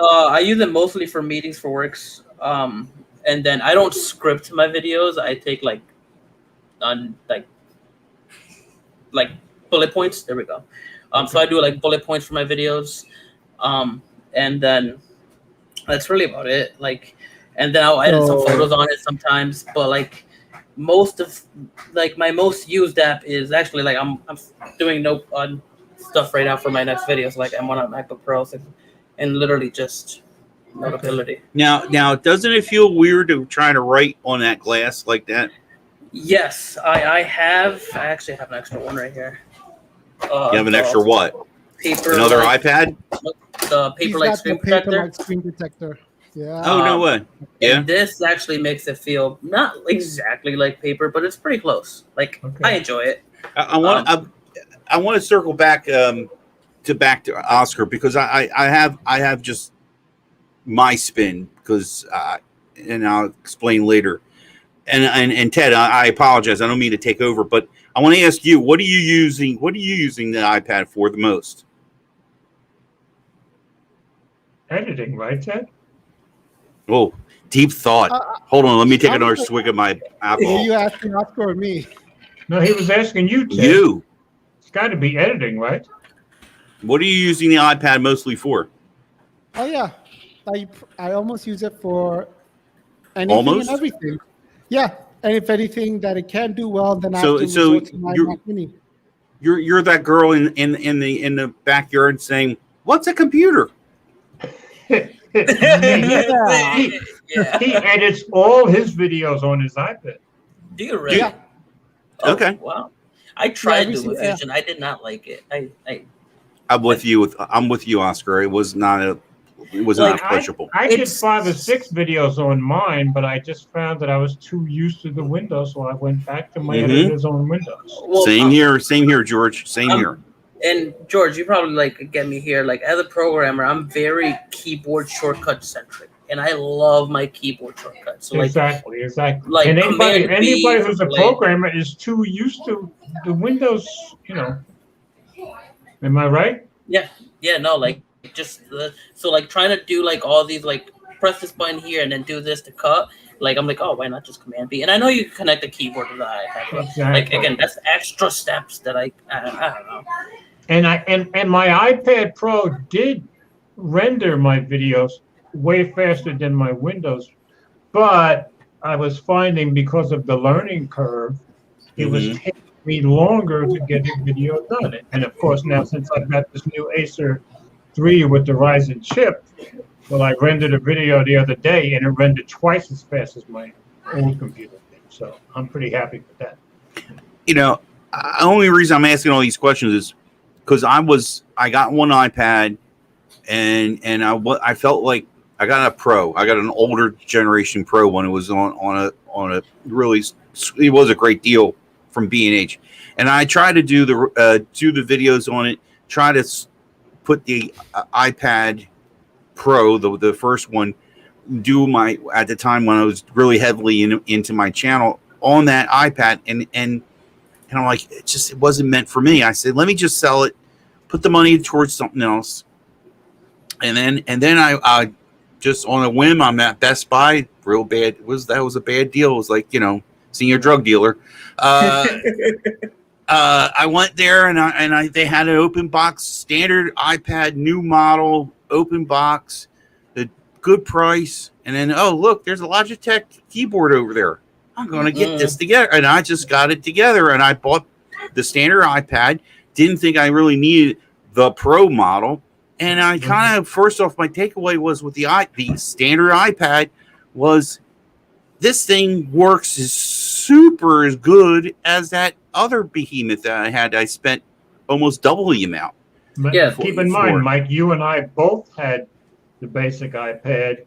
I use it mostly for meetings for works. And then I don't script my videos. I take like bullet points. There we go. So I do like bullet points for my videos. And then that's really about it. Like, and then I'll edit some photos on it sometimes. But like most of like my most used app is actually like I'm doing stuff right now for my next videos. Like I'm on a MacBook Pro and literally just notability. Now, doesn't it feel weird to try to write on that glass like that? Yes, I actually have an extra one right here. You have an extra what? Paper. Another iPad? the He's paper-like got the screen protector. paper-like screen protector. Yeah. Oh, no way. Yeah. And this actually makes it feel not exactly like paper, but it's pretty close. Like I enjoy it. I want to circle back to Oscar because I have just my spin because and I'll explain later. And Ted, I apologize. I don't mean to take over, but I want to ask you, what are you using the iPad for the most? Editing, right, Ted? Oh, deep thought. Hold on, let me take I'm another like- swig of my Are alcohol. you asking Oscar or me? No, he was asking you, Ted. You, It's got to be editing, right? what are you using the iPad mostly for? Oh yeah, I almost use it for anything Almost? and everything. Yeah, and if anything that it can do well, then I So- have to so resort to my you're- Mac Mini. You're that girl in the backyard saying, "What's a computer?" Me. Yeah. Yeah. He edits all his videos on his iPad. Do you really? Yeah. Oh, Okay. Wow. I tried every Debut&What single- Fusion. I did not like it. I'm with you, Oscar. It was not Like, pleasurable. I did It's- 5 or 6 videos on mine, but I just found that I was too used to the Windows, so I went back to my Mhm. editors on Windows. well, Same here, George. Same here. And George, you probably like get me here. Like as a programmer, I'm very keyboard shortcut centric, and I love my keyboard shortcuts. So like, Exactly. like And anybody Command B, who's a like- programmer is too used to the Windows, Am I right? yeah, no, like just so like trying to do like all these like press this button here and then do this to cut. Like I'm like, oh, why not just Command B? And I know you can connect the keyboard to the iPad, but like Exactly. again, that's extra steps that I don't know. And my iPad Pro did render my videos way faster than my Windows, but I was finding because of the learning curve, it was taking me longer to get a video done. And of course, now since I've got this new Acer 3 with the Ryzen chip, well, I rendered a video the other day and it rendered twice as fast as my old computer did. So I'm pretty happy with that. The only reason I'm asking all these questions is because I got one iPad and I felt like I got a Pro. I got an older generation Pro when it was on a really, it was a great deal from B&H, and I tried to do the videos on it. Try to put the iPad Pro, the first one, at the time when I was really heavily into my channel on that iPad, and I'm like, it wasn't meant for me. I said, let me just sell it, put the money towards something else, and then I just on a whim, I'm at Best Buy. Real bad. That was a bad deal. It was like, seeing a drug dealer. I went there and they had an open box, standard iPad, new model, open box, a good price. And then, oh, look, there's a Logitech keyboard over there. I'm going to get this together. And I just got it together and I bought the standard iPad. Didn't think I really needed the Pro model. And I kind of, first off, my takeaway was with the standard iPad was this thing works as super as good as that other behemoth that I had. I spent almost double the amount. But Yeah, keep in mind, Mike, you and I both had the basic iPad,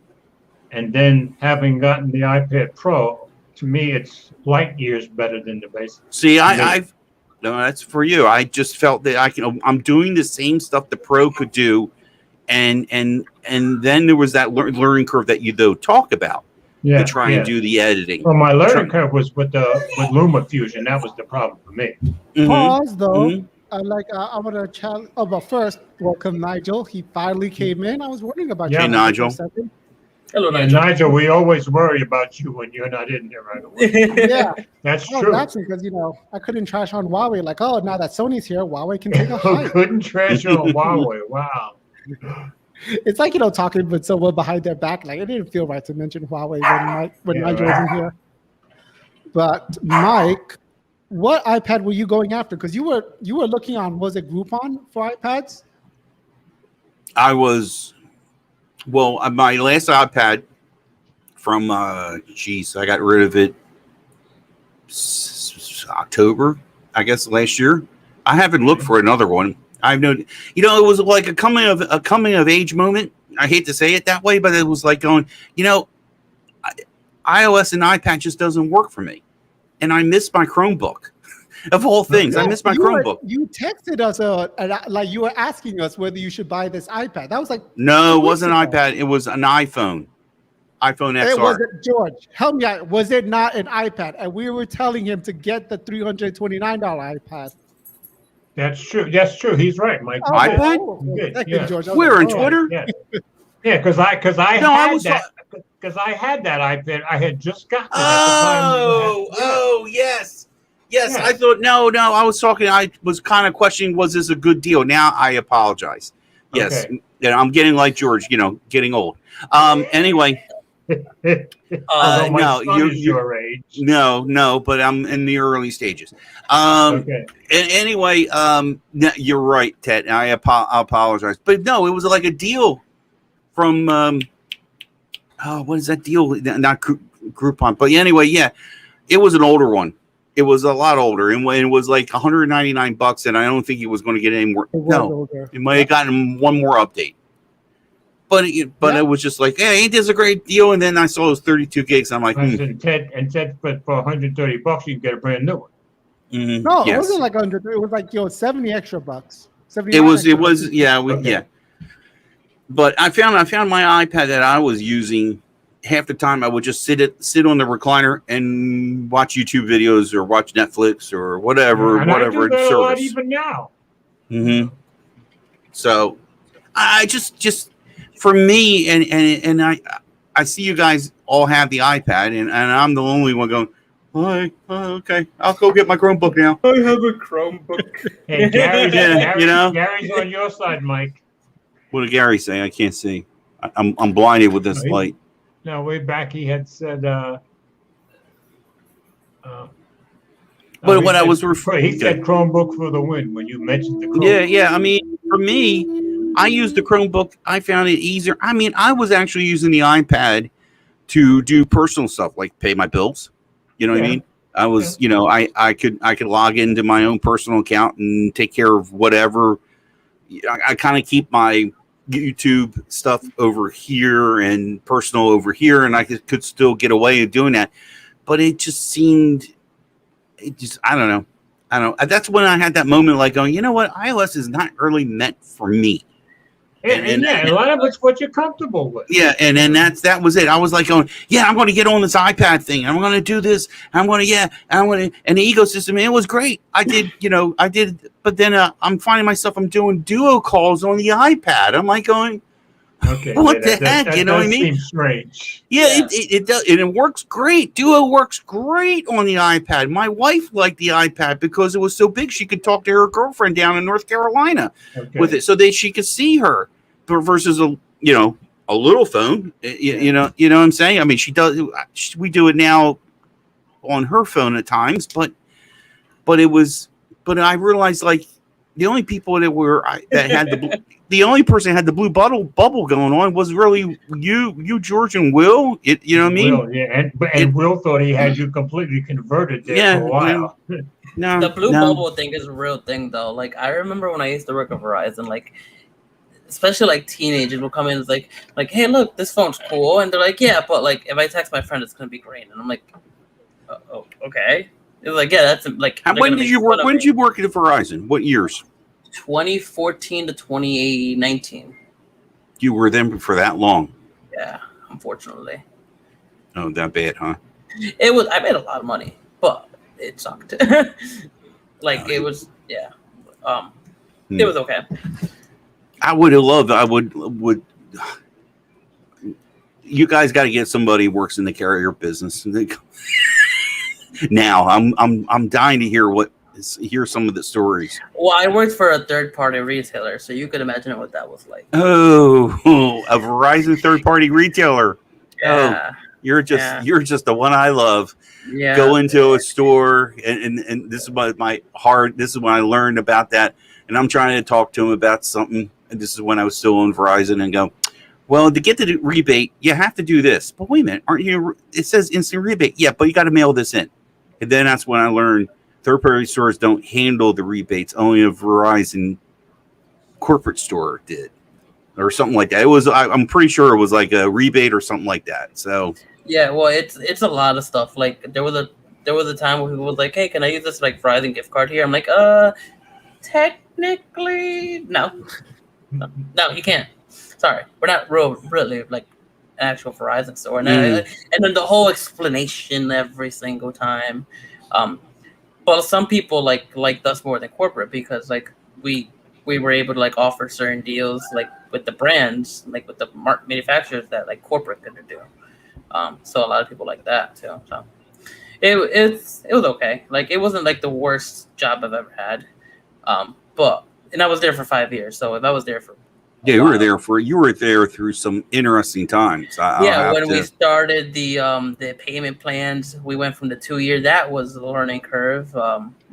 and then having gotten the iPad Pro, to me, it's light years better than the basic. See, no, that's for you. I just felt that I'm doing the same stuff the Pro could do, and then there was that learning curve that you talk about to try and do the editing. Well, my learning curve was with Luma Fusion. That was the problem for me. Pause though. I want to challenge. Oh, but first, welcome Nigel. He finally came in. I was wondering about Yeah, you, Nigel. for a second. Hello, And Nigel. Nigel, we always worry about you when you're not in there right away. Yeah, That's oh, true. that's because I couldn't trash on Huawei. Like, oh, now that Sony's here, Huawei can take a Who hike. couldn't trash on Huawei? Wow. It's like talking with someone behind their back. Like, it didn't feel right to mention Huawei when Nigel wasn't here. But Mike, what iPad were you going after? Because you were looking on, was it Groupon for iPads? I was, my last iPad from, I got rid of it October, I guess, last year. I haven't looked for another one. I've known, you know, it was like a coming of age moment. I hate to say it that way, but it was like going, you know, iOS and iPad just doesn't work for me, and I miss my Chromebook. Of all things, I miss my Chromebook. You texted us like you were asking us whether you should buy this iPad. That was like no, it wasn't an iPad. It was an iPhone XR. It wasn't, George. Help me out. Was it not an iPad? And we were telling him to get the $329 iPad. That's true. That's true. He's right, Mike. iPad? Thank you, George. We're on Twitter. Yeah, because I had that iPad. I had just gotten it at the time. Yes. I thought no. I was talking. I was kind of questioning, was this a good deal? Now I apologize. Yes, Okay. Yeah, I'm getting like George. You know, getting old. Anyway. Although my No, son is your age. No, but I'm in the early stages. Okay. Anyway, you're right, Ted. I apologize, but no, it was like a deal from what is that deal? Not Groupon, but anyway, yeah, it was an older one. It was a lot older, and it was like $199, and I don't think it was going to get any more. No, it might have gotten one more update. But it was just like, hey, ain't this a great deal? And then I saw it was 32 gigs. I'm like, and Ted, but for $130, you can get a brand new one. Mm-hmm. No, yes. it wasn't like 100. It was like 70 extra bucks. It was yeah. But I found my iPad that I was using. Half the time I would just sit on the recliner and watch YouTube videos or watch Netflix or whatever I do that service. a lot even now. Mm-hmm. So I just for me and I see you guys all have the iPad and I'm the only one going, okay, I'll go get my Chromebook now. I have a Chromebook. Hey, Gary's Gary's on your side, Mike. What did Gary say? I can't see. I'm blinded with this light. No, way back he had said. But what I was he said Chromebook for the win when you mentioned the Chromebook. Yeah. I mean, for me, I used the Chromebook. I found it easier. I mean, I was actually using the iPad to do personal stuff like pay my bills. You know what I mean? I was, I could log into my own personal account and take care of whatever. I kind of keep my YouTube stuff over here and personal over here, and I could still get away with doing that. But it just seemed, I don't know. That's when I had that moment like going, you know what? iOS is not really meant for me. And a lot of it's what you're comfortable with. Yeah, and then that was it. I was like going, yeah, I'm going to get on this iPad thing. I'm going to do this. And the ecosystem. And it was great. I did. But then I'm finding myself, I'm doing duo calls on the iPad. I'm like going, okay, what the heck? You know what I mean? Seems strange. Yeah, it does. And it works great. Duo works great on the iPad. My wife liked the iPad because it was so big she could talk to her girlfriend down in North Carolina with it so that she could see her versus a little phone. You know what I'm saying? I mean, we do it now on her phone at times, but I realized like the only people that had the only person that had the blue bubble going on was really you, George, and Will. You know what I mean? Will, yeah, and Will thought he had you completely converted there for a while. No, the blue bubble thing is a real thing, though. Like I remember when I used to work at Verizon, like especially like teenagers will come in and like, hey, look, this phone's cool, and they're like, yeah, but like if I text my friend, it's gonna be green, and I'm like, oh, okay. It's like, yeah, that's like. When did you work? When did you work at Verizon? What years? 2014 to 2019. You were there for that long? Yeah, unfortunately. Oh, that bad, huh? It was. I made a lot of money, but it sucked. It was. Yeah. It was okay. I would have loved. I would. You guys got to get somebody who works in the carrier business. Now I'm dying to hear some of the stories. Well, I worked for a third-party retailer, so you could imagine what that was like. Oh, a Verizon third-party retailer. Yeah. Oh, you're just the one I love. Yeah. Go into a store, and this is this is when I learned about that, and I'm trying to talk to him about something, and this is when I was still on Verizon, and go, well, to get the rebate, you have to do this. But wait a minute, aren't you? It says instant rebate. Yeah, but you got to mail this in. And then that's when I learned third-party stores don't handle the rebates. Only a Verizon corporate store did, or something like that. It was I'm pretty sure it was like a rebate or something like that. So Yeah, well, it's a lot of stuff. Like there was a time where people was like, "Hey, can I use this like Verizon gift card here?" I'm like, technically, no, you can't. Sorry, we're not really like an actual Verizon store. And then the whole explanation every single time. Well, some people liked us more than corporate because like we were able to like offer certain deals like with the brands, like with the manufacturers that like corporate couldn't do. So a lot of people like that too. So it was okay. Like it wasn't like the worst job I've ever had. And I was there for 5 years. So if I was there for you were there through some interesting times. When we started the payment plans, we went from the 2 year. That was the learning curve.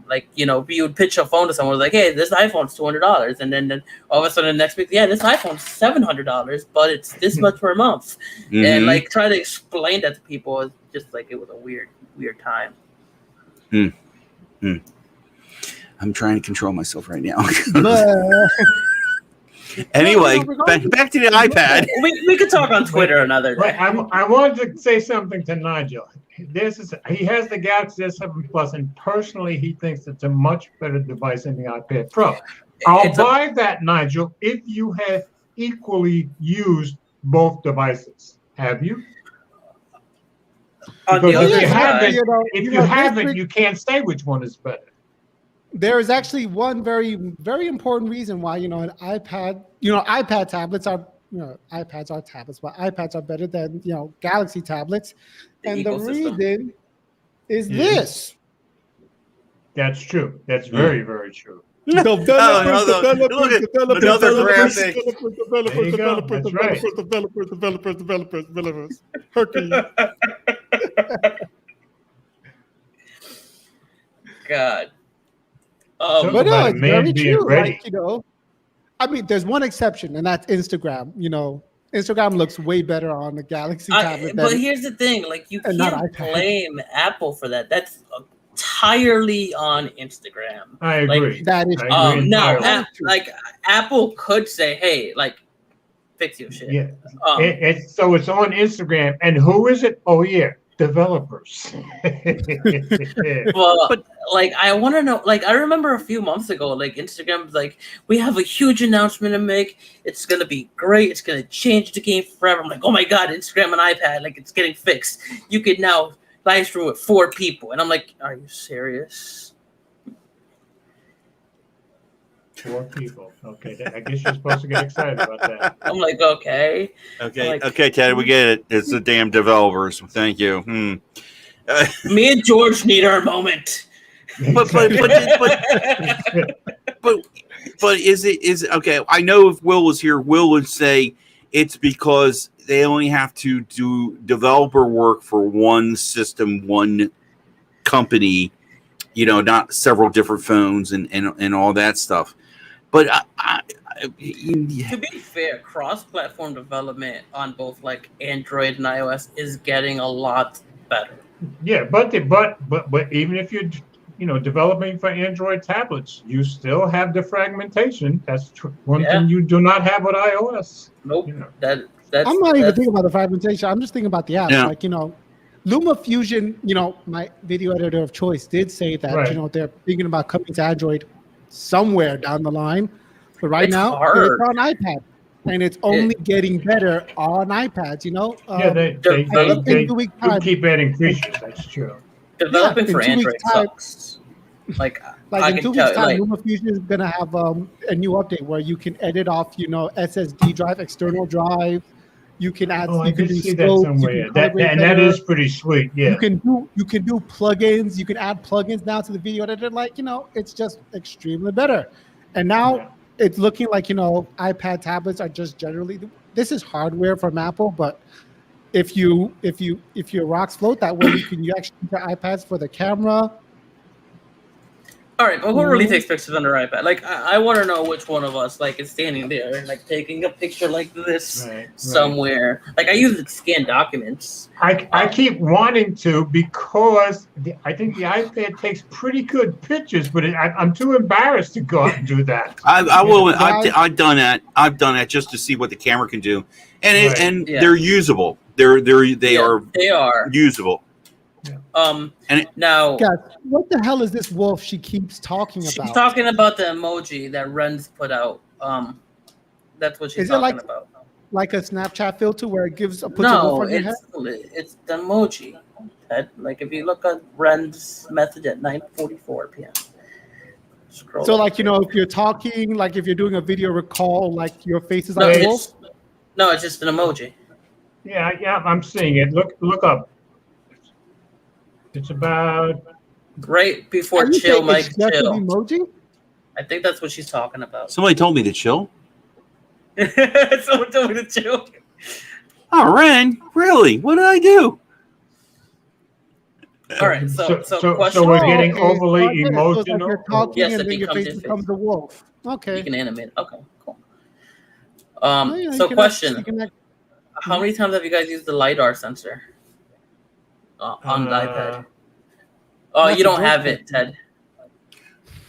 Like you would pitch a phone to someone like, "Hey, this iPhone's $200," and then all of a sudden the next week, "Yeah, this iPhone's $700, but it's this much per month." Mm-hmm. And like try to explain that to people is just like it was a weird time. I'm trying to control myself right now. Anyway, back to the iPad. We could talk on Twitter another day. I wanted to say something to Nigel. He has the Galaxy S7 Plus, and personally, he thinks it's a much better device than the iPad Pro. I'll buy that, Nigel, if you have equally used both devices. Have you? Because if you haven't, you can't say which one is better. There is actually one very, very important reason why, an iPad, iPad tablets are, iPads are tablets, but iPads are better than, Galaxy tablets. And the reason is this. That's true. That's very, very true. Developers. Hercules. God. But no, it's very true. Like, I mean, there's one exception, and that's Instagram. Instagram looks way better on the Galaxy tablet. But here's the thing: like, you can't blame Apple for that. That's entirely on Instagram. I agree. Like, that is no. Like, Apple could say, "Hey, like, fix your shit." Yeah. So it's on Instagram, and who is it? Oh yeah, developers. Well, but like I want to know. Like I remember a few months ago, like Instagram was like, "We have a huge announcement to make. It's gonna be great. It's gonna change the game forever." I'm like, "Oh my god, Instagram and iPad, like it's getting fixed. You can now live stream with 4 people." And I'm like, "Are you serious?" 4 people. Okay, I guess you're supposed to get excited about that. I'm like, okay. Okay, Ted, we get it. It's the damn developers. Thank you. Me and George need our moment. But is it okay? I know if Will was here, Will would say it's because they only have to do developer work for one system, one company, not several different phones and all that stuff. But to be fair, cross-platform development on both like Android and iOS is getting a lot better. Yeah, but even if you're developing for Android tablets, you still have the fragmentation. That's one thing you do not have with iOS. Nope. That's I'm not even thinking about the fragmentation. I'm just thinking about the apps. Yeah. Like LumaFusion. My video editor of choice did say that they're thinking about coming to Android somewhere down the line, but right now it's on iPad, and it's only getting better on iPads. They keep adding features. That's true. Developing for Android sucks. Like in 2 weeks' time, LumaFusion is gonna have a new update where you can edit off, SSD drive, external drive. You can add. I can see that somewhere. And that is pretty sweet. Yeah. You can do plugins. You can add plugins now to the video editor. Like it's just extremely better. And now it's looking like iPad tablets are just generally. This is hardware from Apple, but if your rocks float that way, you can actually use your iPads for the camera. All right, but who really takes pictures on their iPad? Like, I want to know which one of us like is standing there, like taking a picture like this somewhere. Like, I use it to scan documents. I keep wanting to because I think the iPad takes pretty good pictures, but I'm too embarrassed to go out and do that. I will. I've done that. I've done that just to see what the camera can do, and they're usable. They are usable. And now, guys, what the hell is this wolf she keeps talking about? She's talking about the emoji that Ren's put out. That's what she's talking about. Like a Snapchat filter where it puts a wolf on your head? It's the emoji. Like if you look at Ren's message at 9:44 p.m. So like, you know, if you're talking, like if you're doing a video recall, like your face is like a wolf? No, it's just an emoji. Yeah, I'm seeing it. Look up. It's about right before chill, Mike. Chill. Emoji? I think that's what she's talking about. Somebody told me to chill. Someone told me to chill. Oh, Ren, really? What did I do? All right, so we're getting overly emotional. So you're talking yes, and it then your face becomes a wolf. Okay. You can animate. Okay, cool. Yeah, so question: how many times have you guys used the LiDAR sensor on the iPad? Oh, you don't have it, Ted.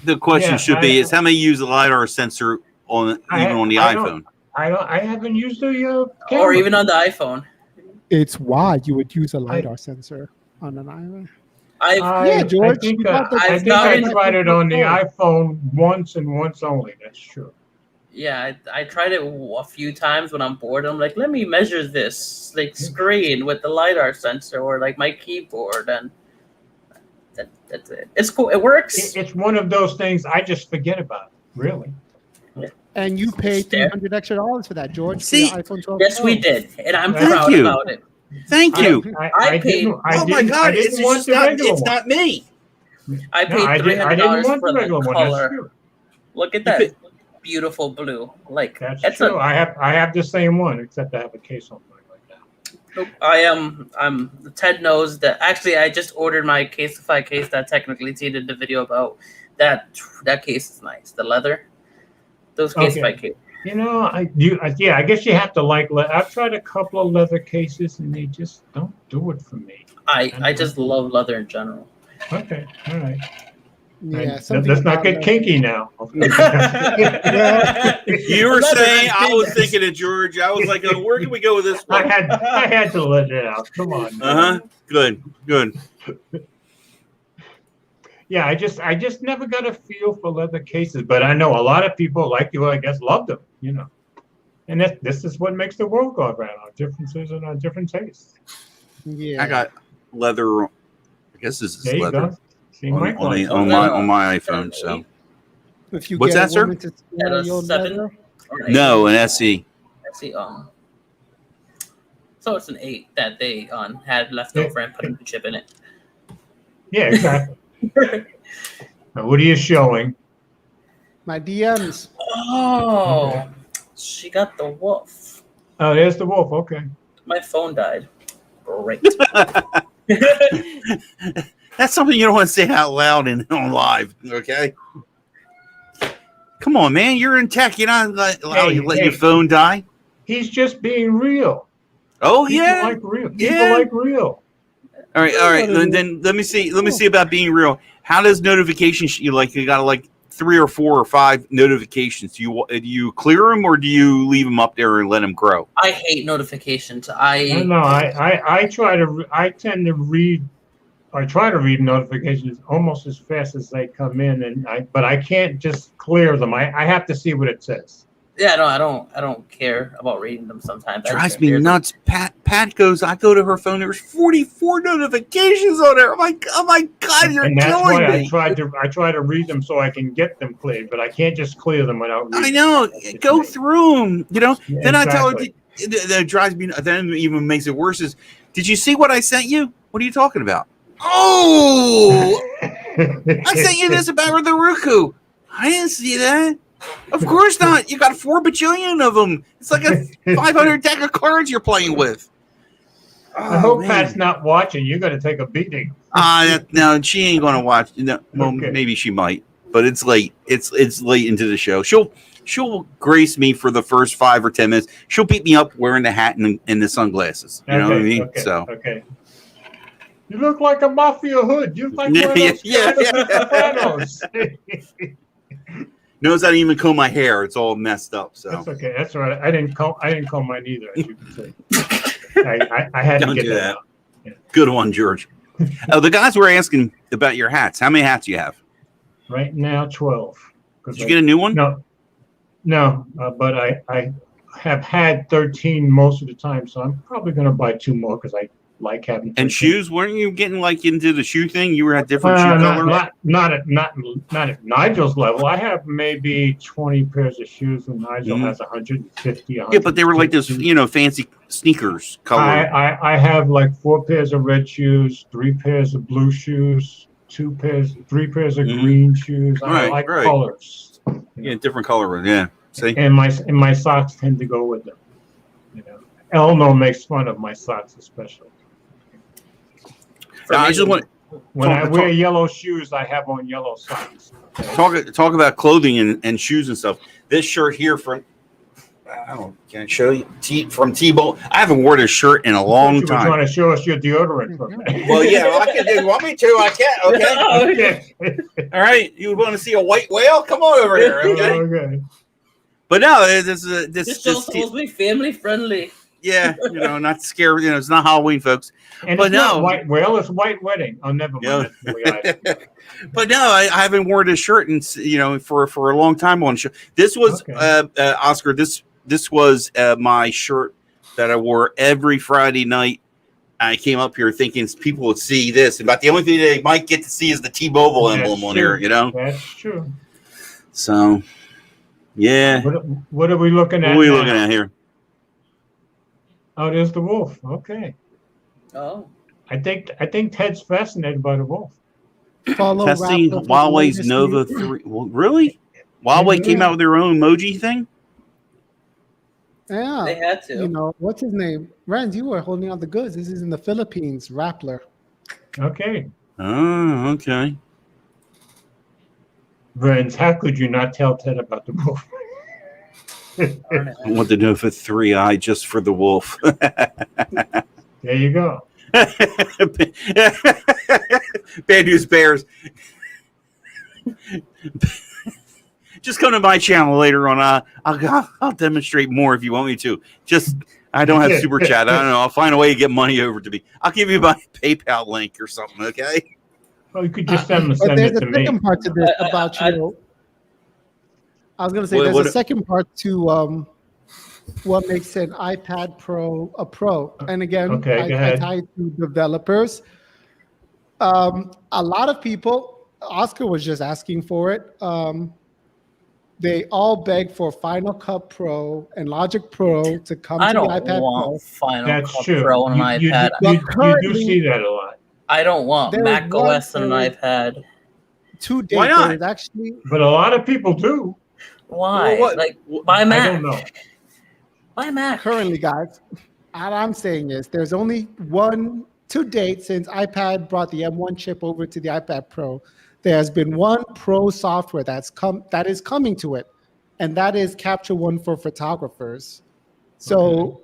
The question should be: is how many use the LiDAR sensor on the iPhone? I haven't used the camera. Or even on the iPhone. It's why you would use a LiDAR sensor on an iPhone. George. I think I tried it on the before. iPhone once and once only. That's true. Yeah, I tried it a few times when I'm bored. I'm like, let me measure this like screen with the LiDAR sensor or like my keyboard, and that's it. It's cool. It works. It's one of those things I just forget about. Really. And you paid $300 extra for that, George. See, for the iPhone 12 yes, Pro. we did, and I'm proud about it. Thank you. I paid. Oh my God! It's not me. I paid $300 for the color. Look at that beautiful blue. Like that's true. I have the same one, except I have a case on mine right now. I'm Ted knows that. Actually, I just ordered my Caseify case that technically T did the video about. That case is nice. The leather. Those Caseify cases. You know, I guess you have to like. I've tried a couple of leather cases, and they just don't do it for me. I just love leather in general. Okay, all right. Yeah, let's not get kinky now. You were saying, I was thinking of George. I was like, where can we go with this one? I had to let it out. Come on. Good. Yeah, I just never got a feel for leather cases, but I know a lot of people like you. I guess love them. You know, and this is what makes the world go around. Our differences and our different tastes. Yeah, I got leather. I guess this is leather. See, on my iPhone. So, if you what's that, sir? At a 7? No, an SE. SE. So it's an 8 that they had left over and put a new chip in it. Yeah, exactly. Now, what are you showing? My DMs. Oh, she got the wolf. Oh, there's the wolf. Okay. My phone died. Great. That's something you don't want to say out loud and on live, okay? Come on, man. You're in tech. You're not allowed to let your phone die. He's just being real. Oh, People yeah. like real. People like real. All right. Then let me see about being real. How does notifications? You got like 3 or 4 or 5 notifications. Do you clear them or do you leave them up there and let them grow? I hate notifications. I tend to read. I try to read notifications almost as fast as they come in, but I can't just clear them. I have to see what it says. Yeah, no, I don't care about reading them sometimes. Drives me nuts. Pat goes, I go to her phone, there's 44 notifications on there. Oh my God, you're killing me. And that's why I try to read them so I can get them cleared, but I can't just clear them without reading. I know. Go through them, Yeah, then exactly. I tell her that drives me, then even makes it worse is, did you see what I sent you? What are you talking about? Oh, I sent you this about the Roku. I didn't see that. Of course not. You got 4 bajillion of them. It's like a 500 deck of cards you're playing with. I hope Pat's not watching. You're going to take a beating. No, she ain't going to watch. No, well, maybe she might. but it's late. It's late into the show. She'll grace me for the first 5 or 10 minutes. She'll beat me up wearing the hat and the sunglasses. You know what I mean? Okay. You look like a mafia hood. You look like one of those guys in Sopranos. Knows I didn't even comb my hair. It's all messed up. So that's okay. That's all right. I didn't comb mine either, as you can see. I had to get that out. Yeah. Good one, George. The guys were asking about your hats. How many hats do you have? Right now, 12. Did you get a new one? No. But I have had 13 most of the time, so I'm probably going to buy 2 more because I like having 13. And shoes? Weren't you getting like into the shoe thing? You were at different shoe colors? Not at Nigel's level. I have maybe 20 pairs of shoes, and Nigel has 150. Yeah, but they were like this, fancy sneakers color. I have like 4 pairs of red shoes, 3 pairs of blue shoes, 3 pairs of green shoes. I like colors. Yeah, different color. Yeah. See? And my socks tend to go with them. Elno makes fun of my socks, especially. I just want when I wear yellow shoes, I have on yellow socks. Okay? Talk about clothing and shoes and stuff. This shirt here can I show you from T-Bone? I haven't worn a shirt in a long time. You were trying to show us your deodorant for me. Well, yeah, I can. You want me to? I can. Okay. All right. You want to see a white whale? Come on over here. Okay. But no, this show's supposed to be family friendly. Yeah, not scary. It's not Halloween, folks. And but it's not white whale, it's white wedding. I'll never mind. But no, I haven't worn this shirt for a long time on show. This was Oscar. This was my shirt that I wore every Friday night. I came up here thinking people would see this, but the only thing they might get to see is the T-Mobile emblem on here. That's true. So, yeah. What are we looking at? What are we looking at here? Oh, there's the wolf. Okay. Oh. I think Ted's fascinated by the wolf. Testing Huawei's Nova 3. Well, really? Huawei came out with their own emoji thing? Yeah. They had to. What's his name? Renz, you were holding out the goods. This is in the Philippines. Rappler. Okay. Oh, okay. Renz, how could you not tell Ted about the wolf? I want the Nova 3i just for the wolf. There you go. Bad News Bears. Just come to my channel later on. I'll demonstrate more if you want me to. I don't have super chat. I don't know. I'll find a way to get money over to me. I'll give you my PayPal link or something. Okay. Well, you could just send it to me. There's a second part to this about you. I was going to say there's a second part to what makes an iPad Pro a Pro. And again, I tie it to developers. A lot of people, Oscar was just asking for it. They all beg for Final Cut Pro and Logic Pro to come to the iPad Pro. I don't want Final Cut true. Pro on an iPad. You do see that a lot. I don't want Mac OS on an iPad. To date, why not? Actually, but a lot of people do. Why? Buy Mac. I don't know. Buy Mac. Currently, guys, all I'm saying is there's only one to date since iPad brought the M1 chip over to the iPad Pro. There's been one Pro software that is coming to it, and that is Capture One for photographers. So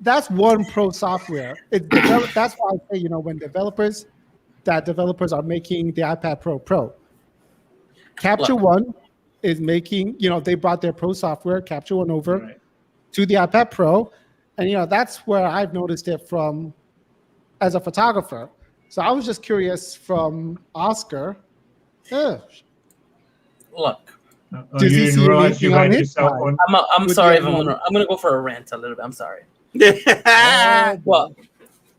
that's one Pro software. That's why I say, when developers are making the iPad Pro. Capture One is making, they brought their Pro software, Capture One over to the iPad Pro. And, that's where I've noticed it from as a photographer. So I was just curious from Oscar. Look. Does he see anything on his side? I'm sorry if I'm gonna go for a rant a little bit. I'm sorry. Well,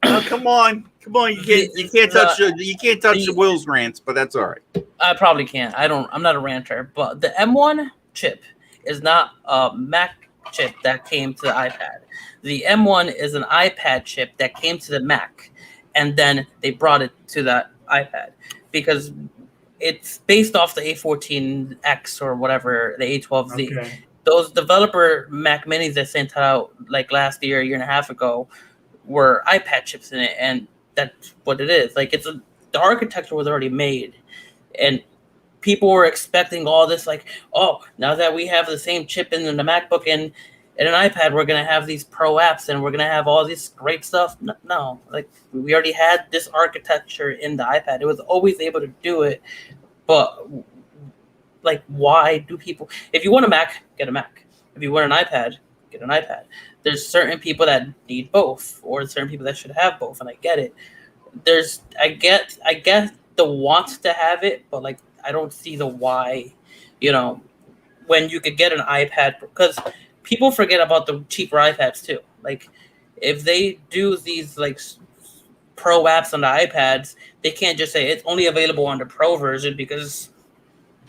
come on. You can't touch the Will's rants, but that's all right. I probably can't. I'm not a ranter, but the M1 chip is not a Mac chip that came to the iPad. The M1 is an iPad chip that came to the Mac, and then they brought it to the iPad because it's based off the A14X or whatever, the A12Z. Okay. Those developer Mac Minis that sent out like last year, a year and a half ago, were iPad chips in it, and that's what it is. Like the architecture was already made, and people were expecting all this, like, oh, now that we have the same chip in the MacBook and an iPad, we're gonna have these pro apps and we're gonna have all this great stuff. No, like we already had this architecture in the iPad. It was always able to do it, but like, why do people? If you want a Mac, get a Mac. If you want an iPad, get an iPad. There's certain people that need both, or certain people that should have both, and I get it. I get the want to have it, but like I don't see the why. When you could get an iPad, because people forget about the cheaper iPads too. Like, if they do these like pro apps on the iPads, they can't just say it's only available on the pro version, because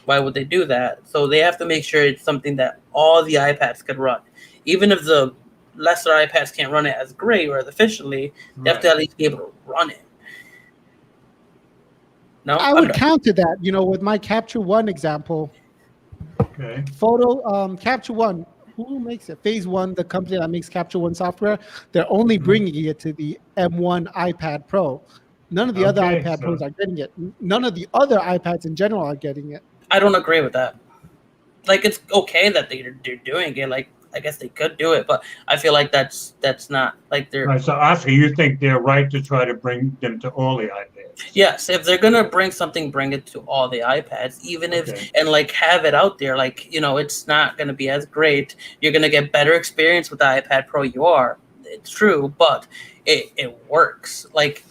why would they do that? So they have to make sure it's something that all the iPads could run. Even if the lesser iPads can't run it as great or as efficiently, they have to at least be able to run it. No, I would counter that, with my Capture One example. Okay. Photo Capture One. Who makes it? Phase One, the company that makes Capture One software, they're only bringing it to the M1 iPad Pro. None of the other iPad Pros are getting it. None of the other iPads in general are getting it. I don't agree with that. Like, it's okay that they're doing it. Like, I guess they could do it, but I feel like that's not like they're. Right. So, Oscar, you think they're right to try to bring them to all the iPads? Yes, if they're gonna bring something, bring it to all the iPads. Even if and like have it out there. Like, it's not gonna be as great. You're gonna get better experience with the iPad Pro. It's true, but it works. Like,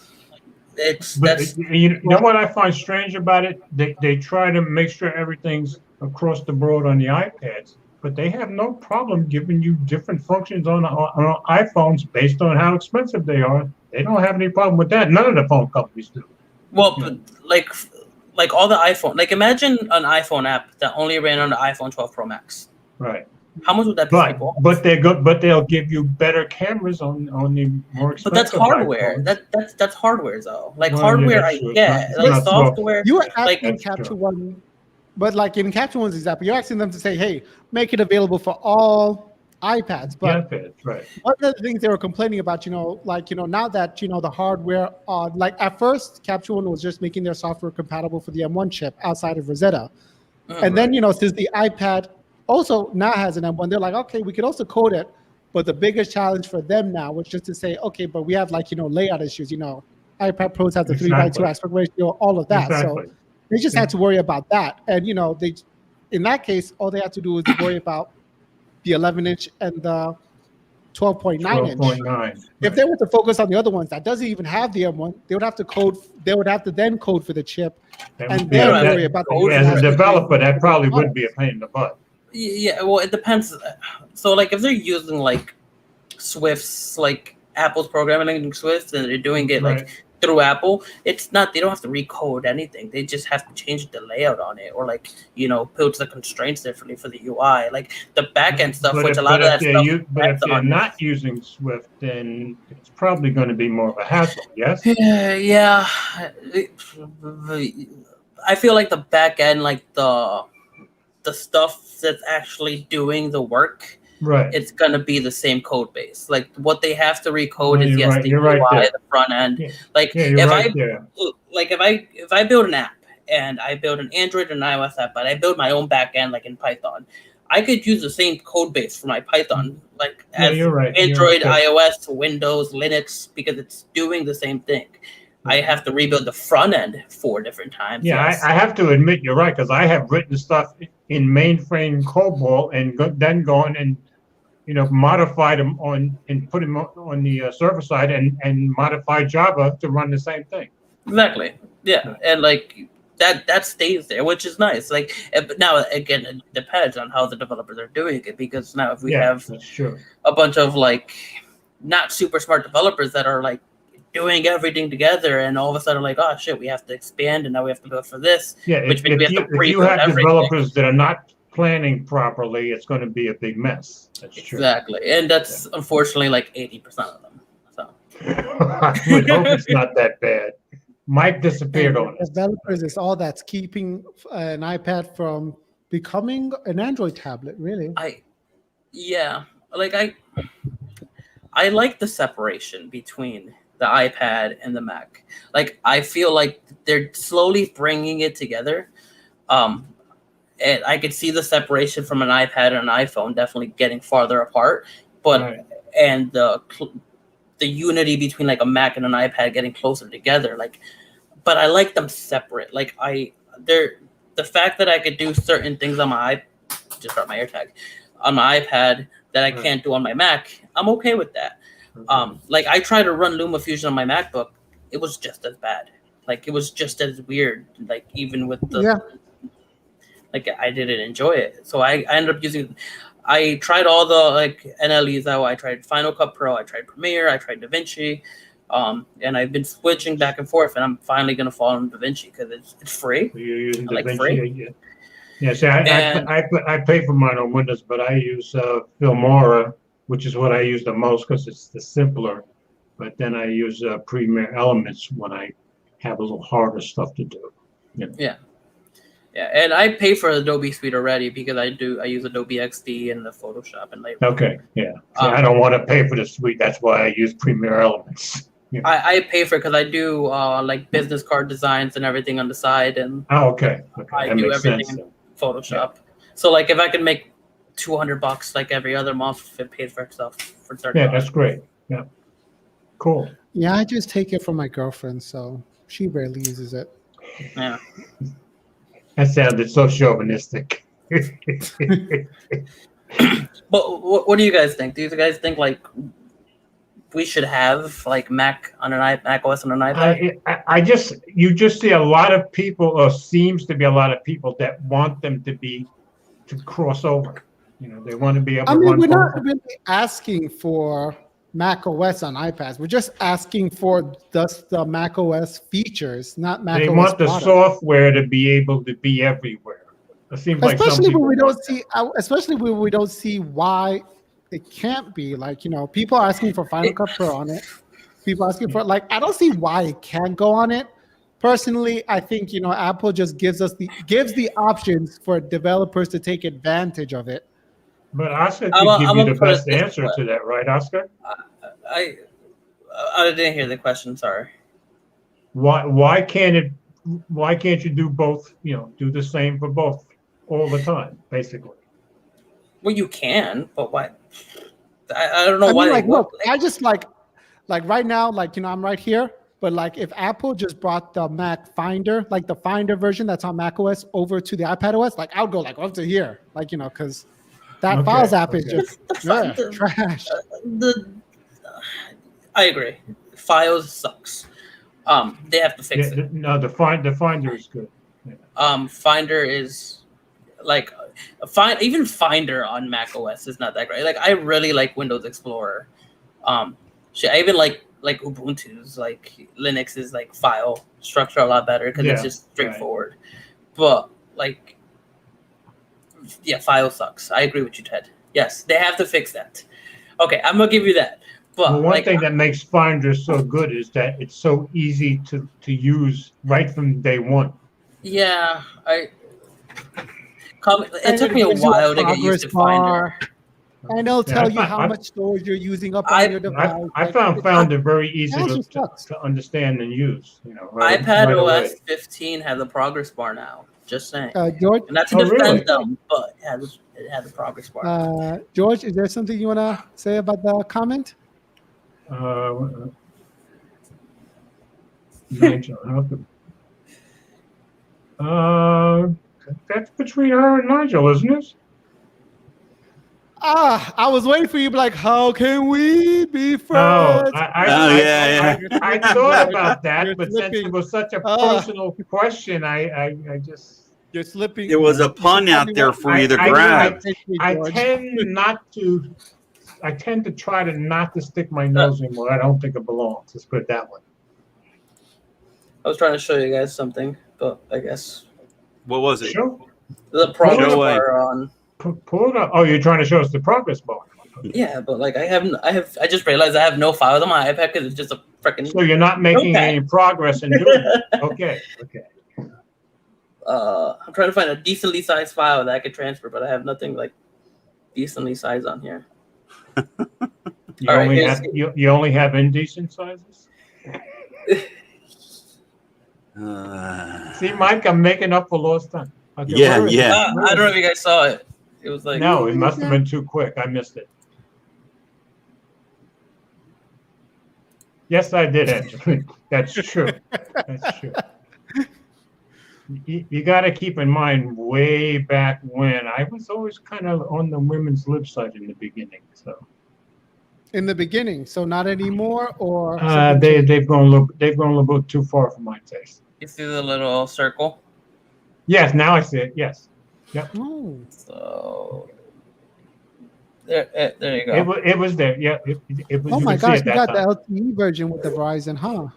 you know what I find strange about it? They try to make sure everything's across the board on the iPads, but they have no problem giving you different functions on iPhones based on how expensive they are. They don't have any problem with that. None of the phone companies do. Well, like all the iPhone. Like, imagine an iPhone app that only ran on the iPhone 12 Pro Max. Right. How much would that be? But they're good. But they'll give you better cameras on the more expensive. But that's hardware. That's hardware though. Like, hardware, I get. Like, software. You were asking Capture One, but like in Capture One's example, you're asking them to say, "Hey, make it available for all iPads." But right. One of the things they were complaining about, now that the hardware, like at first, Capture One was just making their software compatible for the M1 chip outside of Rosetta, and then since the iPad also now has an M1, they're like, okay, we could also code it, but the biggest challenge for them now was just to say, okay, but we have layout issues. iPad Pros have the 3:2 aspect ratio, all of that, so they just had to worry about that, and they, in that case, all they had to do was worry about the 11-inch and the 12.9 inch. 12.9. If they were to focus on the other ones that doesn't even have the M1, they would have to code. They would have to then code for the chip, and then worry about the code. As a developer, that probably would be a pain in the butt. Yeah, well, it depends. So, like, if they're using like Swift's, like Apple's programming language Swift, and they're doing it like through Apple, it's not. They don't have to recode anything. They just have to change the layout on it, or like build the constraints differently for the UI, like the backend stuff. Which a lot of that stuff. But if they're not using Swift, then it's probably going to be more of a hassle. Yes. Yeah. I feel like the backend, like the stuff that's actually doing the work, it's gonna be the same code base. Like, what they have to recode is the UI, the front end. Yeah. Like, if I build an app and I build an Android and an iOS app, but I build my own backend like in Python, I could use the same code base for my Python, like as Android, iOS, Windows, Linux, because it's doing the same thing. I have to rebuild the front end 4 different times. Yeah, I have to admit you're right, because I have written stuff in mainframe COBOL and then gone and modified them and put them on the server side and modified Java to run the same thing. Exactly. Yeah, and like that stays there, which is nice. Like, now again, it depends on how the developers are doing it, because now if we have a bunch of like not super smart developers that are like doing everything together, and all of a sudden like, oh shit, we have to expand, and now we have to build for this. Yeah, if you have developers that are not planning properly, it's going to be a big mess. That's true. Exactly, and that's unfortunately like 80% of them. So I would hope it's not that bad. Mike disappeared on us. Developers is all that's keeping an iPad from becoming an Android tablet. Really, I like the separation between the iPad and the Mac. Like, I feel like they're slowly bringing it together, And I could see the separation from an iPad and an iPhone definitely getting farther apart, but Right. and the unity between like a Mac and an iPad getting closer together. Like, but I like them separate. Like the fact that I could do certain things on my just got my AirTag on my iPad that I can't do on my Mac, I'm okay with that. Like I tried to run LumaFusion on my MacBook, it was just as bad. Like it was just as weird. Like even with the like I didn't enjoy it. So I ended up using. I tried all the like NLEs out. I tried Final Cut Pro. I tried Premiere. I tried DaVinci, and I've been switching back and forth. And I'm finally gonna fall on DaVinci because it's free. So you're using I like DaVinci? free. Yeah. See, I pay for mine on Windows, but I use Filmora, which is what I use the most because it's the simpler. But then I use Premiere Elements when I have a little harder stuff to do. You know? Yeah. Yeah, and I pay for Adobe Suite already because I use Adobe XD and the Photoshop and Lightroom. Okay, yeah. See, I don't want to pay for the suite. That's why I use Premiere Elements. Yeah. I pay for it because I do like business card designs and everything on the side, and okay. I That do makes everything sense, in Photoshop. Yeah. So like if I can make $200 like every other month, it pays for itself for $30. Yeah, that's great. Yeah, cool. Yeah, I just take it from my girlfriend, so she rarely uses it. Yeah. That sounded so chauvinistic. But what do you guys think? Do you guys think like we should have like Mac OS on an iPad? You just see a lot of people, or seems to be a lot of people that want them to cross over. You know, they want to be able to run. We're not really asking for Mac OS on iPads. We're just asking for the Mac OS features, not Mac OS. They want the software to be able to be everywhere. It seems like especially when we don't see why it can't be. Like, you know, people are asking for Final Cut Pro on it. People asking for I don't see why it can't go on it. Personally, I think, you know, Apple just gives the options for developers to take advantage of it. But Oscar could give you the best answer to that, right, Oscar? I didn't hear the question. Sorry. Why can't you do both? You know, do the same for both all the time, basically. Well, you can, but why? I don't know why. Look, I just like right now, like, you know, I'm right here. But like, if Apple just brought the Mac Finder, like the Finder version that's on Mac OS, over to the iPad OS, like I would go like up to here, like, you know, because that Files app is just trash. I agree. Files sucks. They have to fix it. No, the Finder is good. Yeah. Finder is like even Finder on Mac OS is not that great. Like I really like Windows Explorer. I even like Ubuntu's, like Linux's like file structure a lot better because it's just straightforward. Right. But like, yeah, file sucks. I agree with you, Ted. Yes, they have to fix that. Okay, I'm gonna give you that. But one thing that makes Finder so good is that it's so easy to use right from day one. Yeah, it took me a while to get used to Finder. And it'll tell you how much storage you're using up on your device. I found Finder very easy to understand and use. You know, iPad OS 15 has a progress bar now. Just saying. George, and not to defend them, but it has a progress bar. George, is there something you want to say about the comment? That's between her and Nigel, isn't it? I was waiting for you to be like, how can we be friends? I thought about that, but since it was such a personal question, I just... You're slipping. There was a pun out there for you to grab. I tend to try to not to stick my nose in where I don't think it belongs. Let's put it that way. I was trying to show you guys something, but I guess. What was it? Sure. The progress bar on. Pull it up. Oh, you're trying to show us the progress bar. Yeah, but like I just realized I have no files on my iPad because it's just a freaking. So you're not making any progress in doing it. Okay. I'm trying to find a decently sized file that I could transfer, but I have nothing like decently sized on here. You only have indecent sizes? See, Mike, I'm making up for lost time. Okay, Yeah, where is it? yeah. Where I is don't know if you guys saw it. It was like No, it must have been too quick. I missed it. Yes, I did enter. That's true. That's true. You got to keep in mind, way back when, I was always kind of on the women's lib side in the beginning. So In the beginning, so not anymore, or something they changed? they've gone a little bit too far for my taste. you see the little circle. Yes, now I see it. Yes, Oh, So there you go. it was there. Yeah, it was. oh You my could see gosh, it you that got the time. LTE version with the Verizon, huh?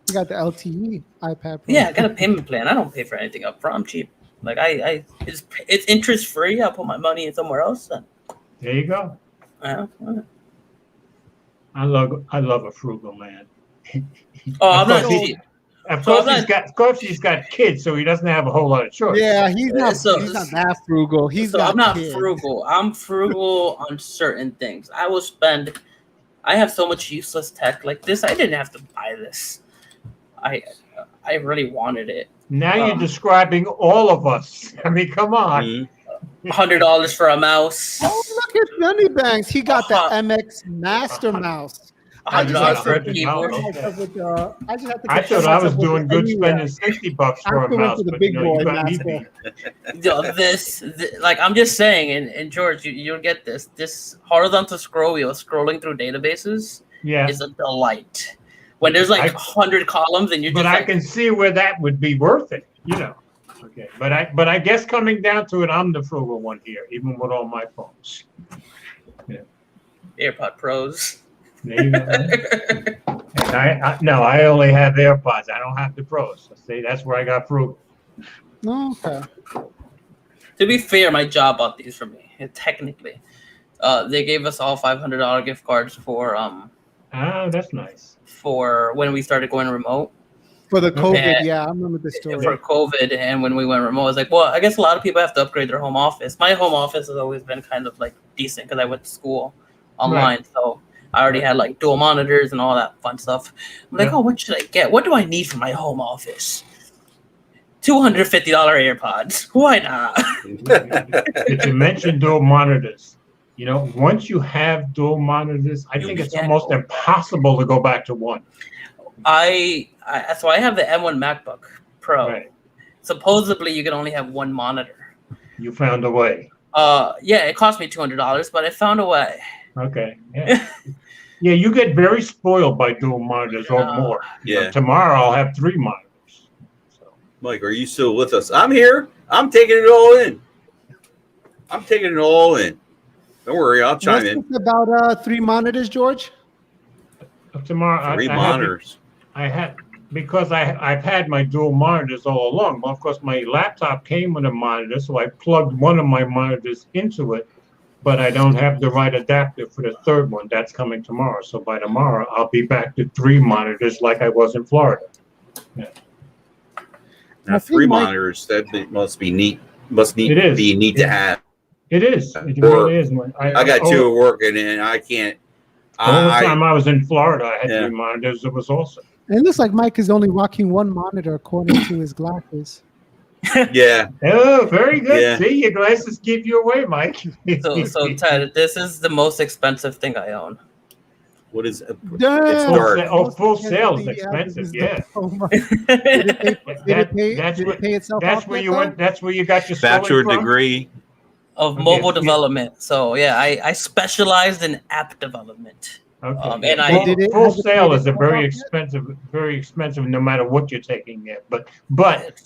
You got the LTE iPad Pro. Yeah, I got a payment plan. I don't pay for anything up front. I'm cheap. Like it's interest free. I'll put my money in somewhere else. Then. There you go. Uh, I love a frugal man. oh, I'm not course he- cheap. Of So course I'm of course he's got kids, so he doesn't have a whole lot of choice. Yeah, he's not So- that frugal. He's so got I'm not kids. frugal. I'm frugal on certain things. I have so much useless tech like this. I didn't have to buy this. I really wanted it. Now you're describing all of us. I mean, come on. Mhm. $100 for a mouse. Oh, look at Johnny Banks. He got the Uh-huh. MX Master Mouse. $100 for a $100. keyboard. Okay. I just have to I thought I was doing good spending $60 for I a went mouse, to the but big you boy got me master. beat. Yo, like I'm just saying, and George, you'll get this. This horizontal scroll wheel scrolling through databases Yeah, is a delight. When there's like 100 columns and you're but just I like, can see where that would be worth it, you know. Okay, but I guess coming down to it, I'm the frugal one here, even with all my phones. AirPod Pros. There you go. And I only have AirPods. I don't have the Pros. So see, that's where I got frugal. Okay. To be fair, my job bought these for me. Technically, they gave us all $500 gift cards for That's nice. for when we started going remote. For the COVID, And- yeah, I remember the story. For COVID, and when we went remote, I was like, well, I guess a lot of people have to upgrade their home office. My home office has always been kind of like decent because I went to school online, so I already had like dual monitors and all that fun stuff. I'm like, Yeah. oh, what should I get? What do I need for my home office? $250 AirPods. Why not? Did you mention dual monitors? You know, once you have dual monitors, I think it's can't almost go impossible to go back to one. So I have the M1 MacBook Pro. Right. Supposedly, you can only have one monitor. You found a way. Yeah, it cost me $200, but I found a way. Okay. Yeah. Yeah, you get very spoiled by dual monitors or more. You know, Yeah. tomorrow I'll have 3 monitors. So, Mike, are you still with us? I'm here. I'm taking it all in. I'm taking it all in. Don't worry, I'll chime What's in. this about 3 monitors, George? tomorrow Three I monitors. because I've had my dual monitors all along. Well, of course, my laptop came with a monitor, so I plugged one of my monitors into it, but I don't have the right adapter for the third one. That's coming tomorrow. So by tomorrow, I'll be back to 3 monitors like I was in Florida. Now, I think 3 Mike- monitors. Must be neat. It is. Be neat to have. It is. It Or- really is. I got 2 at work, and I can't. The whole I, time I was in Florida, I had Yeah. 3 monitors. It was awesome. It looks like Mike is only rocking 1 monitor according to his glasses. yeah. Oh, very good. Yeah. See, your glasses give you away, Mike. So Ted, this is the most expensive thing I own. What is? Damn. It's dark. Full sale is expensive. Yeah. Did it pay, That's did what- it pay itself That's off where yet, you though? went. That's where you got your Bachelor schooling from? degree. Of Okay, mobile yeah. development. So yeah, I specialized in app development. Okay. And I- full, Did it- full has it sale paid is a itself very off yet? expensive, no matter what you're taking there. But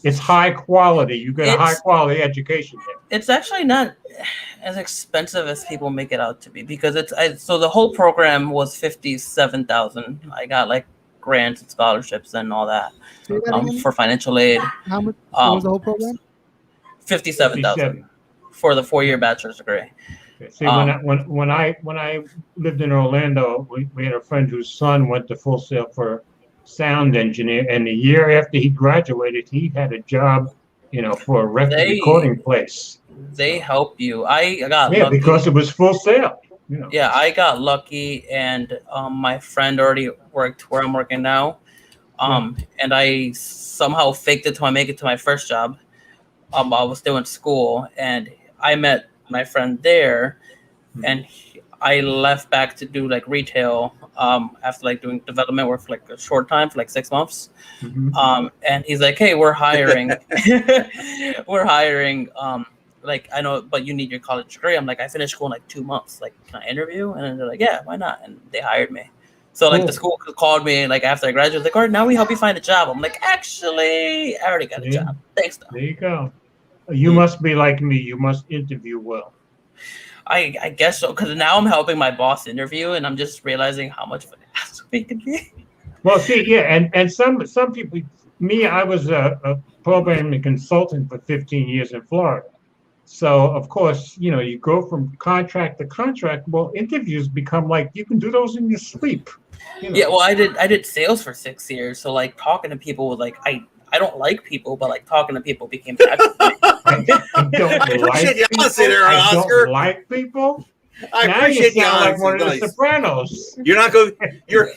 it's high quality. You get a It's- high quality education there. It's actually not as expensive as people make it out to be because so the whole program was $57,000. I got like grants and scholarships and all that Say that again? for financial aid. How much what was Um, the whole program? 57,000 for the 4-year bachelor's degree. Okay. See, when I lived in Orlando, we had a friend whose son went to Full Sail for sound engineer, and the year after he graduated, he had a job, for a recording place. They help you. I got Yeah, lucky. because it was Full Sail. Yeah, I got lucky, and my friend already worked where I'm working now, and I somehow faked it till I make it to my first job. I was still in school, and I met my friend there, and I left back to do like retail after like doing development work for like a short time for like 6 months. And he's like, "Hey, we're hiring, we're hiring. Like I know, but you need your college degree." I'm like, "I finished school in like 2 months. Like, can I interview?" And they're like, "Yeah, why not?" And they hired me. So like the school called me like after I graduated, like, "All right, now we help you find a job." I'm like, "Actually, I already got a job. Thanks, though." There you go. You must be like me. You must interview well. I guess so, because now I'm helping my boss interview, and I'm just realizing how much of an ass he can be. Well, see, yeah, and some people. Me, I was a programming consultant for 15 years in Florida. So of course, you go from contract to contract. Well, interviews become like you can do those in your sleep. Yeah, well, I did sales for 6 years, so like talking to people was like I don't like people, but like talking to people became bad for me. I don't like you people. there, I Oscar. don't like people. I Now appreciate you sound the like one of the honesty. Sopranos. You're not going. You're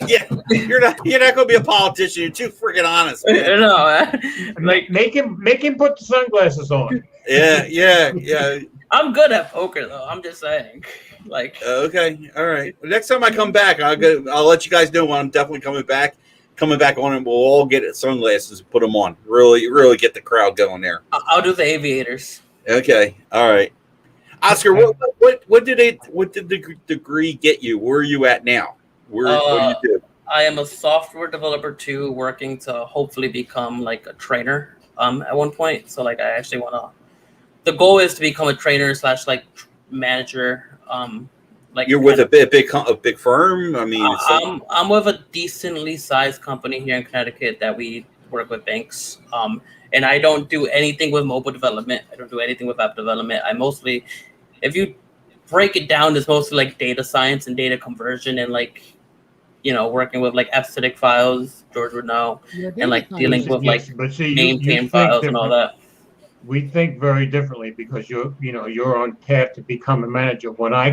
not going to be a politician. You're too freaking honest, man. No, like Make him put the sunglasses on. Yeah. I'm good at poker, though. I'm just saying, like. Okay, all right. Well, next time I come back, I'll let you guys know when I'm definitely coming back on, and we'll all get sunglasses and put them on. Really get the crowd going there. I'll do the aviators. Okay, all right. Oscar, what did the degree get you? Where are you at now? What do you do? I am a software developer too, working to hopefully become like a trainer. At one point, so like I actually want to. The goal is to become a trainer / like manager. Like you're with a big firm. I mean, I'm with a decently sized company here in Connecticut that we work with banks. And I don't do anything with mobile development. I don't do anything with app development. I mostly, if you break it down, it's mostly like data science and data conversion and like, working with like aesthetic files, George would know, and like dealing with like name files and all that. We think very differently because you're on path to become a manager. When I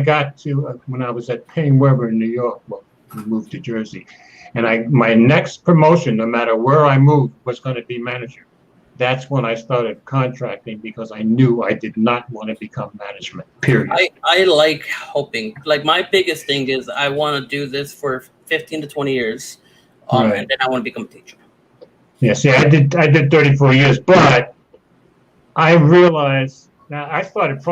was at Payne Weber in New York, well, we moved to Jersey, and my next promotion, no matter where I moved, was going to be manager. That's when I started contracting because I knew I did not want to become management, period. I like helping. Like my biggest thing is I want to do this for 15 to 20 years, and then I want to become a teacher. Yeah, see, I did 34 years, but I realized now I started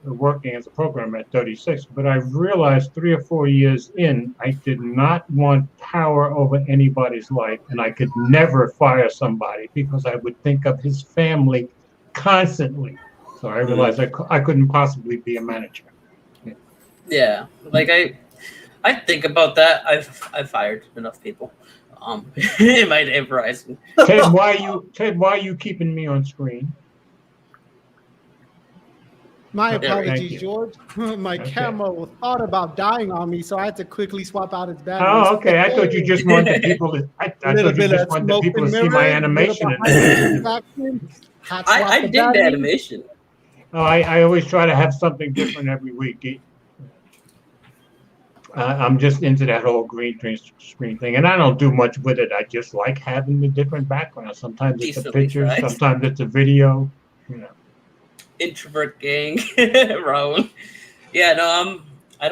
working as a programmer at 36, but I realized 3 or 4 years in, I did not want power over anybody's life, and I could never fire somebody because I would think of his family constantly. So I realized I couldn't possibly be a manager. Yeah, like I think about that. I've fired enough people. In my day, Verizon. Ted, why are you keeping me on screen? My apologies, George. My camera thought about dying on me, so I had to quickly swap out its battery. Oh, okay. I thought you just wanted people to. I thought you just wanted people to see my animation. I dig the animation. Oh, I always try to have something different every week. I'm just into that whole green screen thing, and I don't do much with it. I just like having the different backgrounds. Sometimes it's a picture, sometimes it's a video. Introvert gang, Rowan. Yeah, no, I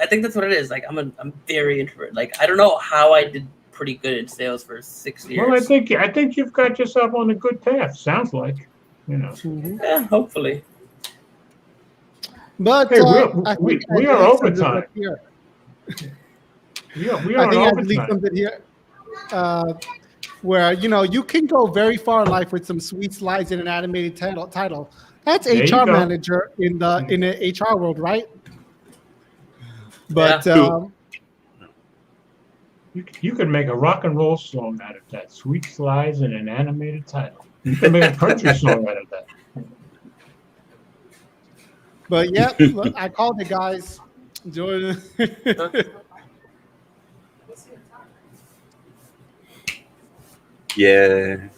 think that's what it is. Like I'm very introvert. Like I don't know how I did pretty good in sales for 6 years. Well, I think you've got yourself on a good path. Sounds like, Yeah, hopefully. But hey, we are overtime. Yeah, we are I think I overtime. leave something here. Where you can go very far in life with some sweet slides in an animated title. That's HR manager in the HR world, right? But you could make a rock and roll song out of that. Sweet slides in an animated title. You can make a country song out of that. But yeah, look, I called the guys, Jordan. Yeah.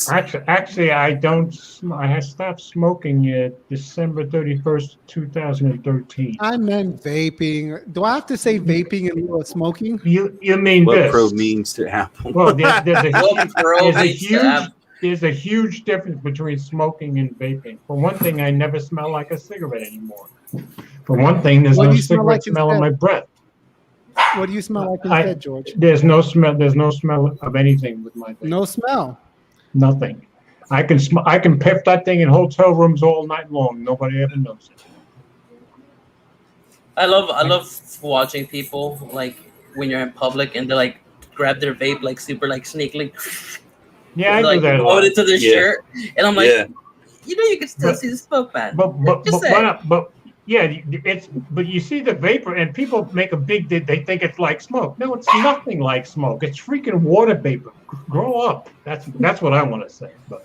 Actually, I don't. I have stopped smoking December 31st, 2013. I meant vaping. Do I have to say vaping in lieu of smoking? You mean what this? pro means to Apple? Well, there's a huge. there's a huge difference between smoking and vaping. For one thing, I never smell like a cigarette anymore. For one thing, there's What no do you smell cigarette like smell in my breath. What do you smell like instead, George? There's no smell. There's no smell of anything with my vape. No smell. Nothing. I can piff that thing in hotel rooms all night long. Nobody ever knows it. I love watching people like when you're in public and they like grab their vape like super like sneakily. Yeah, I like, do that a blow lot. it into their shirt, and I'm like, Yeah. you know, you can still see the smoke, man. But yeah, but you see the vapor, and people make a big deal. They think it's like smoke. No, it's nothing like smoke. It's freaking water vapor. Grow up. That's what I want to say. But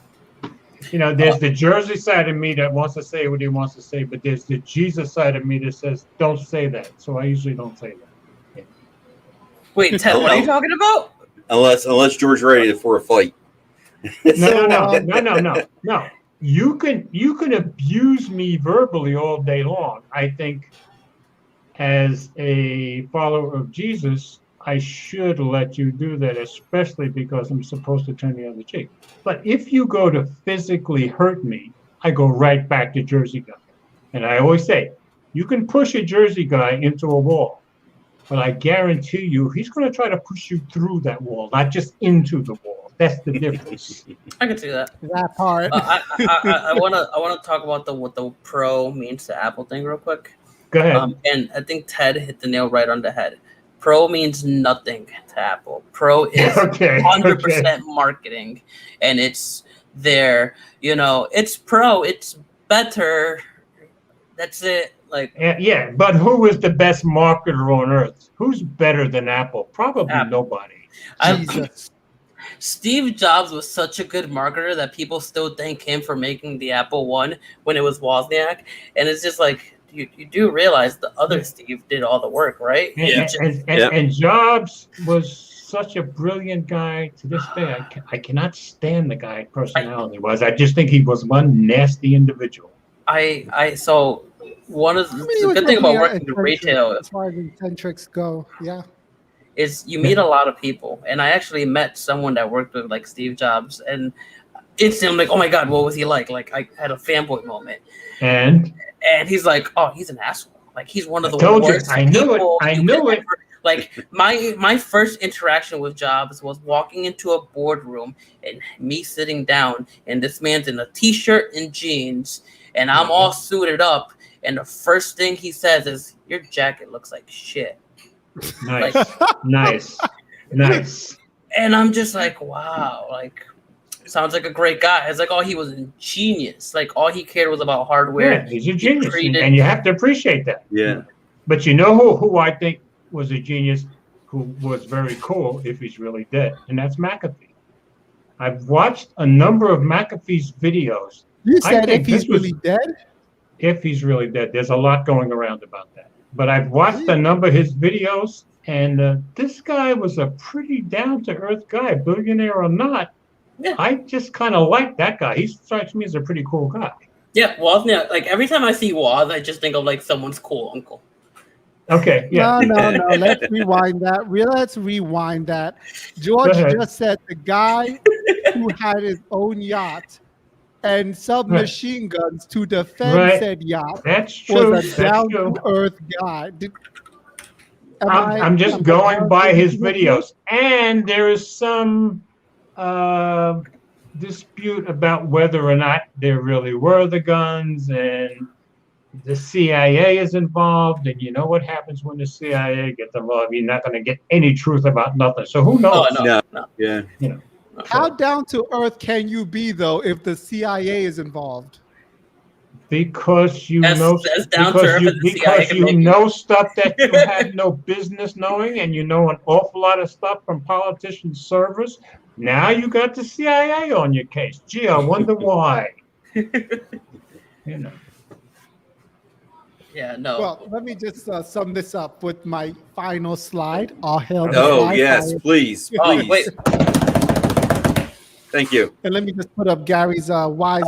you know, there's the Jersey side of me that wants to say what he wants to say, but there's the Jesus side of me that says don't say that. So I usually don't say that. Yeah. Wait, Ted, what are you talking about? Unless George's ready for a fight. No. You can abuse me verbally all day long. I think as a follower of Jesus, I should let you do that, especially because I'm supposed to turn the other cheek. But if you go to physically hurt me, I go right back to Jersey guy. And I always say, you can push a Jersey guy into a wall, but I guarantee you he's going to try to push you through that wall, not just into the wall. That's the difference. I can see that. That part. I wanna talk about what the pro means to Apple thing real quick. Go ahead. And I think Ted hit the nail right on the head. Pro means nothing to Apple. Pro is 100% marketing, and it's there. You know, it's pro. It's better. That's it. Like yeah, but who is the best marketer on earth? Who's better than Apple? Probably nobody. Steve Jobs was such a good marketer that people still thank him for making the Apple One when it was Wozniak, and it's just like you do realize the other Steve did all the work, right? And Jobs was such a brilliant guy. To this day, I cannot stand the guy personality-wise. I just think he was one nasty individual. So one of the good thing about working in retail, as far as eccentrics go, yeah, is you meet a lot of people. And I actually met someone that worked with like Steve Jobs, and instantly I'm like, oh my God, what was he like? Like I had a fanboy moment. And he's like, oh, he's an asshole. Like he's one of the worst people. I knew it. Like my first interaction with Jobs was walking into a boardroom and me sitting down, and this man's in a t-shirt and jeans, and I'm all suited up, and the first thing he says is, "Your jacket looks like shit." Nice, like, nice. And I'm just like, wow, like sounds like a great guy. It's like, oh, he was a genius. Like all he cared was about hardware. Yeah, he's a genius, and you have to appreciate that. Yeah. But you know who I think was a genius, who was very cool if he's really dead, and that's McAfee. I've watched a number of McAfee's videos. You said if he's really dead? If he's really dead. There's a lot going around about that. But I've watched a number of his videos, and this guy was a pretty down-to-earth guy, billionaire or not. Yeah. I just kind of like that guy. He strikes me as a pretty cool guy. Yeah, Wozniak. Like every time I see Woz, I just think of like someone's cool uncle. Okay. Yeah. No. Let's rewind that. George just said the guy who had his own yacht and submachine guns to defend said yacht was a down-to-earth guy. I'm just going by his videos, and there is some dispute about whether or not there really were the guns, and the CIA is involved, and you know what happens when the CIA gets involved. You're not going to get any truth about nothing. So who knows? No. Yeah. You know. How down to earth can you be though if the CIA is involved? Because you know stuff that you have no business knowing, and you know an awful lot of stuff from politicians' servers. Now you got the CIA on your case. Gee, I wonder why. You know. Yeah, no. Well, let me just sum this up with my final slide. All hail. Oh, yes, please. Oh, wait. Thank you. And let me just put up Gary's wise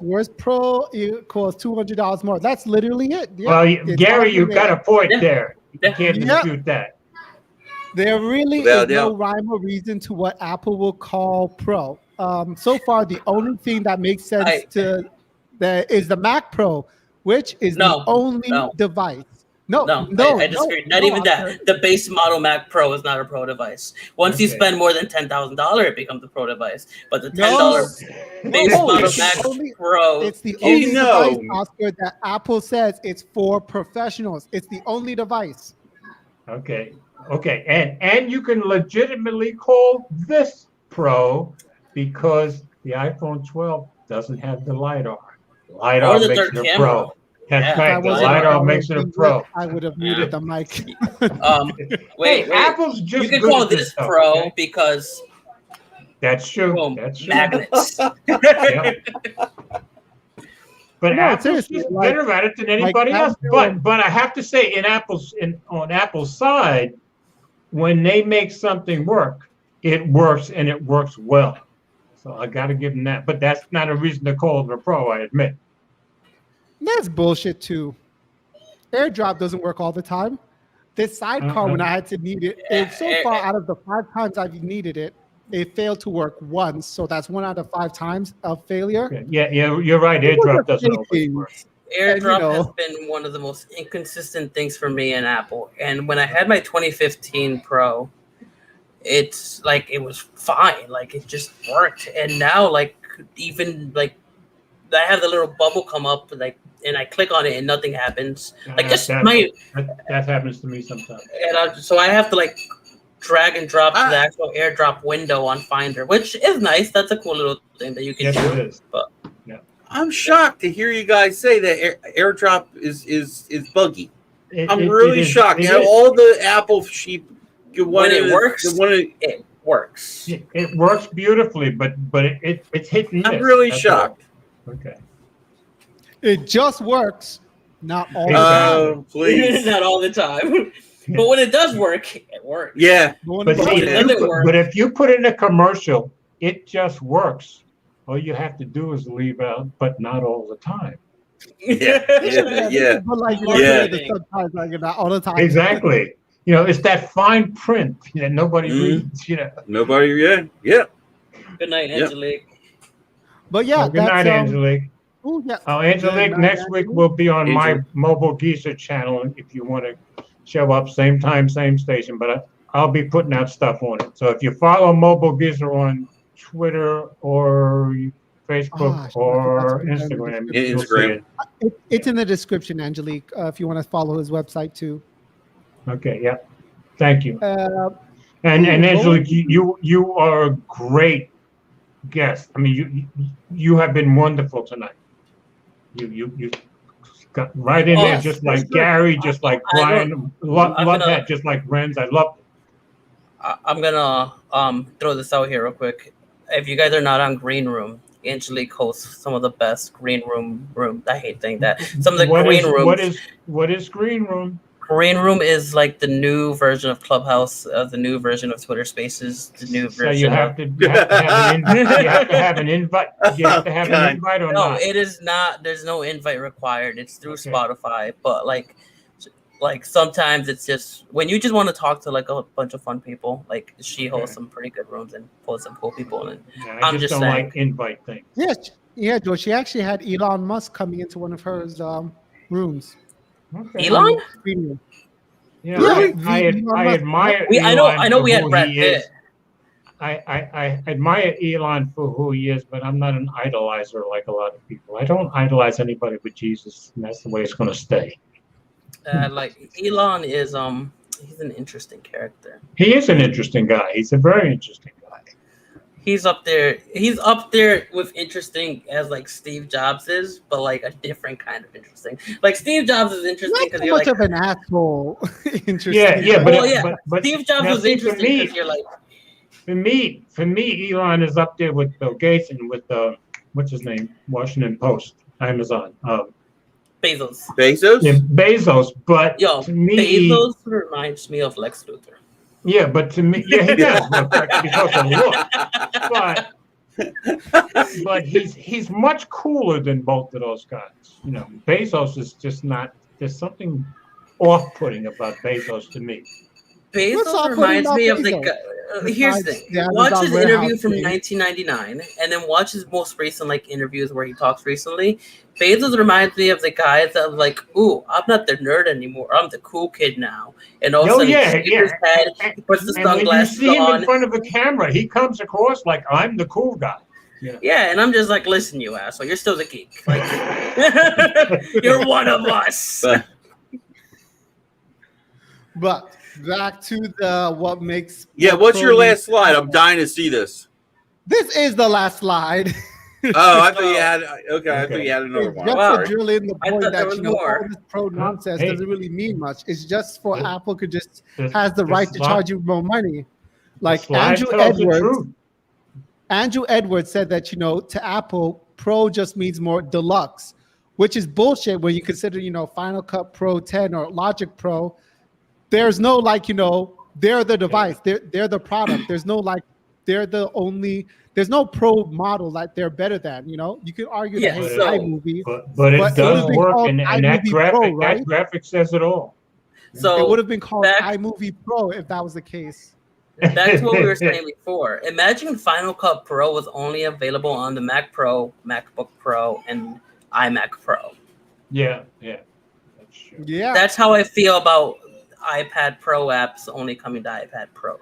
words. Pro equals $200 more. That's literally it. Yeah. Well, Gary, you got a point there. You can't dispute that. There really is no rhyme or reason to what Apple will call pro. so far the only thing that makes sense to that is the Mac Pro, which is the only device. I disagree. Not even that. The base model Mac Pro is not a pro device. Once you spend more than $10,000, it becomes a pro device. But the $10 base model Mac Pro, it's the only device, Oscar, that Apple says it's for professionals. It's the only device. Okay. And you can legitimately call this Pro because the iPhone 12 doesn't have the LiDAR. LiDAR makes it a Pro. That's right. The LiDAR makes it a Pro. I would have muted the mic. Wait. Apple's just. You can call this Pro because. That's true. Boom, that's true. Magnets. But Apple's just better at it than anybody else. But I have to say, on Apple's side, when they make something work, it works and it works well. So I got to give them that. But that's not a reason to call it a Pro, I admit. That's bullshit too. AirDrop doesn't work all the time. This sidecar, when I had to need it, so far out of the 5 times I've needed it, it failed to work once. So that's 1 out of 5 times of failure. Okay. Yeah, you're right. AirDrop doesn't always work. AirDrop has been one of the most inconsistent things for me in Apple. And when I had my 2015 Pro, it's like it was fine. Like it just worked. And now, like even like I have the little bubble come up, like, and I click on it and nothing happens. Like that happens to me sometimes. And so I have to like drag and drop to the actual AirDrop window on Finder, which is nice. That's a cool little thing that you can do. It is. But I'm shocked to hear you guys say that AirDrop is buggy. I'm really shocked. All the Apple sheep. When it works, it works. It works beautifully, but it's hit and miss. I'm really shocked. Okay. It just works, not all the time. Please. Not all the time. But when it does work, it works. Yeah. But if you put in a commercial, it just works. All you have to do is leave out, but not all the time. Yeah. But like, the subtitles, like, not all the time. Exactly. It's that fine print that nobody reads. Nobody. Yeah. Good night, Angelique. But yeah, good night, Angelique. Angelique, next week will be on my Mobile Geezer channel if you want to show up, same time, same station. But I'll be putting out stuff on it. So if you follow Mobile Geezer on Twitter or Facebook or Instagram, it's in the description, Angelique. If you want to follow his website too. Okay. Yeah. Thank you. And Angelique, you are a great guest. I mean, you have been wonderful tonight. You got right in there, just like Gary, just like Brian. Love that, just like Renz. I love it. I'm gonna throw this out here real quick. If you guys are not on Green Room, Angelique hosts some of the best Green Room. I hate saying that. Some of the Green Rooms. What is Green Room? Green Room is like the new version of Clubhouse, the new version of Twitter Spaces, the new version. So you have to have an invite. You have to have an invite or not? No, it is not. There's no invite required. It's through Spotify. But like sometimes it's just when you just want to talk to like a bunch of fun people. Like she hosts some pretty good rooms and pulls some cool people in. I just don't like invite things. Yeah, Joe. She actually had Elon Musk coming into one of her rooms. Okay. Elon? I admire. I know. We had Brad Pitt. I admire Elon for who he is, but I'm not an idolizer like a lot of people. I don't idolize anybody but Jesus, and that's the way it's going to stay. Like Elon is he's an interesting character. He is an interesting guy. He's a very interesting guy. He's up there. He's up there with interesting as like Steve Jobs is, but like a different kind of interesting. Like Steve Jobs is interesting because you're much like of an asshole. Interesting. But Steve Jobs was interesting because you're like. For me, Elon is up there with Bill Gates and with what's his name, Washington Post, Amazon. Bezos. Yeah, Bezos, but to me, Bezos reminds me of Lex Luthor. Yeah, but to me, he does because of look. But he's much cooler than both of those guys. Bezos is just not. There's something off-putting about Bezos to me. Bezos reminds me of the guy. Here's the thing. Yeah, Watch Amazon his warehouse interview from thing. 1999, and then watch his most recent interviews where he talks recently. Bezos reminds me of the guys that ooh, I'm not the nerd anymore. I'm the cool kid now. And all of a sudden, he shaves his head, he puts the And when you sunglasses see him on. in front of a camera, he comes across like I'm the cool guy. Yeah, and I'm just listen, you asshole, you're still the geek. You're one of us. But back to the what makes. Yeah, what's your last slide? I'm dying to see this. This is the last slide. Oh, I thought you had. Okay, I thought you had another It's one. just Wow. to drill in the I point thought there that was all more. this pro nonsense Hey. doesn't really mean much. It's just for Apple could just The- has the the right to slide- charge you more money. the Like slide Andrew tells the Edwards. truth. Andrew Edwards said that to Apple, Pro just means more deluxe, which is bullshit when you consider Final Cut Pro 10 or Logic Pro. There's no they're the device, they're the product. There's no they're the only. There's no Pro model that they're better than. You can argue Yeah, that so- iMovie, But it But it does would've been work, called and that iMovie graphic Pro, right? that graphic says it all. So it would have been called back- iMovie Pro if that was the case. Back to what we were saying before. Imagine Final Cut Pro was only available on the Mac Pro, MacBook Pro, and iMac Pro. Yeah, that's true. Yeah. That's how I feel about iPad Pro apps only coming to iPad Pros.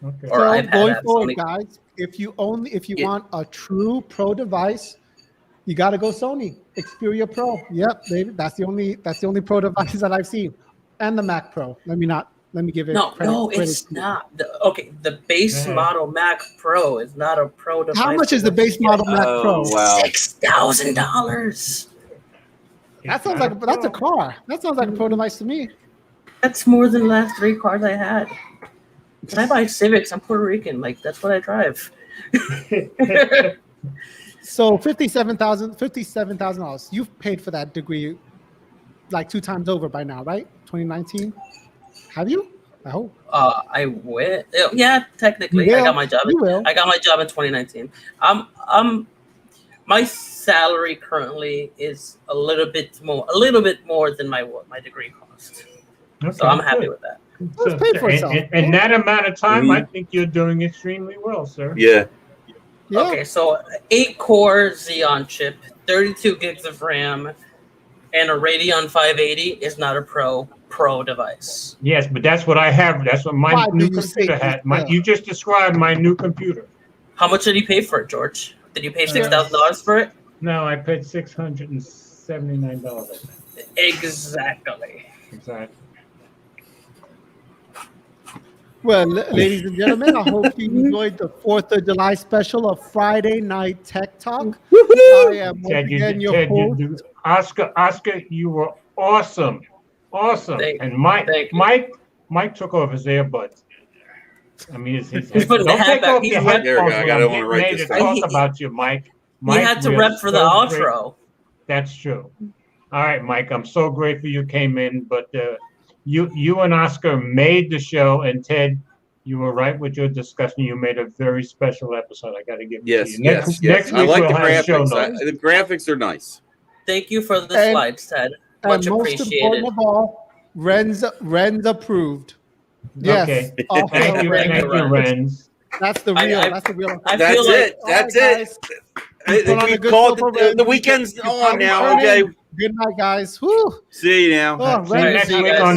Okay. Or So iPad going apps forward, only- guys, if you Yeah. want a true Pro device, you got to go Sony Xperia Pro. Yep, baby, that's the only Pro device that I've seen, and the Mac Pro. Let me give it. No, credit. it's not. The base Yeah. model Mac Pro is not a Pro device. How much is the base model Mac Pro? Oh, wow. $6,000. That sounds like that's a car. That sounds like a Pro device to me. That's more than the last 3 cars I had. When I buy Civics, I'm Puerto Rican. That's what I drive. So $57,000. You've paid for that degree 2 times over by now, right? 2019. Have you? I hope. I will. Yeah, technically, You I will. got my job. You will. I got my job in 2019. My salary currently is a little bit more than my degree cost. So I'm happy with that. Let's pay for itself. In that amount of time, I Mhm. think you're doing extremely well, sir. Yeah. Yeah. Okay, so 8-core Xeon chip, 32 gigs of RAM, and a Radeon 580 is not a pro device. Yes, but that's what I have. That's what my Why do new you say computer had. that? You just described my new computer. How much did you pay for it, George? Did you pay $6,000 for it? No, I paid $679. Exactly. Exactly. Well, ladies and gentlemen, I hope you enjoyed the 4th of July special of Friday Night Tech Talk. I am once Ted, again your Ted, host. Oscar, you were awesome. And Mike took off his earbuds. I mean, He's putting the don't hat take back. off He's your rep- There we headphones go. I when gotta I'm wanna getting write ready this to down. talk He- about you, Mike. You Mike, had to we're rep for the so outro. That's true. All right, Mike, I'm so grateful you came in, but you and Oscar made the show, and Ted, you were right with your discussion. You made a very special episode. I got to give it to Yes. you. Yes. Next I week like we'll the have show graphics. notes. The graphics are nice. Thank you for the And- slides, Ted. Much And most appreciated. important of all, Ren's approved. Yes. Okay. All Thank you, hail Ren. Renz. That's the real. That's the real. I That's feel like it. That's All right, it. guys. Put on a We've good called show for it. Ren. The weekend's You on probably now. turn Okay. in. Good night, guys. Whew. See you now. Oh, See you Ren next See you week guys. on